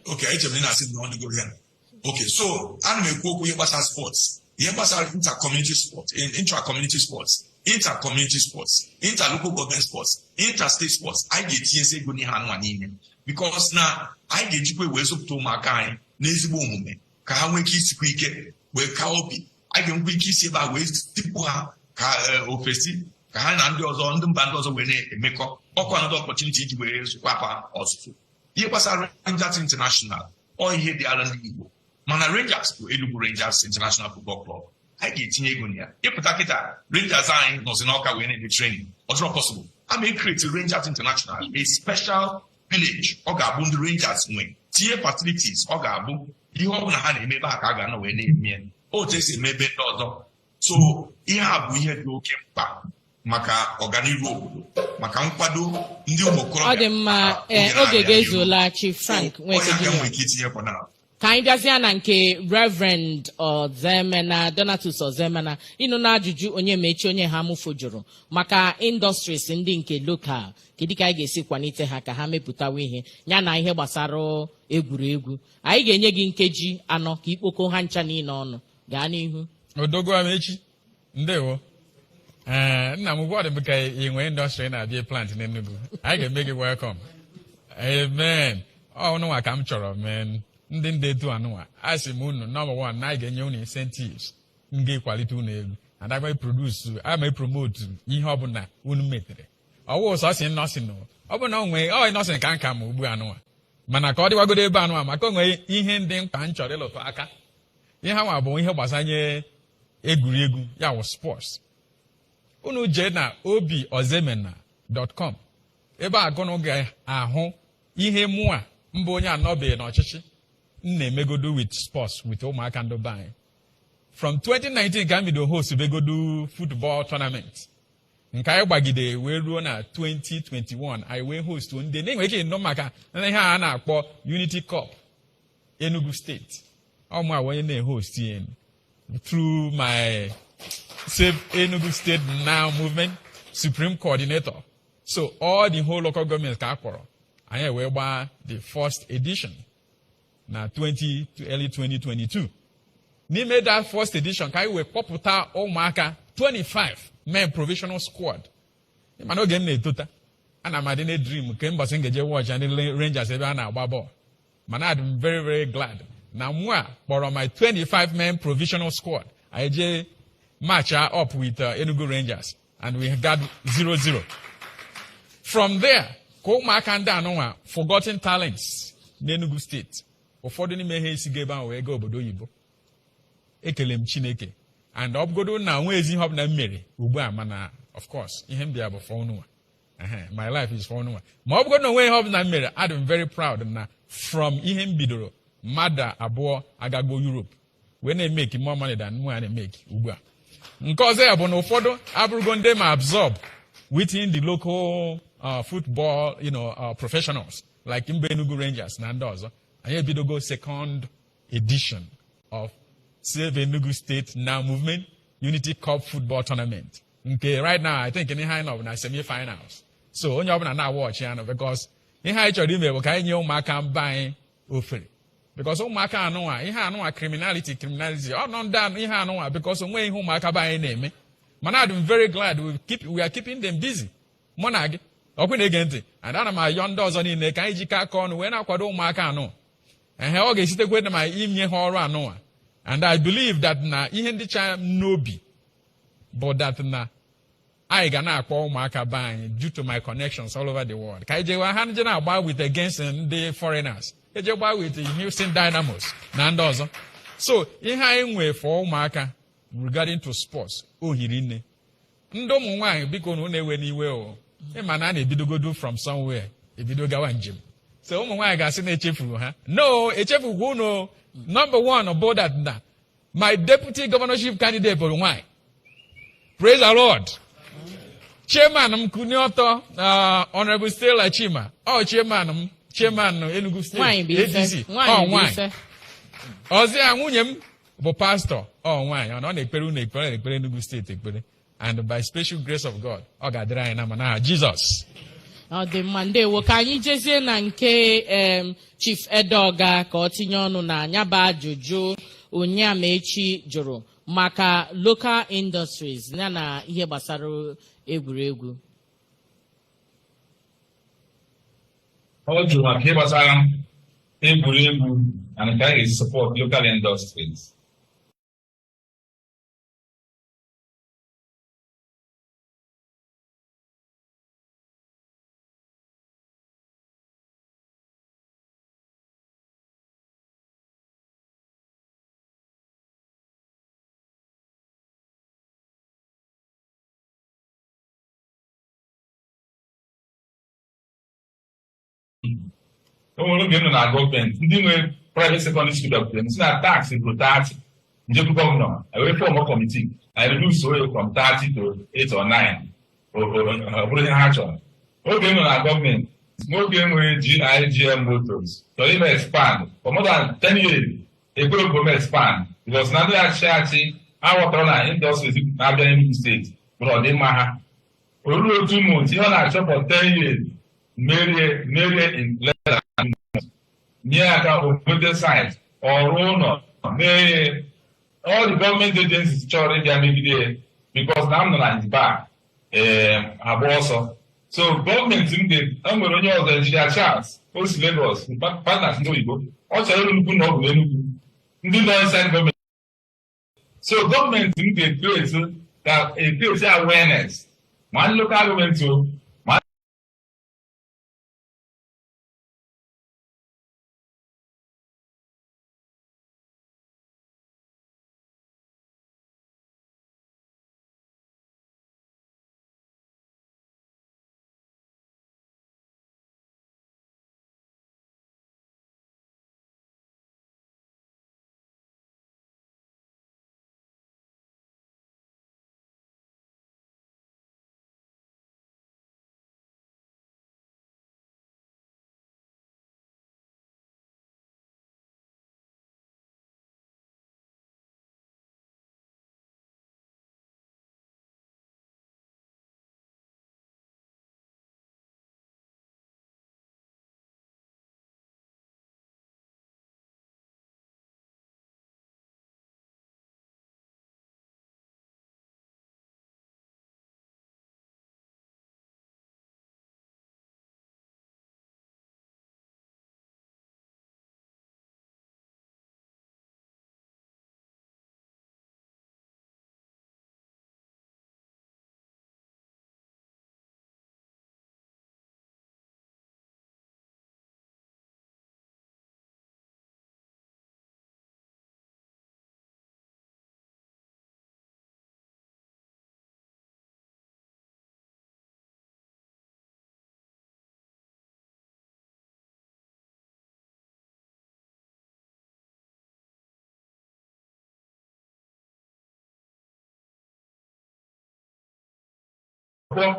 okay so ana m ekwu okwu ihe gbasara sports ihe gbasara inter-community sports intra-community sports inter-community sports inter-local government sports inter-state sports anyị ga-etinyesi ego n'ihe anụnwa niile because na anyị ga-ejikwa wee zụpụta ụmụaka anyị n'ezigbo omume ka ha nwee ike isikwa ike wee ka obi anyị ga-enwekwa ike isi ebe a wee tipụ ha ka ofesi ka ha na ndị ọzọ ndị mba ndị ọzọ wee na-emekọ ọkwa another opportunity iji wee zụkwa ha ọzụzụ ihe gbasara Rangers International ọ ihe dị ala ndị Igbo mana Rangers bụ Enugu Rangers International Football Club anyị ga-etinye ego na ya ịpụta kịta Rangers anyị nọzi n'Ọka wee na-eme training ọzọ possible a na-ekreti Rangers International a special village ọ ga-abụ ndị Rangers nwe tinye facilities ọ ga-abụ ihe ọ bụla ha na-eme ebe a ka a ga-anọ wee na-eme otu esi eme ebe ndị ọzọ so ihe a bụ ihe dị oke mkpa maka ọganihu obodo maka nkwado ndị ụmụ okorobịa
ọ dị mma oge ga-ezuola Chief Frank ka anyị bịazie na nke Reverend Ozemena Donatus Ozemena ịnụ na ajụjụ onye mechi onye ha mụfu jụrụ maka industries ndị nke lokal kedu ka anyị ga-esi kwalite ha ka ha mepụtawa ihe ya na ihe gbasara egwuregwu anyị ga-enye gị nkeji 4 ka ikpoko ha ncha niile ọnụ gaa n'ihu
Odogo Amechi ndewo nna m ugbu dị ka ị nwee indọstrị na-abịa plant n'Enugu anyị ga-eme gị welcome amen ọnụnwa ka m chọrọ men ndị ndetu anụnwa a sị m unu number 1 na anyị ga-enye unu incentives m ga-ekwalite unu elu and aga produce ama promote ihe ọbụla unu metere ọwụ ụsọ si nọọsịn ọ bụ na onwe nọọsịn ka nka ma ugbu anụnwa mana ka ọ dịwagodo ebe anụnwa maka onwe ihe ndị mkpa m chọrọ ịlụtụ aka ihe ha nwa bụ ihe gbasanye egwuregwu ya wụ sports unu jee na obiozemena.com ebe agụnụ ga-ahụ ihe mụa mbụ onye anọbeghị n'ọchịchị m na-emegodo with sports with ụmụaka ndị be anyị from 2019 ka m bido host begodo football tournament nke anyị gbagide wee ruo na 2021 anyị wee host ndị na-enwe ike nọ maka ihe a na-akpọ Unity Cup Enugu State ọmụ a onye na-ehost ya through my Save Enugu State Now movement Supreme Coordinator so all the whole local governments ka akpọrọ anyị wee gbaa the first edition na early 2022 n'ime that first edition ka anyị wee kpọpụta ụmụaka 25 men provisional squad mana oge m na-etota ana m adị na dream ke mbọsị m ga-eje watch ndị Rangers ebe a na-agba bọọlụ mana I'm very very glad na mụ a kpọrọ my 25 men provisional squad anyị jee match up with Enugu Rangers and we got 0-0 from there ka ụmụaka ndị anụnwa forgotten talents n'Enugu State ụfọdụ n'ime ihe esigo ebe ahụ wee gaa obodo oyibo ekele m Chineke and ọ bụgodo na nwa ezi ihe ọbụla m mere ugbu a mana of course ihe m bịa bụ for ọnụnwa my life is for ọnụnwa ma ọ bụgodo na onwe ihe ọbụla m mere I'm very proud na from ihe m bidoro mmadụ abụọ agagbo Europe wee na-emeki more money than mụ a na-emeki ugbu a nke ọzọ ya bụ na ụfọdụ abụrụgo ndị ma absorb within the local football professionals like mba Enugu Rangers na ndị ọzọ anyị ebidogo second edition of Save Enugu State Now movement Unity Cup football tournament nke right now I think ihe anyị nọ bụ na semi-finals so onye ọbụla na-awọchị ya nọ because ihe anyị chọrọ ime bụ ka anyị nye ụmụaka mba anyị ofere because ụmụaka anụnwa ihe anụnwa criminality ọ nọ ndị ihe anụnwa because onwe ihe ụmụaka be anyị na-eme mana I'm very glad we are keeping them busy mụ na gị ọkwa na-ege ntị and ana m ayọ ndị ọzọ niile ka anyị jikọ aka ọnụ wee na-akwado ụmụaka anụnwa ọ ga-esitekwe na ma inye ha ọrụ anụnwa and I believe that na ihe ndị cha n'obi bụ that na anyị ga na-akpọ ụmụaka be anyị due to my connections all over the world ka anyị jewe ha nje na-agba with against ndị foreigners eje gba with Houston Dynamos na ndị ọzọ so ihe anyị nwee for ụmụaka regarding to sports ohiri nne ndị ụmụ nwaanyị biko na na-ewe n'iwe o ịma na a na-ebidogodo from somewhere ebido gawa njem so ụmụ nwaanyị ga-asị na echefuru ha no echefukwa unu number one bụ that na my deputy governorship candidate bụ nwaanyị praise the Lord chairman m kuni ọtọ honorable Stella Chima chairman Enugu State APC nwaanyị ọzọ ya nwunye m bụ pastor nwaanyị ọ na-ekpere unu ekpere na-ekpere Enugu State ekpere and by special grace of God ọ ga-adịrị anyị na mana Jesus
ọ dị mma ndewo ka anyị jezie na nke Chief Edeoga ka ọ tinye ọnụ na nyaba ajụjụ Onyemaechi jụrụ maka local industries ya na ihe gbasara egwuregwu.
Ọ jụrụ maka ihe gbasara egwuregwu and ka anyị support local industries. O nwere oge nọ na gọọmenti ndị nwe private secondary school bịakwutere si na tax bụ 30 njekwu gọvanọ ewee fọm kọmitii anyị reduce oye from 30 to 8 or 9 bụrụ ihe ha chọrọ. Oge nọ na gọọmenti nwoke nwere GIGM motors chọrọ ime expand for more than 10 years ekwere gome expand because na ndị achị aghọtara na industries na-abịa Enugu steeti bụrụ ọdịmma ha o ruo otu months ihe ọ na-achọ for 10 years merie in less than nye aka obodo site ọrụ ụlọ mee all the government agencies chọrọ ịbịa megide because na m nọ na his back agba ọsọ so gọọmenti m nwere onye ọzọ Engineer Charles o si Lagos partners ndị oyibo ọ chọrọ ịrụ nnukwu na ọ bụ Enugu ndị nọ inside gọọmenti so gọọmenti m ga-create awareness ma ndị local gọọmenti o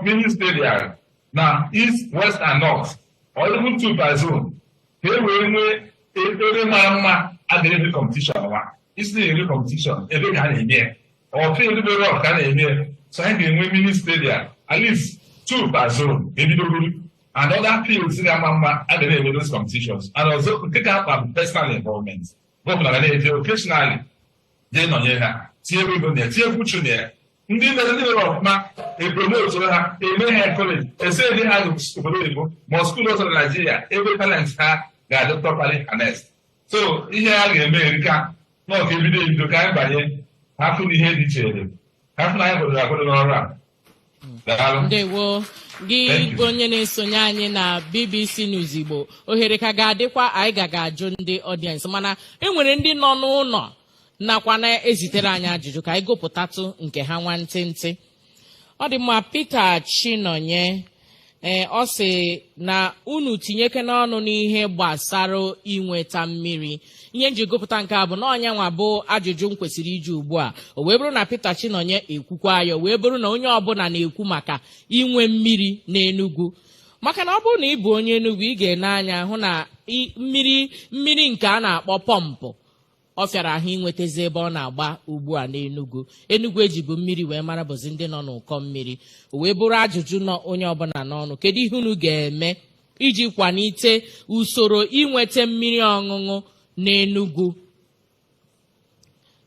ministerial na east west and north or even 2 per zone ka e wee nwee ebe mara mma a ga-eme competition nwa isi na-eri competition ebe ka a na-eme ọ field be rock ka a na-eme so anyị ga-enwe ministerial at least 2 per zone ebidogoro and other fields in Amamba and the those competitions. And also take up personal involvement. Occasionally, they know here, Thierry Bonnet, Thierry Bouchonier, ndị mere ọfụma epromote ha eme ha college ese dị ha obodo oyibo ma skuul ọzọ na Nigeria ebe talent ha ga-adị properly harnessed. So ihe a ga-eme erika n'ọka ebido ka anyị banye hafụ na ihe dị iche hafụ na anyị gbọdoro n'ọrụ a.
Ndewo gị onye na-esonye anyị na BBC News Igbo, ohere ka ga-adịkwa anyị ga-ajụ ndị ọdiensị, mana enwere ndị nọ n'ụlọ nakwa na-ezitere anyị ajụjụ ka anyị gụpụtatụ nke ha nwantịntị. Ọ dị mma. Peter Chinonye ọ sị na unu tinyeke n'ọnụ n'ihe gbasara inweta mmiri. Ihe nji gụpụta nke a bụ na ọnyanwa bụ ajụjụ m kwesịrị iji ugbu a. O wee bụrụ na Peter Chinonye ekwukwa ya, o wee bụrụ na onye ọbụla na-ekwu maka inwe mmiri n'Enugu, maka na ọ bụrụ na ị bụ onye Enugu ị ga-ene anya hụ na mmiri nke a na-akpọ pọmpụ ọ fịara ahụ inwetazi ebe ọ na-agba ugbu a n'Enugu. Enugu ejibu mmiri wee mara bụzi ndị nọ n'ụkọ mmiri. O wee bụrụ ajụjụ nọ onye ọbụla n'ọnụ, kedu ihe unu ga-eme iji kwalite usoro inweta mmiri ọṅụṅụ n'Enugu?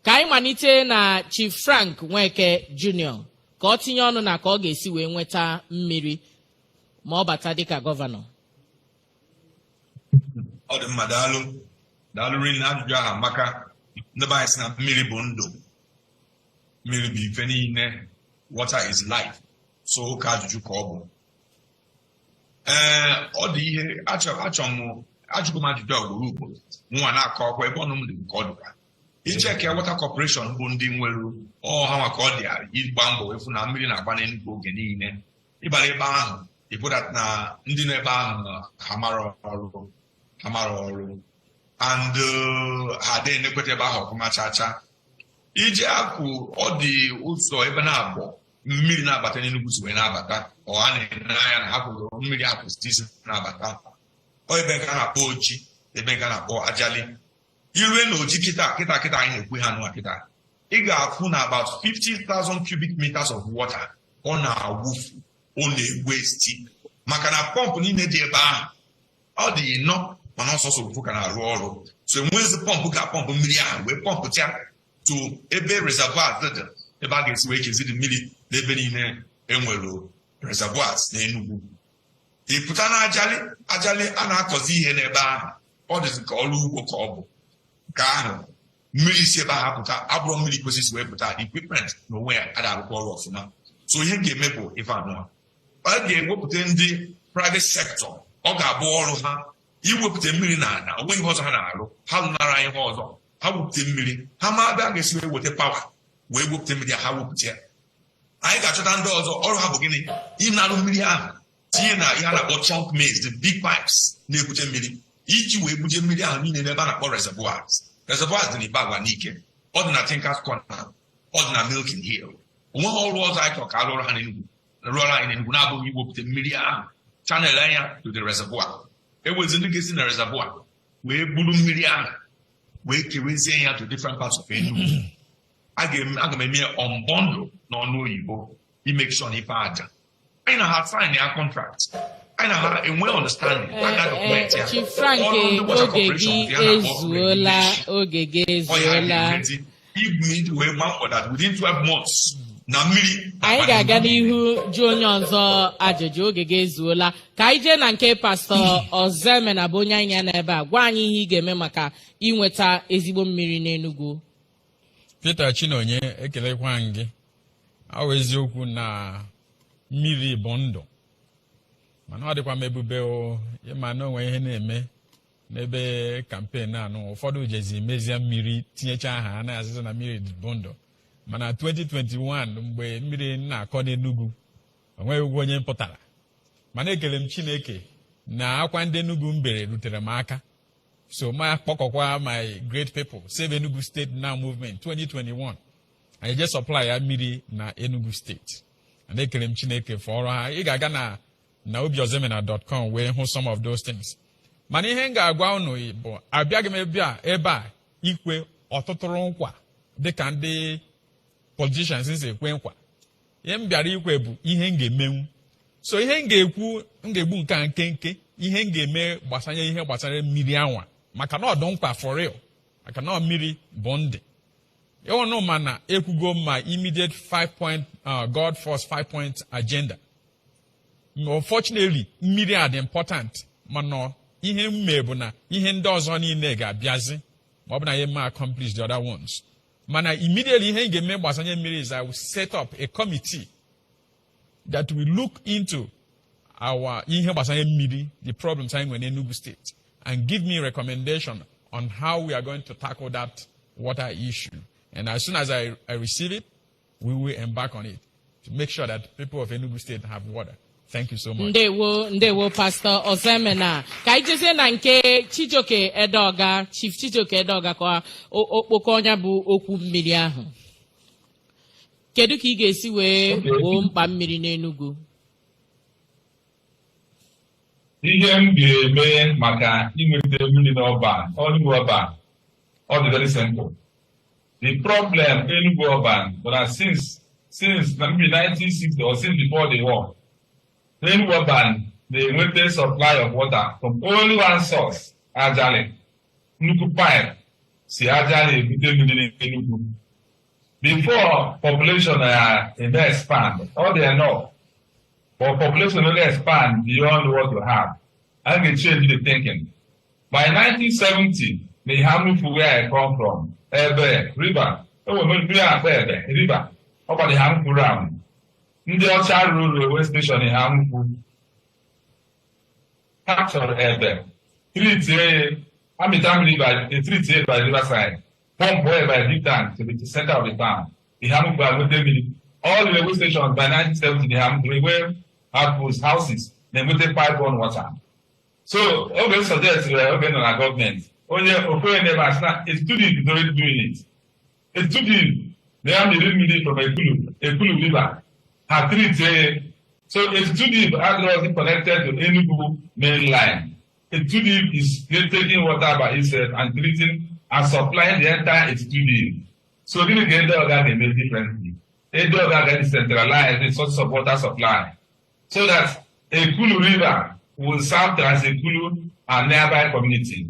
Ka anyị malite na Chief Frank Nweke Jr. ka ọ tinye ọnụ na ka ọ ga-esi wee nweta mmiri ma ọ bata dịka gọvanọ.
Ọ dị mma, daalụ rinne ajụjụ ahụ maka ndị be anyị sị na mmiri bụ ndụ, mmiri bụ ife niile, water is life. So ka ajụjụ ka ọ bụ. Ọ dị ihe ajụgo m ajụjụ ugboro ugboro nwa na-akọ ọkwa ebe ọnụ m dị nke ọ dịkwa icheke Water Corporation bụ ndị nwere ọha maka ọ dị ịgba mbọ efu na mmiri na-agba n'Enugu oge niile. Ịbara ebe ahụ ịbụdat na ndị nọ ebe ahụ ha mara ọrụ and ha dị enekweta ebe ahụ ọfụma chacha. Ije akụ ọ dị ụzọ ebe na-abụ mmiri na-abata n'Enugu si wee na-abata ọha na-ene anya na ha kwụrụ mmiri akụ site na-abata ebe nke a na-akpọ Oji, ebe nke a na-akpọ Ajali. Irue na Oji kịta anyị na-ekwu ha nụwa kịta, ị ga-afụ na about 50,000 cubic meters of water ọ na-awụfu, ọ na-egwesti maka na pọmpụ niile dị ebe ahụ ọ dị nnọọ mana ọsọsọ ofu ka na-arụ ọrụ. So enwezi pọmpụ ga-apọmpụ mmiri ahụ wee pọmpụcha to ebe reservoir dị ebe a ga-esi wee kezi mmiri n'ebe niile enwere reservoirs n'Enugu. Ị pụta na Ajali a na-akọzi ihe n'ebe ahụ, ọ dịzị ka ọrụ ugbo ka ọ bụ nke ahụ mmiri si ebe ahụ apụta abụrụ mmiri kwesịrị wee pụta, equipment na onwe ya ada arụkwa ọrụ ọfụma. So ihe ga-eme bụ ife anọ ọ ga-ewepụta ndị private sector, ọ ga-abụ ọrụ ha iwepụta mmiri na ana, onwe ihe ọzọ ha na-arụ, ha lụnara ihe ọzọ, ha wepụta mmiri, ha ma abịa ga-esi wee weta pawa wee wepụta mmiri ha wepụta ya. Anyị ga-achọta ndị ọzọ ọrụ ha bụ gịnị? Ịnarụ mmiri ahụ tinye na ihe a na-akpọ chunk maize, the big pipes na-ebute mmiri iji wee buje mmiri ahụ niile n'ebe a na-akpọ reservoirs dị n'Ibe Agwa n'Ike, ọ dị na Tinkers Corner, ọ dị na Milking Hill. Onweghị ọrụ ọzọ anyị chọrọ ka a rụọrọ anyị n'Enugu na-abụghị iwepụta mmiri ahụ channel anya to the reservoir. Ewezi ndị ga-esi na reservoir wee buru mmiri ahụ wee kewezie ya to different parts of Enugu. Aga m eme on bundle n'ọnụ oyibo imake sure na ife aja anyị na ha sign ya contract, anyị na ha enwe understanding.
Chief Frank, oge gị ezuola.
Wee gbapụ that within 12 months na mmiri.
Anyị ga-aga n'ihu jụ onye ọzọ ajụjụ, oge gị ezuola. Ka anyị jee na nke Pastọ Ozemena bụ onye anyị n'ebe a, gwa anyị ihe ị ga-eme maka inweta ezigbo mmiri n'Enugu.
Peter Chinonye, ekelekwa gị. Ọ bụ eziokwu na mmiri bụ ndụ, mana ọ dịkwa m ebube ịma na onwe ihe na-eme n'ebe kampen anụ ụfọdụ jezi mezie mmiri tinyecha aha anaghị azịza na mmiri bụ ndụ, mana 2021 mgbe mmiri na-akọ n'Enugu onweghị ụgwọ onye mpụtara, mana ekele m Chineke na akwa ndị Enugu mbere rutere m aka. So ma kpọkọkwa my great people Save Enugu State Now Movement 2021 anyị je supply ya mmiri na Enugu State. And ekele m Chineke fọrọ ha. Ị ga-aga na obiozemena.com wee hụ some of those things. Mana ihe m ga-agwa unu bụ abịaghị m ebe a ikwe ọtụtụrụ nkwa dịka ndị politicians si ekwe nkwa. Ihe m bịara ikwe bụ ihe m ga-emenwu. so ihe m ga-egbu nke a nkenke ihe m ga-eme gbasanye ihe gbasara mmiri anwa maka na ọdụ mkpa for real maka na mmiri bụ ndị ịhụnụ mana ekwugo ma immediate 5-point God first 5-point agenda. Unfortunately mmiri are important mana ihe mme bụ na ihe ndị ọzọ niile ga-abịazi ma ọ bụ na ihe ma accomplish the other ones. Mana immediately ihe ga-eme gbasanye mmiri is I will set up a committee that will look into our ihe gbasanye mmiri, the problems in Enugu State, and give me recommendation on how we are going to tackle that water issue. And as soon as I receive it, we will embark on it to make sure that people of Enugu State have water. Thank you so much.
Ndewo Pastor Ozemena. Ka ijeze na nke Chijoke Edoga, Chief Chijoke Edoga kwa okpokonya bụ okwu mmiri ahụ. Kedu ka ị ga-esi wee gboo mkpa mmiri n'Enugu?
Ihe m ga-eme maka inweta mmiri n'ọban, Enugu ọban, ọ dị very simple. The problem Enugu ọban bụ na since maybe 1960 or since before the war, Enugu ọban na-enweta supply of water from only one source, Ajali. Nnukwu pipe si Ajali ebute mmiri n'Enugu. Before population expand, all they know, but population only expand beyond what you have. I can change the thinking. By 1970, the Hamufu where I come from, river, river, over the Hamufu round. In the Ocha railway station in Hamufu, capture Ebe, 3 river, 3 by the riverside. Pump way by deep tank to the center of the town. The Hamufu with them all the railway stations by 1970, the Hamufu outpost houses, then with the pipe-borne water. So, okay, suggest okay, no, our government. Only it's too deep, it's already doing it. It's too deep. They have the remedy from a Kulu river. Have 3 so it's too deep, as connected to Enugu main line. It's too deep is taking water by itself and treating and supplying the entire it's too deep. So really get the organ made differently. The organ is centralized in source of water supply. So that a Kulu river will serve as a Kulu and nearby community.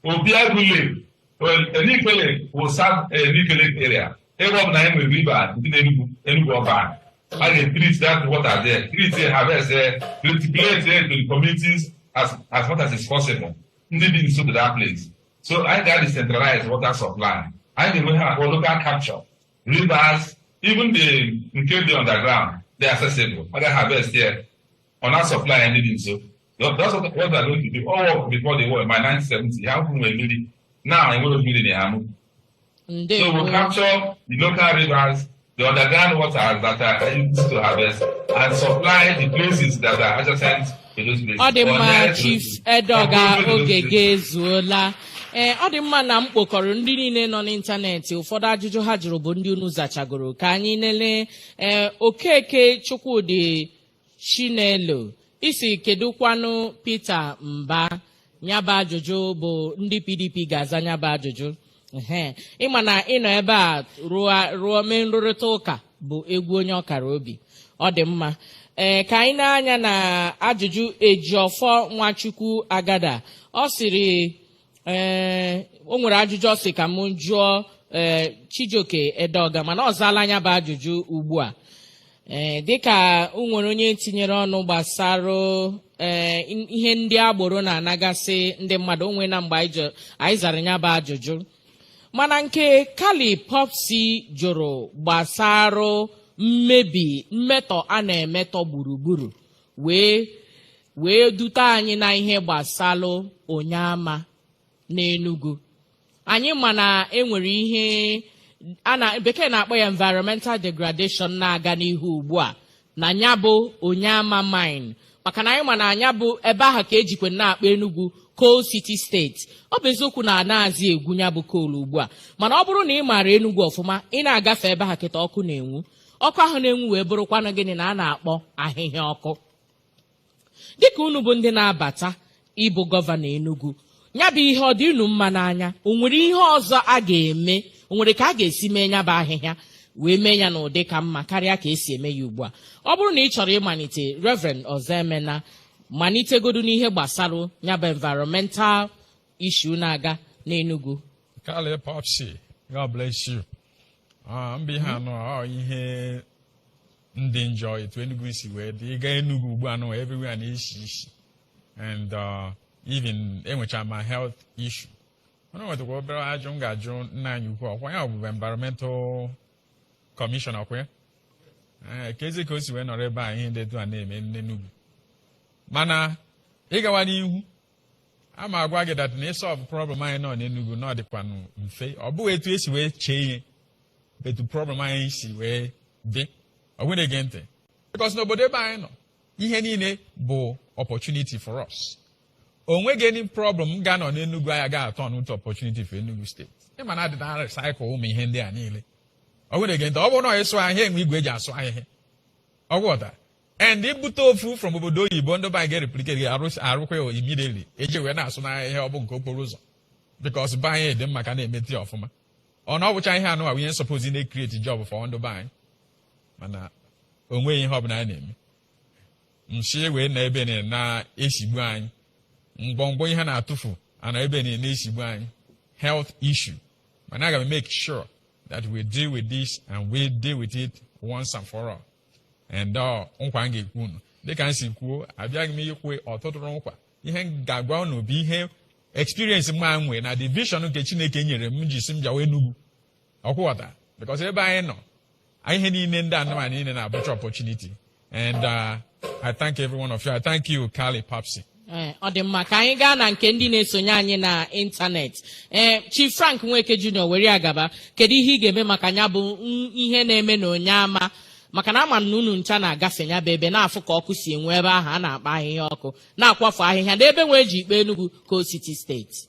Obiagule, Enikele will serve a Enikele area. Every name will river within Enugu Oban. And they treat that water there. Treat it, harvest there, multiply it to the communities as much as is possible. Leading to that place. So I got the centralized water supply. I think we have local capture. Rivers, even in case they're underground, they're accessible. I got harvest here. On our supply and needing so. That's what they're going to do. All before the war, by 1970, how come we really now I'm going to be in the Hamu. So we'll capture the local rivers, the underground waters that are used to harvest, and supply the places that are adjacent to those places.
Ọdịmma Chief Edoga Ogege ezuola. Ọdịmma na mkpokọrọ ndị niile nọ n'ịntanetị ụfọdụ ajụjụ ha jụrụ bụ ndị unu zachagoro ka anyị nele Okeke Chukwudi Chinelo isi kedukwanụ Peter Mba nyaba ajụjụ bụ ndị PDP ga-aza nyaba ajụjụ. Ịma na ịnọ ebe a ruo mee nrụrịta ụka bụ egwu onye ọkara obi. Ọ dị mma. Ka anyị na-anya na ajụjụ Ejiofọ Nwachukwu Agada. Ọ sịrị o nwere ajụjụ ọ sị ka m jụọ Chijoke Edoga mana ọ zaala anya bụ ajụjụ ugbu a. Dịka o nwere onye tinyere ọnụ gbasara ihe ndị agboro na-anagasị ndị mmadụ onwe na mgbe anyị zara nya bụ ajụjụ. Mana nke Kali Popsi jụrụ gbasara mmetọ a na-emetọ gburugburu wee dute anyị na ihe gbasara Onyeama n'Enugu. Anyị ma na enwere ihe bekee na-akpọ ya environmental degradation na-aga n'ihu ugbu a na nya bụ Onyeama mine maka na anyị ma na anya bụ ebe ahụ ka ejikwe na-akpọ Enugu Coal City State. Ọ bụ eziokwu na anaghịzi egwu nya bụ coal ugbu a mana ọ bụrụ na ị maara Enugu ọfụma ị na-agafe ebe ahụ kịta ọkụ na-enwu ọkụ ahụ na-enwu wee bụrụkwanụ gịnị na a na-akpọ ahịhịa ọkụ. Dịka unu bụ ndị na-abata ịbụ gọvanọ Enugu nya bụ ihe ọ dị unu mma n'anya o nwere ihe ọzọ a ga-eme o nwere ka a ga-esi mee nya bụ ahịhịa wee mee ya n'ụdị ka mma karịa ka esi eme ya ugbu a. Ọ bụrụ na ị chọrọ ịmalite, Reverend Ozemena, malitegodu n'ihe gbasara ya bụ environmental issue na-aga n'Enugu.
Kale Popsi, God bless you. Mbi ha no ihe ndị njọ etu Enugu si wee dị ịga Enugu ugbu a no everywhere na-eshi and even enwecha ma health issue. Ọnụ nwetakwa obere ajụ m ga-ajụ nna anyị ukwu ọkwa ya bụ environmental commission ọkwa ya ka ezi ka o si wee nọrọ ebe a ihe ndị etu a na-eme n'Enugu. Mana ịgawa n'ihu ama agwa gị dat na ịsolve problem anyị nọ n'Enugu na ọ dịkwa mfe, ọ bụghị etu esi wee chee ihe etu problem anyị si wee dị. Ọ nwere gị ntị because n'obodo ebe anyị nọ ihe niile bụ opportunity for us. O nweghị any problem ga nọ n'Enugu anyị ga-atọ n'ụtọ opportunity for Enugu State. Ịma na adị na recycle ụmụ ihe ndị a niile. Ọ nwere gị ntị ọ bụrụ na ịsụ ahịa enwe igwe eji asụ ahịhịa ọ gwọta and ibute ofu from obodo oyibo ndị ba ga-replicate arụkwa ya immediately eji wee na-asụ n'ahịhịa ọ bụ nke okporo ụzọ because be anyị dị mma ka na-emeti ọfụma. Ọ na ọ bụcha ihe anụ ihe suppose na-create job for ndị be anyị mana o nweghị ihe ọbụla anyị na-eme nshi wee na ebe na-esigbu anyị ngwongwo ihe na-atụfu ana ebe na-esigbu anyị health issue mana aga m make sure that we deal with this and we deal with it once and for all. And nkwa m ga-ekwu unu dịka m si kwuo abịaghị m ikwe ọtụtụ nkwa ihe m ga-agwa unu bụ ihe experience m nwee na the vision nke Chineke nyere m ji si m bịawa Enugu ọkwụghọta because ebe anyị nọ ihe niile ndị anụmanụ niile na-abụcha opportunity and I thank every one of you. I thank you Kale Popsi.
Ọ dị mma ka anyị gaa na nke ndị na-esonye anyị na ịntanetị. Chief Frank Nweke Junior were agaba, kedu ihe ị ga-eme maka ya bụ ihe na-eme na Onyeama maka na ama na unu ncha na-agafe ya bụ ebe na-afụ ka ọkụ si enwe ebe ahụ a na-akpa ahịhịa ọkụ na-akwafu ahịhịa n'ebe nwee ji ikpe Enugu Coast City steeti.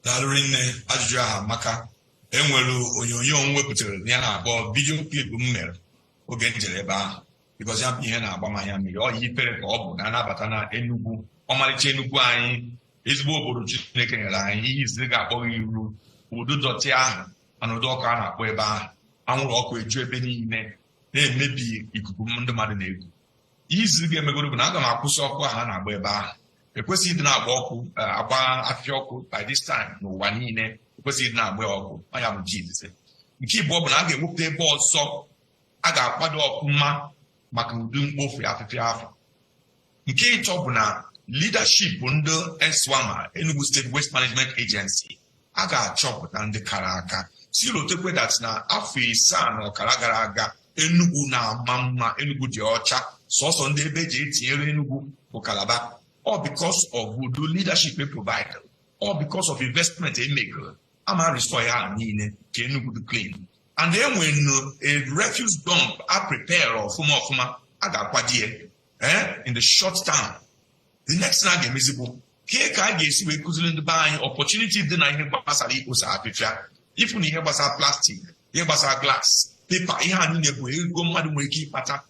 Daalụrị nne ajụjụ ahụ maka enwere onyonyo m wepụtara ya na-abụọ vidio klip m mere oge m jere ebe ahụ because ya bụ ihe na-agba m anya mmiri ọ yipere ka ọ bụ na-anabata na Enugu ọmarịcha Enugu anyị ezigbo obodo Chineke nyere anyị ihe izizi ga-akpọghị iru ụdị dọtị ahụ mana ụdị ọkụ a na-akpọ ebe ahụ anwụrụ ọkụ eju ebe niile na-emebi ikuku ndị mmadụ na-eku. Ihe izizi ga-emegoro bụ na aga m akwụsị ọkụ ahụ a na-agba ebe ahụ. Ekwesịghị ịdị na-agba ọkụ agba afịa ọkụ by this time n'ụwa niile ekwesịghị ịdị na-agba ọkụ anya bụ jizis. Nke ịbụọ bụ na a ga-ewepụta ebe ọzọ a ga-akwado ọfụma maka ụdị mkpofu afịfịa afọ. Nke ịtọ bụ na leadership ndị ESWAMA Enugu State Waste Management Agency a ga-achọpụta ndị kara aka silotekwe that na afọ 7 na ọkara gara aga Enugu na-ama mma, Enugu dị ọcha, sọsọ ndị ebe eji etinyere Enugu bụ Calabar. All because of the leadership they provide, all because of investment they make. I'm a restore niile ka Enugu dị clean. And then when a refuse dump are prepared or fuma agakwadie in the short term, the next thing I get visible. Here ka ga-esi wee kụziri ndị be anyị opportunity dị na ihe gbasara ikposa afịfịa. Ifu na ihe gbasara plastic, ihe gbasara glass, paper, ihe a niile bụ ego mmadụ nwere ike ịkpata.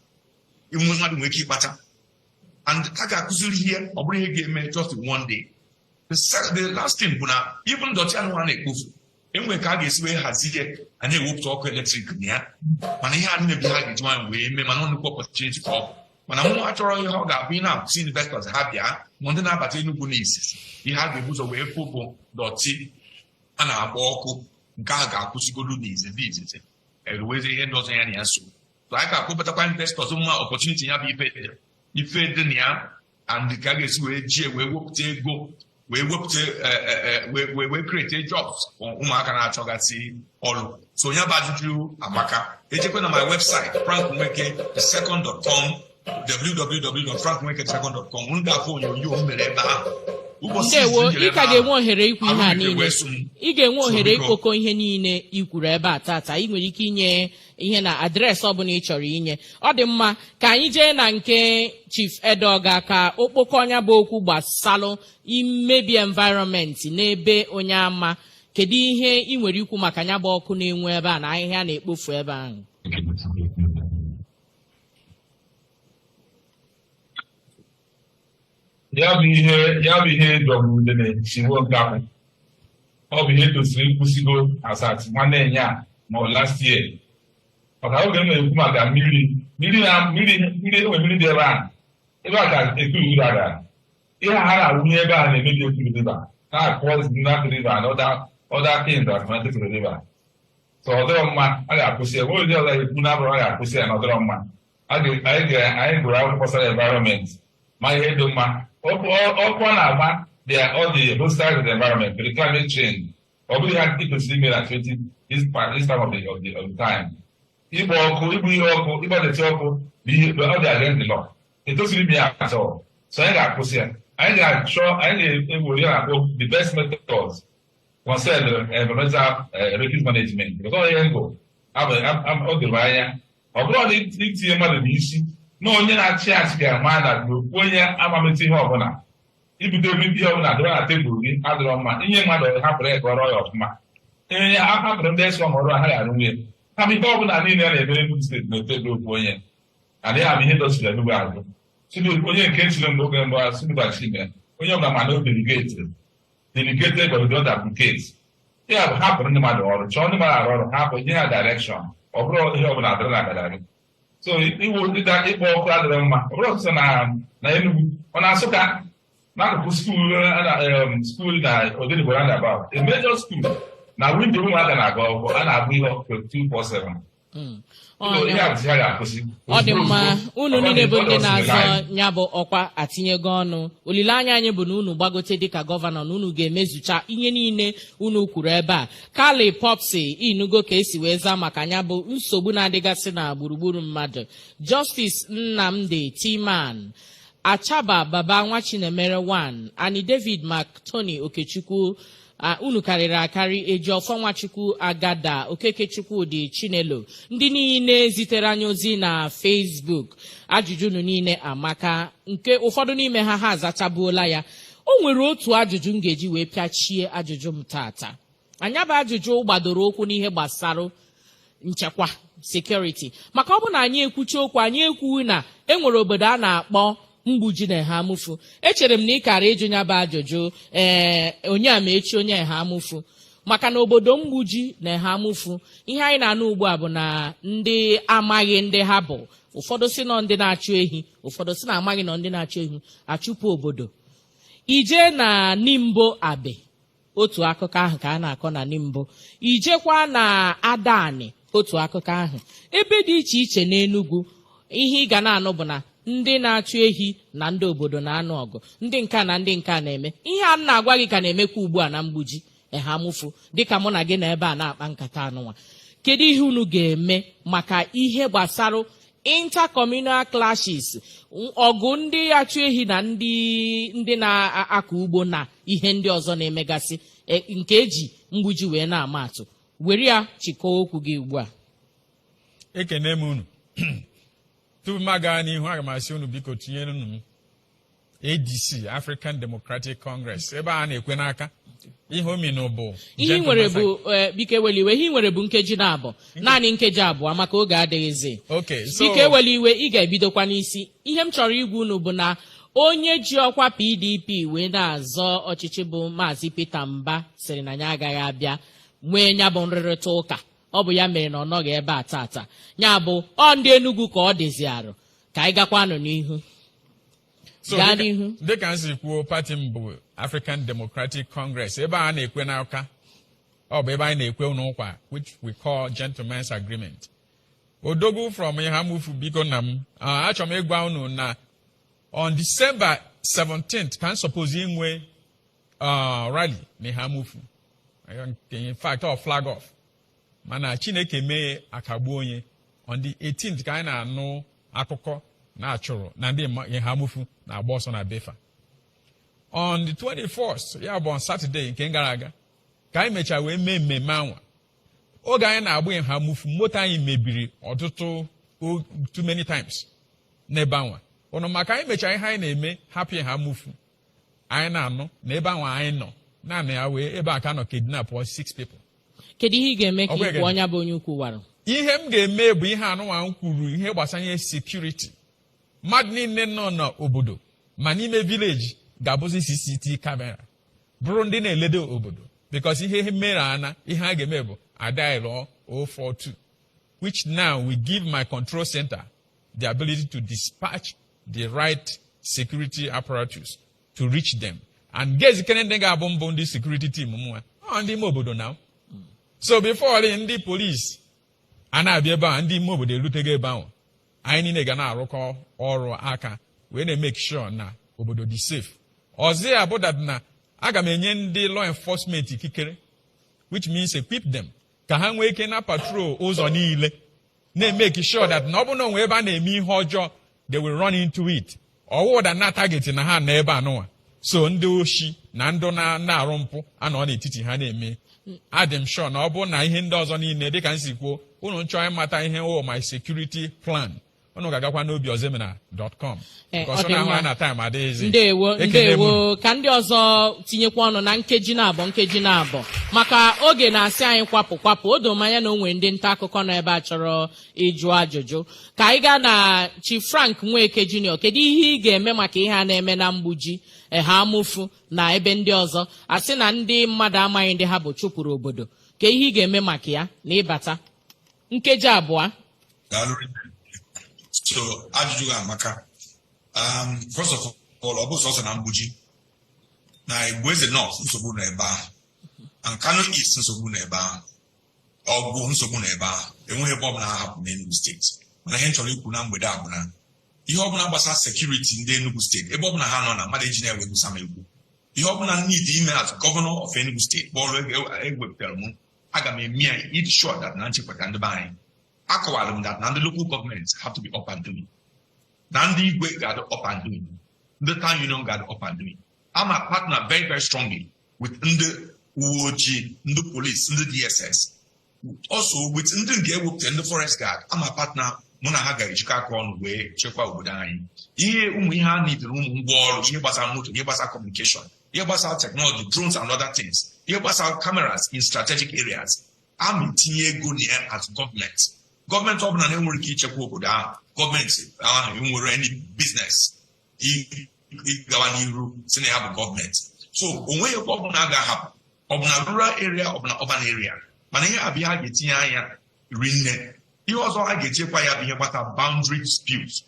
And a ga-akụziri ihe ọ bụrụ ihe ga-eme just one day. The last thing bụ na even dọtị anụ a na-ekpofu enwere ka a ga-esi wee hazie a na-ewepụta ọkụ eletrik na ya mana ihe a niile bụ ha ga-eji nwanyị wee mee mana nnukwu opportunity ka ọ bụ mana mụ achọrọ ihe ọ ga-abụ ị na-akwụsị investors ha bịa ma ndị na-abata Enugu n'isisi ihe a ga-ebu ụzọ wee fụ bụ dọtị a na-agba ọkụ nke a ga-akwụsịgodu n'izizi eruwezi ihe ndị ọzọ ya na ya so anyị ga-akpọbatakwa investors mma opportunity ya bụ ife dị na ya and ka a ga-esi wee jie wee wepụta ego wee create jobs ụmụaka na-achọgasị ọrụ. So onye bụ ajụjụ amaka ejekwe na my website frankweke2nd.com www.frankweke2nd.com unu ga-afụ onyonyo m mere ebe ahụ.
Ndewo, ị ka ga-enwe ohere ikwu ihe a niile. Ị ga-enwe ohere ikpokọ ihe niile i kwuru ebe a tata. Ị nwere ike inye ihe na adreesị ọbụla ị chọrọ inye. Ọ dị mma ka anyị jee na nke Chief Edoga ka okpokọ ọnya bụ okwu gbasalụ imebi environment n'ebe Onyeama. Kedu ihe ị nwere ikwu maka nya bụ ọkụ na-enwe ebe a na ahịhịa na-ekpofu ebe ahụ?
Ya bụ ihe dọgburu udene siwo nke ahụ. Ọ bụ ihe tosiri nkwụsịgo asatị nwanne ya ma ọ last year maka oge m na-ekwu maka mmiri enwe mmiri dị ebe a ka ekuru gara ihe ha na-awụnye ebe a na-emebi ekuru river na-akpọ that river and other things that connected to the river. So ọdọrọ mma a ga-akwụsị enwe ụdị ọzọ ekwu na abụrụ a ga-akwụsị ya na ọdọrọ mma anyị gụrụ akwụkwọ gbasara environment ma ihe dị mma ọkụ ọ na-agba all the hostile to the environment for the climate change ọ bụghị ha kwesịrị ime na this time of the time igba ọkụ igbu ihe ọkụ ịgbadeti ọkụ ọ dị against the law etosiri ime ya atọ so anyị ga-akwụsị ya anyị ga-ewere ya na-akpọ the best methods concern environmental refuge management because ọ ihe ngụ ọ doro anya ọ bụrụ na itinye mmadụ n'isi na onye na-achị achị ga-ama na onye amametụ ihe ọbụla ibute ihe ọbụla dịrọ na tebụl gị adịrọ mma inye mmadụ hapụrụ ya ka ọrụ ya ọfụma ee hapụrụ ndị esi ọmụrụ ha ga-arụ nwunye kama ihe ọbụla niile a na-emere Enugu steeti na-etebe okwu onye adịghị ama ihe dọchiri Enugu azụ onye nke chiri mgbe oge mbụ asụbachime onye ọbụla mana o delegated but we don't applicate ya bụ hapụrụ ndị mmadụ ọrụ chọọ ndị mmadụ arụ ọrụ hapụ nye ha direction ọ bụrụ ihe ọbụla adịrị na agadari so ịkpọ ọkụ adịrị mma ọ bụrụ ọsụsọ na Enugu ọ na-Asụka n'akụkụ skuul na Odenigbo roundabout a major school na windo ụmụaka na-aga akwụkwọ a na-agba ihe ọkụ 247
ọ dị mma unu niile bụ ndị na-azọ ya bụ ọkwa atinyego ọnụ olileanya anyị bụ na unu gbagote dịka gọvanọ na unu ga-emezucha ihe niile unu kwuru ebe a. Kali Popsi inugo ka esi wee zaa maka ya bụ nsogbu na-adịgasị na gburugburu mmadụ. Justice Nnamdi Timan Achaba Baba Nwachinemere 1 Ani David Tony Okechukwu unu karịrị akarị Ejiofọ Nwachukwu Agada Okekechukwu dị Chinelo ndị niile zitere anyị ozi na Facebook ajụjụ unu niile amaka nke ụfọdụ n'ime ha azachabuola ya. O nwere otu ajụjụ m ga-eji wee pịachie ajụjụ m tata. Anya bụ ajụjụ gbadoro okwu n'ihe gbasara nchekwa security maka ọ bụ na anyị ekwuchi okwu anyị ekwughị na enwere obodo a na-akpọ Mgbuji na Ehamufu. Echere m na ị kara ịjụ ya bụ ajụjụ onye amaechi onye Ehamufu maka na obodo Mgbuji na Ehamufu ihe anyị na-anụ ugbu a bụ na ndị amaghị ndị ha bụ ụfọdụ si nọ ndị na-achụ ehi ụfọdụ si na amaghị nọ ndị na-achụ ehi achụpụ obodo. Ije na Nimbo Abe otu akụkọ ahụ ka a na-akọ na Nimbo ijekwa na Adani otu akụkọ ahụ ebe dị iche iche n'Enugu ihe ị ga na-anụ bụ na ndị na-achụ ehi na ndị obodo na-anụ ọgụ ndị nka na ndị nka na-eme ihe a na-agwa gị ka na-emekwa ugbu a na Mgbuji Ehamufu dịka mụ na gị na ebe a na-akpa nkata anụnwa. Kedu ihe unu ga-eme maka ihe gbasara intercommunal clashes ọgụ ndị achụ ehi na ndị na-akọ ugbo na ihe ndị ọzọ na-emegasị nke eji Mgbuji wee na-ama atụ were ya chịkọọ okwu gị ugbu a.
Ekene m unu tupu m aga n'ihu aga m asị unu biko tinyere unu ADC African Democratic Congress ebe a na-ekwe n'aka ihe ominu bụ
ihe nwere bụ biko eweliwe ihe nwere bụ nkeji na-abụ naanị nkeji abụọ maka oge adịghịzi. Biko eweliwe ị ga-ebidokwa n'isi. Ihe m chọrọ igwu unu bụ na onye ji ọkwa PDP wee na-azọ ọchịchị bụ Maazị Peter Mba sịrị na ya agaghị abịa nwee ya bụ nrịrịta ụka ọ bụ ya mere na ọ nọghị ebe a tata ya bụ ndị Enugu ka ọ dịzi arụ ka anyị gakwanụ n'ihu. Gaa n'ihu.
Dịka nsi kwuo pati m bụ African Democratic Congress ebe a na-ekwe n'aka ọ bụ ebe anyị na-ekwe unu nkwa which we call gentleman's agreement. Odogwu from Ehamufu biko na m achọrọ m ịgwa unu na on December 17th ka m suppose inwe rally na Ehamufu in fact ọ flag off mana Chineke mee akagbu onye on the 18th ka anyị na-anụ akụkọ na-achụrụ na ndị Ehamufu na-agba ọsọ na Befa. On the 24th ya bụ on Saturday nke gara aga ka anyị mechara wee mee mmemme anwa oge anyị na-agba Ehamufu moto anyị mebiri ọtụtụ too many times n'ebe anwa ụnụ maka anyị mechara ihe anyị na-eme hapụ Ehamufu anyị na-anụ na ebe anwa anyị nọ naanị ya wee ebe a ka nọ kidnap 6 people.
Kedu ihe ị ga-eme ka ikwu onye bụ onye ukwu wara?
Ihe m ga-eme bụ ihe anụnwa m kwuru ihe gbasanye security mmadụ niile nọ n'obodo ma n'ime village ga-abụzi CCTV kamera bụrụ ndị na-eledo obodo because ihe mere ana ihe a ga-eme bụ adial 042, which now will give my control center the ability to dispatch the right security apparatus to reach them. And guess can they ga bomb the security team on the mobile now. So before the police and I be about the mobile they look about I need a roko or aka when they make sure na obodo be safe. Or say about that na aga menyen the law enforcement ikikere, which means equip them. Ka ha nwee ike na patrol ụzọ niile na-make sure that na ọ bụ na onwe ebe a na-eme ihe ọjọọ they will run into it. Ọwụ da na target na ha na ebe anụnwa. So ndị oshi na ndụ na-arụ mpụ anọ n'etiti ha na-eme. Adịm sure na ọ bụ na ihe ndị ọzọ niile dịka nsi kwuo unu chọọ ịmata ihe my security plan. Unu ga-agakwa n'obiozemena.com.
Ndewo ka ndị ọzọ tinyekwa ọnụ na nkeji na-abọ maka oge na-asị anyị kwapụ o doo anya na onwe ndị nta akụkọ nọ ebe a chọrọ ịjụ ajụjụ ka anyị gaa na Chief Frank Nweke Junior. Kedu ihe ị ga-eme maka ihe a na-eme na mgbuji ha amụfu na ebe ndị ọzọ asị na ndị mmadụ amaghị ndị ha bụ chụpụrụ obodo ka ihe ị ga-eme maka ya na ịbata nkeji abụọ?
So ajụjụ amaka. First of all, ọ bụ sọsọ na mgbuji na Igbo Eze North nsogbu na ebe ahụ, and Kano East nsogbu na ebe ahụ, ọgwụ nsogbu na ebe ahụ, enweghị ebe ọbụla ha hapụ n'Enugu steeti. Mana ihe nchọrọ ikwu na mgbede a bụ na ihe ọbụla gbasara sekuriti ndị Enugu steeti ebe ọbụla ha nọ na mmadụ eji na-ewe Musa egwu ihe ọbụla need ime as Governor of Enugu steeti bọọlụ ewepụtara m aga m eme ya iji sure that na nchekwata ndị be anyị. Akọwara m that na ndị local governments have to be up and doing. Na ndị igwe ga-adị up and doing. The town union got up and doing. I'm a partner very, very strongly with the UOG, the police, the DSS. Also with the forest guard. I'm a partner. Muna haga ichika on way chekwa obudai. Here we have need room wall, here was our motor, here was our communication, here was our technology, drones and other things. Here was our cameras in strategic areas. I'm in tinye go near as government. Government of an emerald chekwa obuda. Government any business. Government. So when you go happen, rural area, urban area, but here I be you also get about boundary disputes.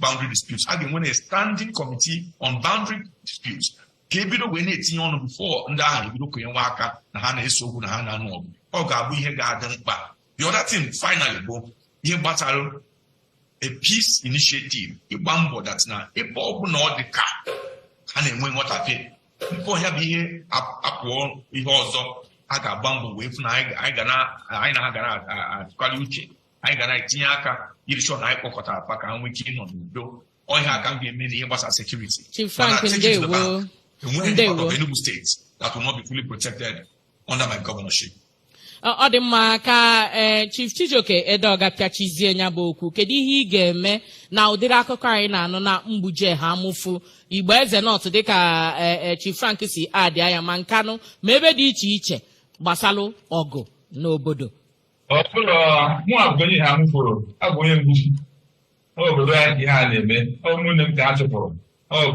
Again, when a standing committee on boundary disputes, Kebido when it's on before and I look in Waka, Nahana is so good, Nahana no. Oh, God, we have garden back. The other thing, finally, go here, battle a peace initiative, a bamboo that's now a bob not the car. And then when what I feel before have here up wall, we also I got bamboo with I gonna quality. I got Tiaka, you shot I Kokota, Paka, and we came on the door. All I can be many of us as security.
Chief Frank and they will.
Enugu states that will not be fully protected under my governorship.
Ọ dị mma ka Chief Chijioke Edeoga pịachizie nya bụ okwu kedu ihe ị ga-eme na ụdịrị akụkọ anyị na-anụ na mgbuje ha amụfu Igbo Eze North dịka Chief Frank si adị anya ma Nkanu ma ebe dị iche iche gbasalụ ọgụ n'obodo.
Ọ bụrụ mụ abụghị ha amụfuru abụ onye mgbuji obodo ya ihe a na-eme ụmụnne m ka a chụpụrụ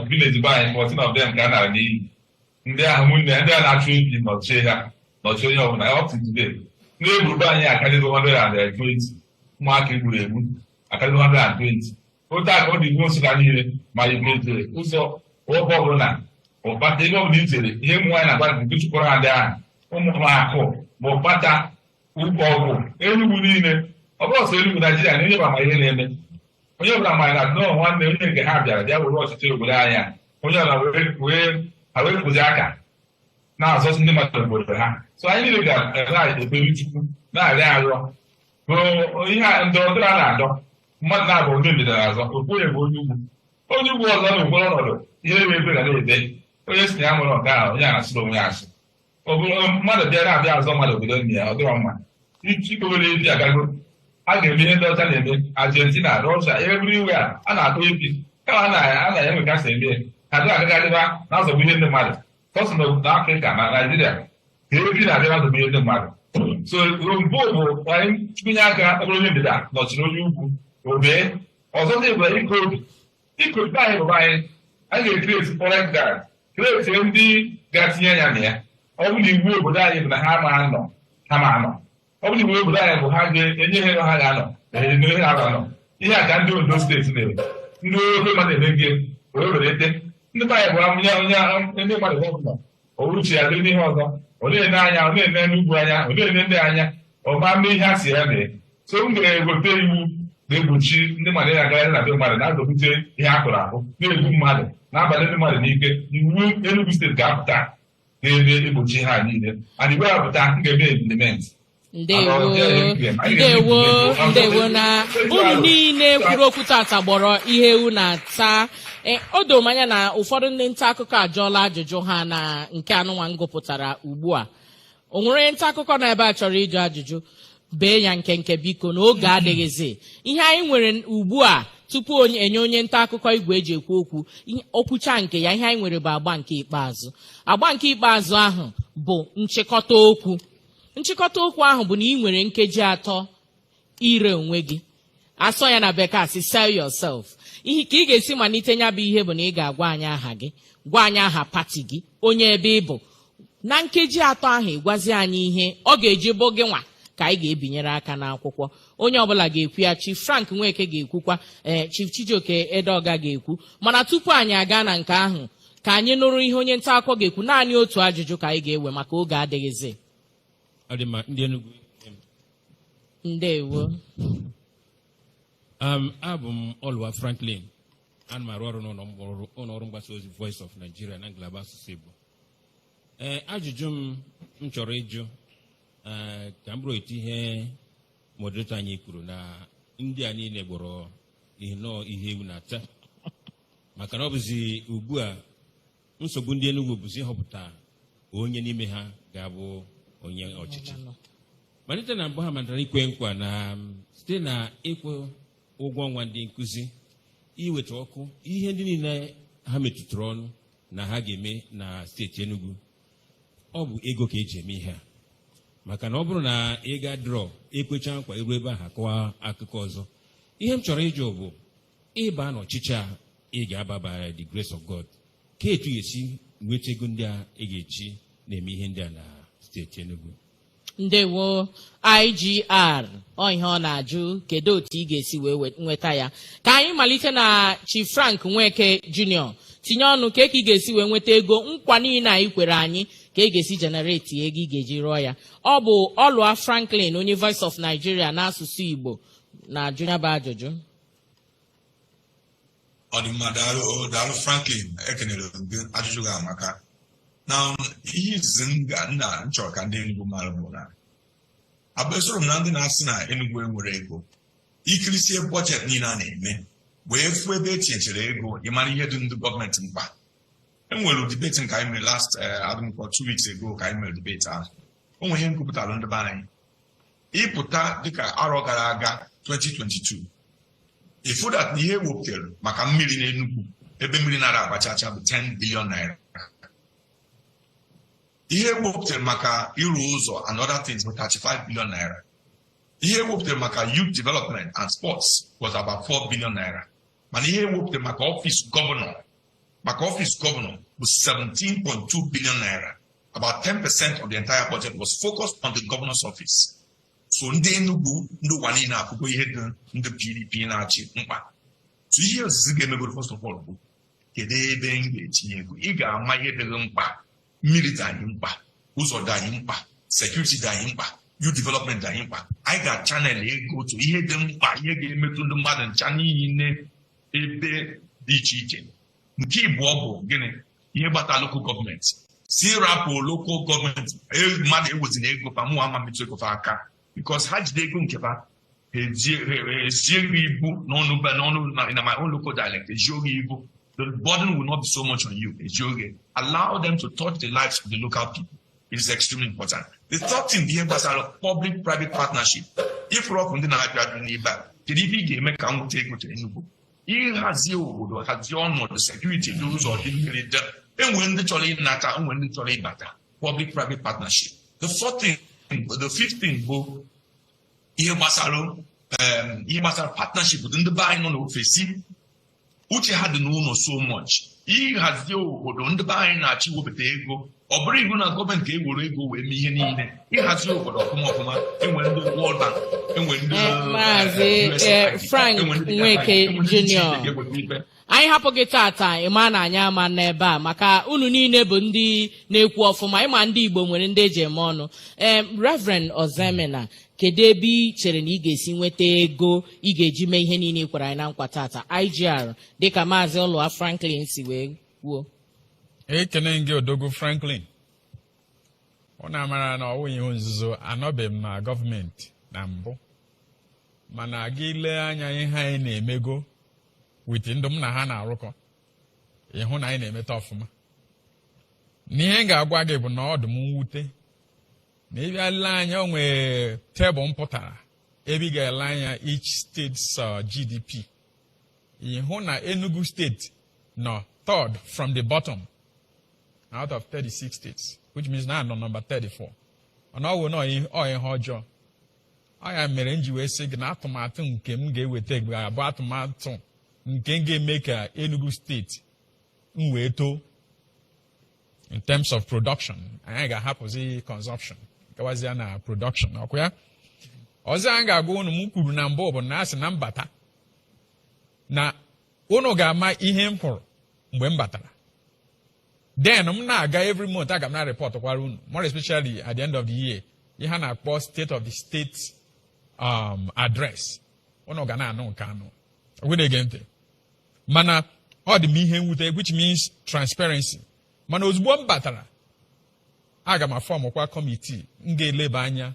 village by 14 of them ka a nara n'iyi ndị ahụ ụmụnne ndị a na-achụ ibi nọchie ha nọchie onye ọbụla up to today n'egwurugbe anyị akarịgo 120 ụmụaka egburu egbu akarịgo 120 otu aka ọ dị igwe Nsụka niile ma imezie ụzọ ụgbọ ọbụla ụkpata ebe ọbụla itere ihe ụmụ nwaanyị na-agba nke chụpụrụ ha ndị ahụ ụmụ akụ ma ụkpata ọgwụ Enugu niile ọ bụrụ ọsọ Enugu Naijiria na onye ma ihe na-eme onye ọbụla mara na nọọ nwanne onye nke ha bịara bịa were ọchịchị obodo anyị onye ọbụla wee kụzi aka na-azọsi ndị mmadụ obodo ha so anyị niile ga-ara ekpere Chukwu na-arịọ arịọ bụ ihe ndọrọndọrọ a na-adọ mmadụ na-abụ onye ndịda na-azọ okpuru bụ onye ugwu ọzọ na okporo ọnọdụ ihe ebe ebe ga na-ede onye si na ya nwere ọga ahụ onye na-asịrị onwe ya asị ọ bụrụ mmadụ bịa na-abịa azọ mmadụ obodo nne ya ọ dịrọ mma ikpobere ebi agago a ga-eme ihe ndị ọcha na-eme Argentina Russia everywhere a na-atụ ebi kama a na-enwe kasị eme ha dịghị agagadịba na-azọgbu ihe ndị mmadụ sọsọ na Afrịka na Naijiria ka ebi na-abịa na-azọgbu ihe ndị mmadụ so mbụ bụ anyị tụnye aka ọbụrụ onye ndịda nọchiri onye ugwu obee ọzọ ndị bụ iko be anyị bụ anyị ga-ekreti forest guard kreti ndị ga-atinye anya na ya ọ bụrụ iwu obodo anyị bụ na ha ma anọ ha ma anọ ọ bụrụ iwu obodo anyị bụ ha ga-enye ha ha ga-anọ enye ha ga-anọ ihe a ka ndị Ondo steeti na-eme ndị ofe mmadụ eme gị wee werete ndị be anyị bụ onye ndị mmadụ gọvanọ ouche ya dịrị ihe ọzọ ọ na-ene anya ọ na-ene n'ugwu anya ọ na-ene ndị anya ọma mee ihe a si ya mee so m ga-egote iwu na-egbochi ndị mmadụ na-agaghị na be mmadụ na-azọbute ihe a kụrụ akụ na-egbu mmadụ na-abalị ndị mmadụ n'ike iwu Enugu steeti ga-apụta ga-ebe egbochi ha niile and igwe apụta ga-ebe implement.
ndewo na unu niile kwuru okwu tata gbọrọ ihe ewu na-ata. O doro m anya na ụfọdụ ndị nta akụkọ ajụọla ajụjụ ha na nke anụnwa ngụpụtara ugbu a. O nwere nta akụkọ na ebe a chọrọ ịjụ ajụjụ bee ya nke biko na oge adịghịzi. Ihe anyị nwere ugbu a tupu enye onye nta akụkọ igwe eji ekwu okwu okwucha nke ya, ihe anyị nwere bụ agba nke ikpeazụ. Agba nke ikpeazụ ahụ bụ nchịkọta okwu. Nchịkọta okwu ahụ bụ na ị nwere nkeji 3 ire onwe gị. Asọ ya na bekee asị sell yourself. Ihe ka ị ga-esi malite nya bụ ihe bụ na ị ga-agwa anyị aha gị, gwa anyị aha pati gị, onye ebe ị bụ. Na nkeji 3 ahụ ịgwazi anyị ihe ọ ga-eji bụ gị nwa ka anyị ga-ebinyere aka n'akwụkwọ. Onye ọbụla ga-ekwu ya, Chief Frank Nweke ga-ekwukwa, Chief Chijioke Edeoga ga-ekwu. Mana tupu anyị aga na nke ahụ, ka anyị nụrụ ihe onye nta akụkọ ga-ekwu. Naanị otu ajụjụ ka anyị ga-ewe maka oge adịghịzi.
Ndị Enugu.
Ndewo.
Abụ m Oluwa Franklin. Ana m arụ ọrụ n'ụlọ ọrụ mgbasa ozi Voice of Nigeria na ngalaba asụsụ Igbo. Ajụjụ m chọrọ ịjụ ka m bụrụ etu ihe moderator anyị kwuru na ndị a niile gbọrọ ihe ewu na-ata maka na ọ bụzi ugbu a nsogbu ndị Enugu bụzi ịhọpụta onye n'ime ha ga-abụ onye ọchịchị. Malite na mbụ ha matara ikwe nkwa na site na ịkwụ ụgwọ ọnwa ndị nkụzi, iweta ọkụ, ihe ndị niile ha metụtara ọnụ na ha ga-eme na steeti Enugu. Ọ bụ ego ka eji eme ihe a, maka na ọ bụrụ na ị ga drọ ekwecha nkwa iru ebe ahụ akọwa akụkọ ọzọ. Ihe m chọrọ ịjụ bụ ịba n'ọchịchị a ị ga-aba by the grace of God, ka etu esi nweta ego ndị a ị ga-eji na-eme ihe ndị a na steeti Enugu.
Ndewo IGR ihe ọ na-ajụ kedu otu ị ga-esi wee nweta ya. Ka anyị malite na Chief Frank Nweke Junior, tinye ọnụ ka ị ga-esi wee nweta ego nkwa niile anyị kwere anyị ka ị ga-esi generate ego ị ga-eji rụọ ya. Ọ bụ Oluwa Franklin, onye Voice of Nigeria n'asụsụ Igbo, na-ajụ ya bụ ajụjụ.
Ọ dị mma, daalụ Franklin, ekenere gị ajụjụ gị amaka. Na ihe izizi nna nchọrọ ka ndị Enugu mara bụ na abụsoro m na ndị na-asị na Enugu enwere ego, ikirisie bọjetị niile a na-eme wee fụ ebe etinyechere ego, ịmara ihe dị ndị gọọmenti mkpa. Enwere debate nke anyị mere last 2 weeks ago ka anyị mere debate ahụ. O nwere ihe nkwupụtara ndị be anyị ịpụta dịka arọ gara aga 2022 ịfụ dat na ihe ewepụtara maka mmiri na Enugu ebe mmiri nara agbachacha bụ 10 billion naira. Ihe ewepụtara maka ịrụ ụzọ and other things bụ 35 billion naira. Ihe ewepụtara maka youth development and sports was about 4 billion naira. Mana ihe ewepụtara maka ọfịs gọvanọ bụ 17.2 billion naira. About 10% of the entire budget was focused on the governor's office. So ndị Enugu ndị ụwa niile akwụkwọ ihe dị ndị PDP na-achị mkpa. So ihe ozizi ga-emegoro first of all bụ kedu ebe m ga-etinye ego. Ị ga-ama ihe dịghị mkpa. Mmiri dị anyị mkpa, ụzọ dị anyị mkpa, security dị anyị mkpa, youth development dị anyị mkpa. Anyị ga-chanel ego otu ihe dị mkpa, ihe ga-emetụ ndị mmadụ ncha niile ebe dị iche iche. Nke ịbụọ bụ gịnị? Ihe gbata local gọọmenti. Si rapụ local gọọmenti mmadụ ewezina ego fa mụ ama metụ ego fa aka because ha jide ego nke fa ezie gị ibu n'ọnụ na my own local dialect, ezie gị ibu. The burden will not be so much on you. Allow them to touch the lives of the local people. It is extremely important. The third thing here was our public-private partnership. If we're from the Nigeria, make a take to Enugu. He has you, has your the security, those or the and when the Chole Nata, and when the Chole Bata. Public-private partnership. The fifth thing, here was our partnership within the buying on the office. Uche had known so much. He has the obodo ndị be anyị na-achị wepụta ego ọ bụrụ iwu na gọọmenti ga-ewere ego wee mee ihe niile ịhazi obodo ọfụma enwere ndị World Bank enwere ndị
Maazị Frank Nweke Junior anyị hapụ gị tata ịma na anyị ama n'ebe a maka unu niile bụ ndị na-ekwu ọfụma ịma ndị Igbo nwere ndị eji eme ọnụ. Reverend Ozemena, kedu ebe ị chere na ị ga-esi nweta ego ị ga-eji mee ihe niile ị kwara anyị na nkwa tata IGR dịka Maazị Oluwa Franklin si wee kwuo?
Ekene gị odogwu Franklin, ọ na-amara na ọwụ ihe nzuzo anọbeghị m na gọọmenti na mbụ, mana gị lee anya ihe anyị na-emego wit ndụ m na ha na-arụkọ ịhụ na anyị na-emeta ọfụma. N'ihe m ga-agwa gị bụ na ọdụ m mwute na ịbịa lee anya o nwere tebụl mpụtara ebe ị ga-ele anya each state's GDP, ịhụ na Enugu steeti nọ third from the bottom out of 36 states, which means now no number 34. And all we know ihe ọjọọ. Ọ ya mere m ji wee sị gị na atụmatụ nke m ga-eweta bụ atụmatụ nke m ga-eme ka Enugu steeti m wee too in terms of production. Anyị ga-ahapụzi consumption gawazia na production. Ọkwa ya ọzọ anyị ga-agwa unu m kwuru na mbụ bụ na asị na mbata na unu ga-ama ihe m hụrụ mgbe m batara. Then m na-aga every month aga m na report kwara unu, more especially at the end of the year, ihe na-akpọ state of the state address. Unu ga na-anụ nke anụ ogwedege ntị, mana ọ dị m ihe mwute, which means transparency. Mana ozugbo m batara aga m afọmụkwa kọmitii m ga-eleba anya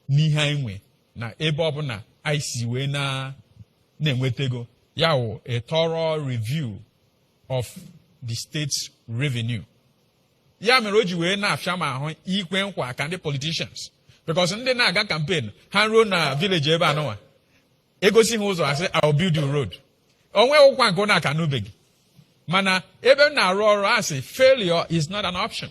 n'ihe anyị nwe na ebe ọbụla anyị si wee na-enweta ego, ya wụ a thorough review of the state's revenue. Ya mere o ji wee na-afịa m ahụ ikwe nkwa ka ndị politicians, because ndị na-aga campaign ha ruo na village ebe anọwa egosi ha ụzọ asị I'll build you road. Onwe ụkwa nke ọ na-aka n'ubeghị, mana ebe m na-arụ ọrụ asị failure is not an option.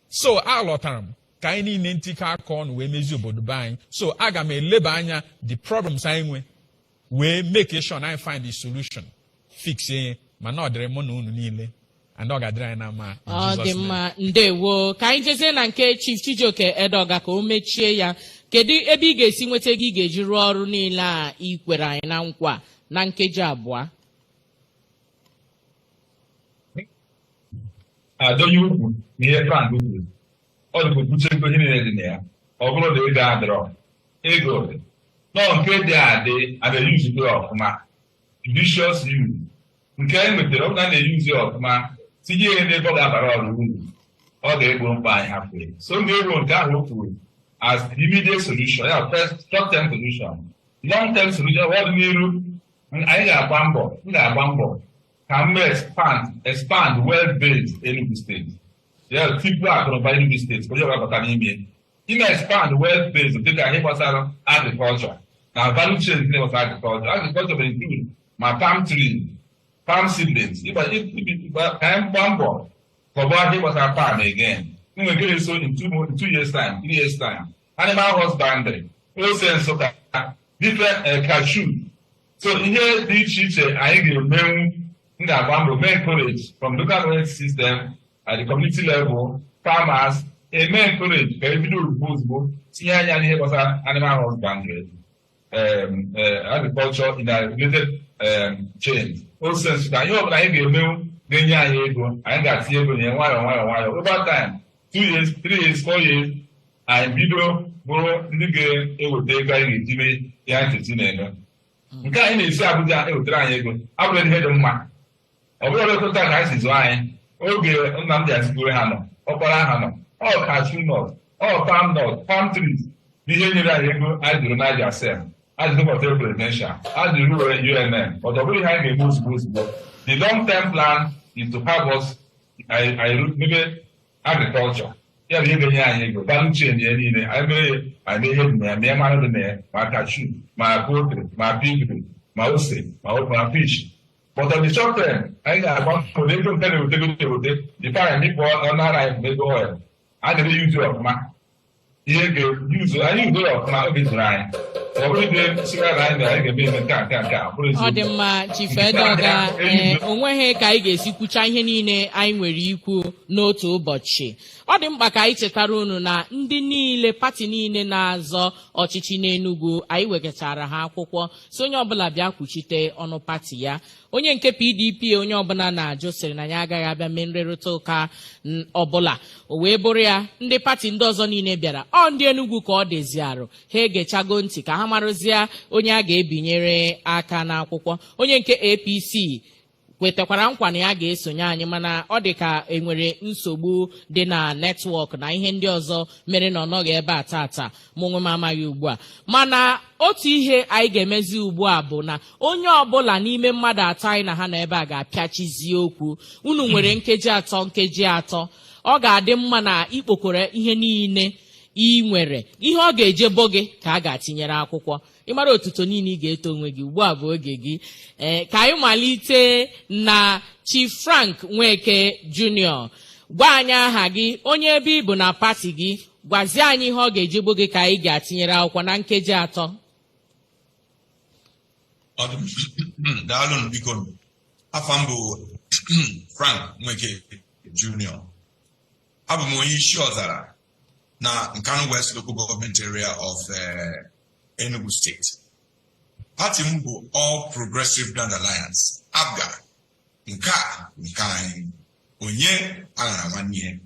So alọtara m ka anyị niile ntikọ aka ọnụ wee mezie obodo be anyị. So aga m eleba anya the problems anyị nwe wee make sure na anyị find the solution, fix ihe, mana ọ dịrị mụ na unu niile and ọ ga-adịrị anyị na mma.
Ọ dị mma, ndewo. Ka anyị jezie na nke Chief Chijioke Edoga ka o mechie ya. Kedu ebe ị ga-esi nweta gị ga-eji rụọ ọrụ niile a ị kwere anyị na nkwa na nkeji abụọ?
Adọnye ukwu n'ihe Frank kwuru, ọ dịka okwuche ego ihe niile dị na ya. Ọ bụrụ na ego adịrọ, ego dị nọọ nke dị adị ana-eyuzu ọfụma, judicious use. Nke anyị nwetara ọ bụla na-eyuzu ọfụma, tinye ihe n'ebe ọ ga-abara ọrụ uru, ọ ga-egbo mkpa anyị hapụrụ. So m ga-ero nke ahụ o kwuru as immediate solution, ya first short-term solution. Long-term solution ọdịnihu anyị ga-agba mbọ ka m expand well-based Enugu State. Ya tipu akụnụba Enugu State onye ga-abata n'ime ime expand well-based dịka ihe gbasara agriculture na value chain ndị gbasara agriculture. Agriculture will include ma palm tree, palm seedlings. Ka anyị gbaa mbọ kọba ihe gbasara palm again. Nwere ike eso in 2 years time, 3 years time. Animal husbandry, ose nsụka, different cashew. So ihe dị iche iche anyị ga-emenwu m ga-agba mbọ mee encourage from local government system at the community level, farmers eme encourage ka ebido ozugbo tinye anya n'ihe gbasara animal husbandry, agriculture in a related chain. Ose nsụka, ihe ọbụla anyị ga-emenwu ga-enye anyị ego, anyị ga-atinye ego nye nwayọọ. Over time, 2 years, 3 years, 4 years, anyị bido bụrụ ndị ga-eweta ego anyị ga-eji mee ya ntụtụ na-eme. Nke anyị na-esi Abuja ewetara anyị ego abụrụ ihe dị mma. Ọ bụrụ ọdụkọta ka anyị si zụọ anyị oge Nnamdi Azikiwe ha nọ, ọkpara ha nọ, ọ cashew nut, ọ palm trees bụ ihe nyere anyị ego anyị jụrụ Niger Sem, anyị jụrụ Hotel Presidential, anyị jụrụ UNN. Ọ bụrụ ihe anyị ga-eme ozugbo. The long-term plan is to have us maybe agriculture. Ya bụ ihe ga-enye anyị ego, value chain ya niile, anyị mee ihe dị na ya, mee mmanụ dị na ya, ma cashew, ma poultry, ma piggery, ma ose, ma fish. But on the short term, anyị ga-agba mbọ na ego nke na-ewete the time ịkpọ ọnụ ara anyị bụ ego oil. A na-eme yuzu ọfụma. Ihe ga-eyuzu anyị uzo ya ọfụma oge zụrụ anyị.
ọ dị mma Chief Edeoga, onweghị ka anyị ga-esi kwucha ihe niile anyị nwere ikwu n'otu ụbọchị. Ọ dị mkpa ka anyị chetara unu na ndị niile pati niile na-azọ ọchịchị n'Enugu anyị wegachara ha akwụkwọ si onye ọbụla bịa kwuchite ọnụ pati ya. Onye nke PDP onye ọbụla na-ajụ sịrị na ya agaghị abịa mee nrịrịta ụka ọbụla, o wee bụrụ ya ndị pati ndị ọzọ niile bịara, ọ ndị Enugu ka ọ dịzi arụ, ha egechago ntị ka ha marụzie onye a ga-ebinyere aka n'akwụkwọ. Onye nke APC kwetakwara nkwa na ya ga-esonye anyị, mana ọ dị ka enwere nsogbu dị na netwọk na ihe ndị ọzọ mere na ọ nọghị ebe a tata, mụ onwe m amaghị ugbu a. Mana otu ihe anyị ga-emezi ugbu a bụ na onye ọbụla n'ime mmadụ atọ anyị na ha nọ ebe a ga-apịachizi okwu. Unu nwere nkeji atọ. Ọ ga-adị mma na ikpokọrọ ihe niile ị nwere, ihe ọ ga-ejebo gị ka a ga-atinyere akwụkwọ. Ịmara otuto niile ị ga-eto onwe gị, ugbu a bụ oge gị. Ka anyị malite na Chief Frank Nweke Junior. Gwa anyị aha gị, onye ebe ị bụ na pati gị, gwazie anyị ihe ọ ga-ejebo gị ka anyị ga-atinyere akwụkwọ na nkeji atọ.
Daalụ biko. Afa m bụ Frank Nweke Junior. Abụ m onye isi ọzara na Nkanu West Local Government Area of Enugu State. Party m bụ All Progressive Grand Alliance, APGA, nke anyị, onye aghara nwanne ihe.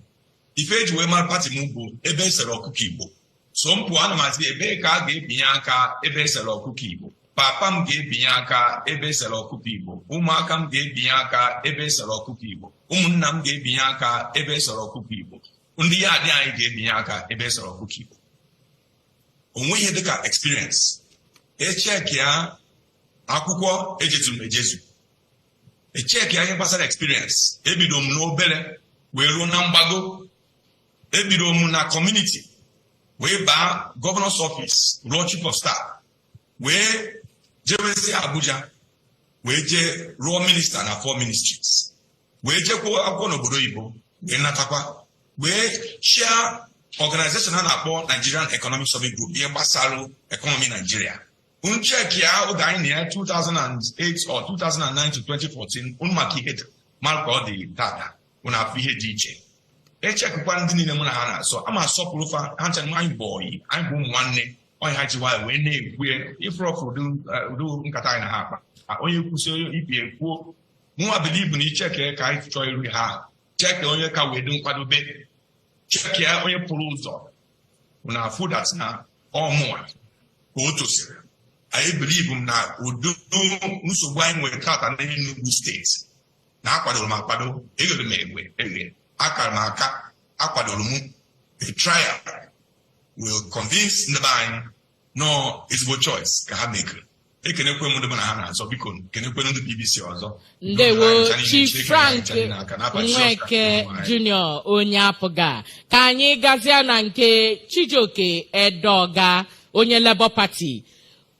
Ife eji wee mara party m bụ ebe esere ọkụkọ Igbo. So mpụ ana m asị ebe ka a ga-ebinye aka ebe esere ọkụkọ Igbo. Papa m ga-ebinye aka ebe esere ọkụkọ Igbo. Ụmụaka m ga-ebinye aka ebe esere ọkụkọ Igbo. Ụmụnna m ga-ebinye aka ebe esere ọkụkọ Igbo. Ndị ya adị anyị ga-ebinye aka ebe esere ọkụkọ Igbo. Onwe ihe dịka experience. Echeki ya akwụkwọ ejetu m ejezu. Echeki ya ihe gbasara experience. Ebido m n'obere wee ruo na mgbago. Ebido m na community wee baa governor's office, ruo chief of staff, wee jewezi Abuja, wee jee ruo minister na 4 ministries, wee jekwa akwụkwọ n'obodo Igbo, wee natakwa, wee chia organization a na-akpọ Nigerian Economic Summit Group, ihe gbasara economy Nigeria. Uncheck ya oge anyị na ya 2008 or 2009 to 2014, unu maka ihe mara ka ọ dị tata, unu afọ ihe dị iche. Echekwa ndị niile mụ na ha na-asọ, ama asọpụrụ fa ha ncha anyị bụ oyi, anyị bụ ụmụ nwanne, onye ha ji nwayọ wee na-ekwu ifrọfụ udo nkata anyị na ha akpa. Onye kwụsị onye ibi ekwuo, nwa bilibu na icheke ka anyị chọọ iru ha, cheke onye ka wee dị nkwadobe, cheke ya onye pụrụ ụzọ, na afụdat na ọmụwa ka o tosiri. Anyị bilibu m na udo nsogbu anyị nwere tata n'Enugu steeti na akwadoro m akwado, eghere m eghe akara m aka, akwadoro m a trial will convince ndị be anyị no ezigbo choice ka ha mekere. Ekenekwe m ndị mụ na ha na-azọ, biko kenekwe ndị BBC ọzọ.
Ndewo Chief Frank Nweke Junior onye APGA. Ka anyị gazie na nke Chijioke Edeoga onye Labour Party.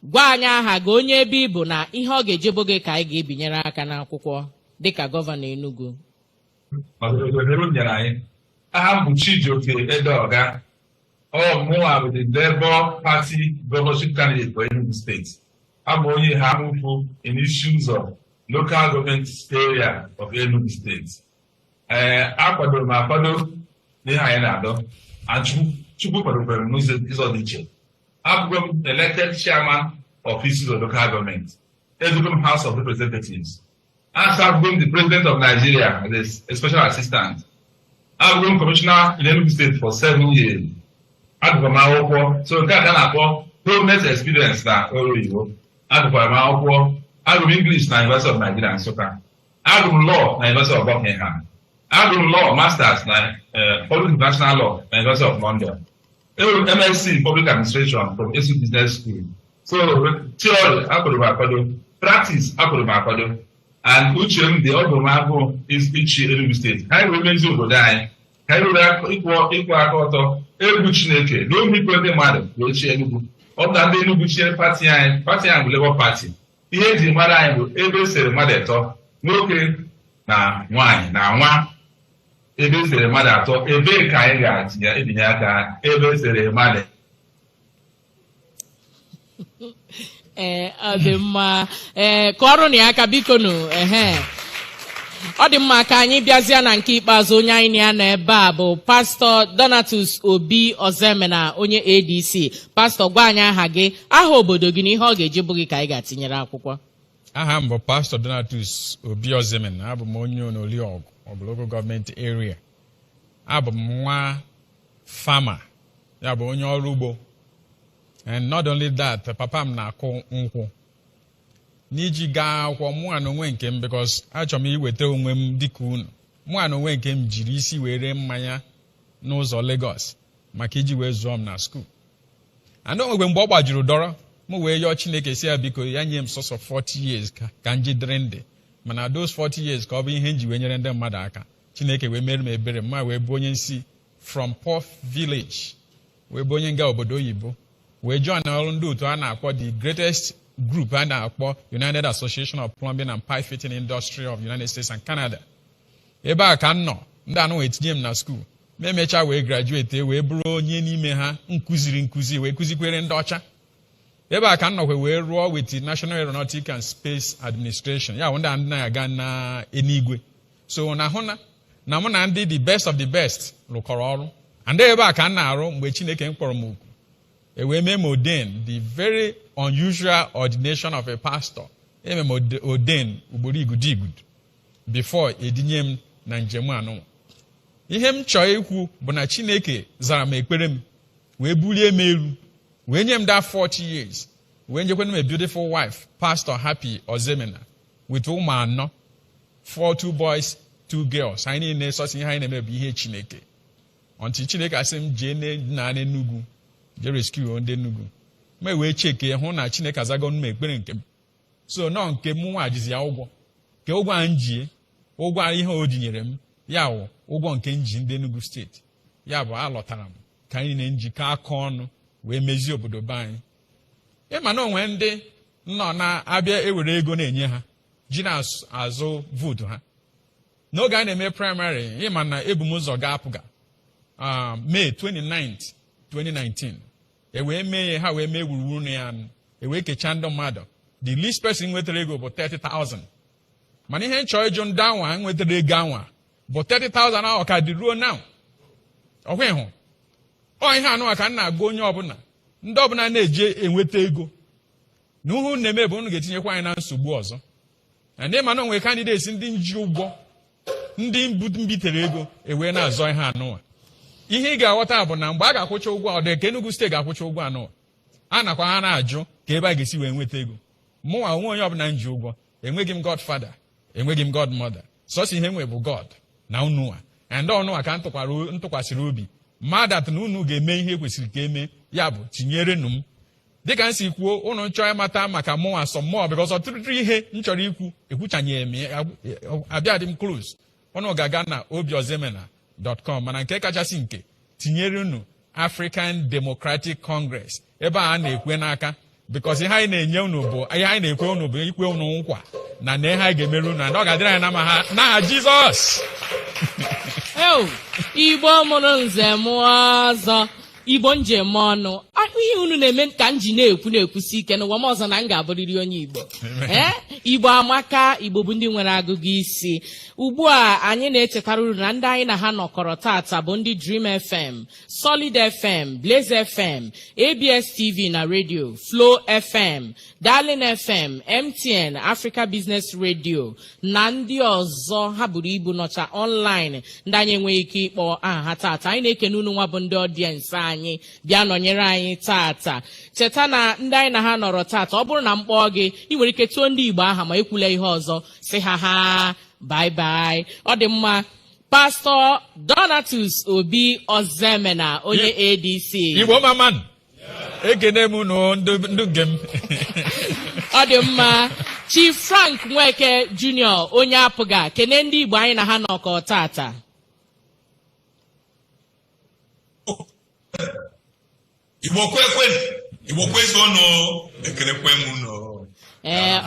Gwa anyị aha gị, onye ebe ị bụ na ihe ọ ga-ejebo gị ka anyị ga-ebinyere aka n'akwụkwọ dịka gọvanọ Enugu.
Aha m bụ Chijioke Edeoga. Mụnwa bụ the Labour Party Governorship candidate for Enugu State. Abụ onye ha mụfụ in issues of local government area of Enugu State. Akwadoro m akwado n'ihe anyị na-adọ. Chukwu kwadokwara m n'ụzọ dị iche. Abụgo m elected chairman of issues of local government. Ezugo m House of Representatives. Abụgo m the President of Nigeria as a special assistant. Abụgo m commissioner in Enugu State for 7 years. Agụkwara m akwụkwọ, so nke a ka na-akpọ government experience na ọrụ oyibo. Agụkwara m akwụkwọ, agụrụ m English na University of Nigeria Nsụka. Agụrụ m law na University of Buckingham. Agụrụ m law masters na public international law na University of London. MSc in public administration from ESU Business School. So theory akụrụ m akwado, practice akụrụ m akwado, and uche m dị ọgụ m agụ ichi Enugu State. Ha wee mezi obodo anyị, ka anyị were ịkwụ aka ọtọ, egwu Chineke na obi ikwe ndị mmadụ wee chi Enugu. Ọ bụ na ndị Enugu chie pati anyị bụ Labour Party. Ihe eji mara anyị bụ ebe esere mmadụ atọ, nwoke na nwaanyị na nwa. Ebe esere mmadụ atọ, ebe ka anyị ga-ebinye aka ebe esere mmadụ.
Ọ dị mma kọọrọ na aka biko nụ ọ dị mma ka anyị bịazie na nke ikpeazụ onye anyị ya nọ ebe a bụ pastọ Donatus Obi Ozemena onye ADC. Pastọ, gwa anyị aha gị, aha obodo gị na ihe ọ ga-eji bụ gị ka anyị ga-atinyere akwụkwọ.
Aha m bụ pastọ Donatus Obi Ozemena. Abụ m onye Onoliọgụ Local Government Area. Abụ m nwa fama, ya bụ onye ọrụ ugbo. And not only that, papa m na-akụ nkwụ. N'iji gaa akwụkwọ mụ na onwe nke m, because achọrọ m iweta onwe m dịka unu. Mụ na onwe nke m jiri isi were mmanya n'ụzọ Lagos maka iji wee zụọ m na skuul. And onwegbe mgbe ọ gbajuru dọrọ, m wee yọọ Chineke si ya biko ya nye m sọsọ 40 years ka m jidere ndị. Mana those 40 years ka ọ bụ ihe m ji wee nyere ndị mmadụ aka. Chineke wee mere m ebere, mma wee bụ onye nsi from Poor Village, wee bụ onye nga obodo oyibo, wee join ọrụ ndị otu a na-akpọ the greatest group a na-akpọ United Association of Plumbing and Pipe Fitting Industry of United States and Canada. Ebe a ka m nọ, ndị anụ etinye m na skuul, ma emechaa wee graduate wee bụrụ onye n'ime ha nkụzi wee kụzikwere ndị ọcha. Ebe a ka m nọkwa wee rụọ with the National Aeronautic and Space Administration, ya ndị ndị na-aga na Enugu. So na hụ na mụ na ndị the best of the best rụkọrọ ọrụ. And ebe a ka m na-arụ mgbe Chineke m kpọrọ m oku. Ewe me ordain the very unusual ordination of a pastor. Eme m ordain ugboro igud before edinye m na njem anụ. Ihe m chọọ ikwu bụ na Chineke zara m ekpere m, wee bulie m elu, wee nye m that 40 years, wee nyekwa m a beautiful wife, Pastor Happy Ozemena, with ụmụ anọ, 2 boys, 2 girls. Anyị niile sọsị ihe anyị na-eme bụ ihe Chineke. Until Chineke asị m jee na Enugu, je rescue ndị Enugu. Ma wee cheke hụ na Chineke azago m ekpere nke m. So nọ nke m nwa ajizi ya ụgwọ. Ke ụgwọ a njie, ụgwọ ihe o dinyere m, ya wụ ụgwọ nke nji ndị Enugu steeti. Ya bụ alọtara m ka anyị na-njikọ aka ọnụ wee mezie obodo be anyị. Ịma na onwe ndị nọ na-abịa ewere ego na-enye ha ji na-azụ vootu ha. N'oge a na-eme praịmarị, ịma na ebu m ụzọ ga-apụga May 29th, 2019. Ewee mee ha wee mee wuruwuru na ya, ewee kechaa ndị mmadụ. The least person nwetara ego bụ 30,000. Mana ihe nchọ ịjụ ndị anwa nwetara ego anwa bụ 30,000 ahụ ka dị ruo now. Ọkwa ịhụ ọ ihe anụ ka m na-agba onye ọbụla, ndị ọbụla na-eje enweta ego na uhu na-eme bụ unu ga-etinyekwa anyị na nsogbu ọzọ. Na ndị mana onwe candidates ndị nji ụgwọ, ndị mbitere ego ewee na-azọ ihe anụwa. Ihe ị ga-aghọta bụ na mgbe a ga-akwụcha ụgwọ ọ dị ka Enugu steeti ga-akwụcha ụgwọ anụwa, a nakwa ha na-ajụ ka ebe a ga-esi wee nweta ego. Mụnwa onwe onye ọbụla nji ụgwọ, enweghị m godfather, enweghị m godmother, sọsọ ihe nwe bụ God na unuwa. And ọnụwa ka ntụkwasịrị obi madat na unu ga-eme ihe kwesịrị ka eme, ya bụ tinyerenụ m. Dịka m si kwuo, unu chọọ ịmata maka mụnwa sọ mmụọ because ọtụtụ ihe m chọrọ ikwu ekwuchanye m abịa dị m close. Unu ga-aga na obiozemena.com, mana nke kachasị nke tinyerenụ African Democratic Congress, ebe a na-ekwe n'aka because ihe anyị na-enye unu bụ ihe anyị na-ekwe unu bụ ikwe unu nkwa na ihe anyị ga-emere unu na ọ ga-adịrị anyị na ma ha n'aha Jizọs.
Igbo mụrụ nze mụọ ọzọ, Igbo njem ọnụ. Ihe unu na-eme ka m ji na-ekwusi ike n'ụwa m ọzọ na m ga-abụrịrị onye Igbo. Igbo amaka, Igbo bụ ndị nwere agụgụ isi. Ugbu a anyị na-echetara uru na ndị anyị na ha nọkọrọ tata bụ ndị Dream FM, Solid FM, Blaze FM, ABS TV na radio, Flow FM, Darling FM, MTN, Africa Business Radio na ndị ọzọ ha buru ibu nọcha online ndị anyị enweghị ike ịkpọ aha ha tata. Anyị na-ekene unu nwa bụ ndị ọdiensị anyị bịa nọnyere anyị tata. Cheta na ndị anyị na ha nọrọ tata, ọ bụrụ na m kpọọ gị, ị nwere ike tụọ ndị Igbo aha ma ekwula ihe ọzọ, sị ha bye bye. Ọ dị mma. Pastor Donatus Obi Ozemena onye ADC.
Igbo maman. Ekene m ndụ nge m.
Ọ dị mma. Chief Frank Nweke Junior onye apụga, kene ndị Igbo anyị na ha nọkọ tata.
Igbo kwekwen, Igbo kwezono, ekelekwe m no.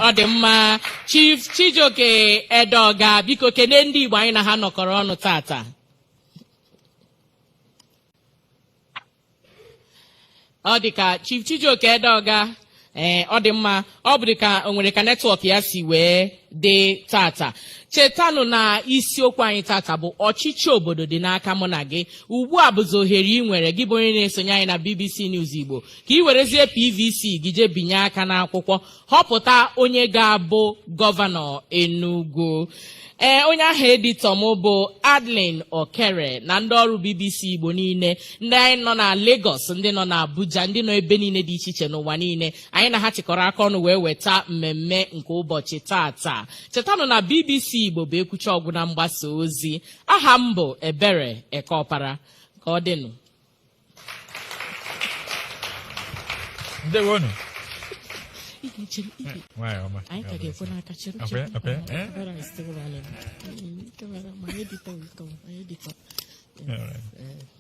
Ọ dị mma. Chief Chijioke Edoga, biko kene ndị Igbo anyị na ha nọkọrọ ọnụ tata. Ọ dị ka Chief Chijioke Edoga ọ dị mma ọ bụrụ ka o nwere ka netwọk ya si wee dị tata chetanụ na isiokwu anyị tata bụ ọchịchị obodo dị n'aka mụ na gị ugbu a bụzi ohere ị nwere gị bụ onye na-esonye anyị na BBC News Igbo ka ị werezie PVC gị jee binye aka n'akwụkwọ họpụta onye ga-abụ gọvanọ Enugu onye ahụ editọ m bụ Adlin Okere na ndị ọrụ BBC Igbo niile ndị anyị nọ na Lagos ndị nọ na Abuja ndị nọ ebe niile dị iche iche n'ụwa niile anyị na ha chịkọrọ aka ọnụ wee weta mmemme nke ụbọchị tata chetanụ na BBC Igbo bụ ekwuchi ọgwụ na mgbasa ozi aha m bụ Ebere Ekeọpara ka ọ dịnụ
Ndewonu.
anyị ka ga-ekwe n'aka chere
All right.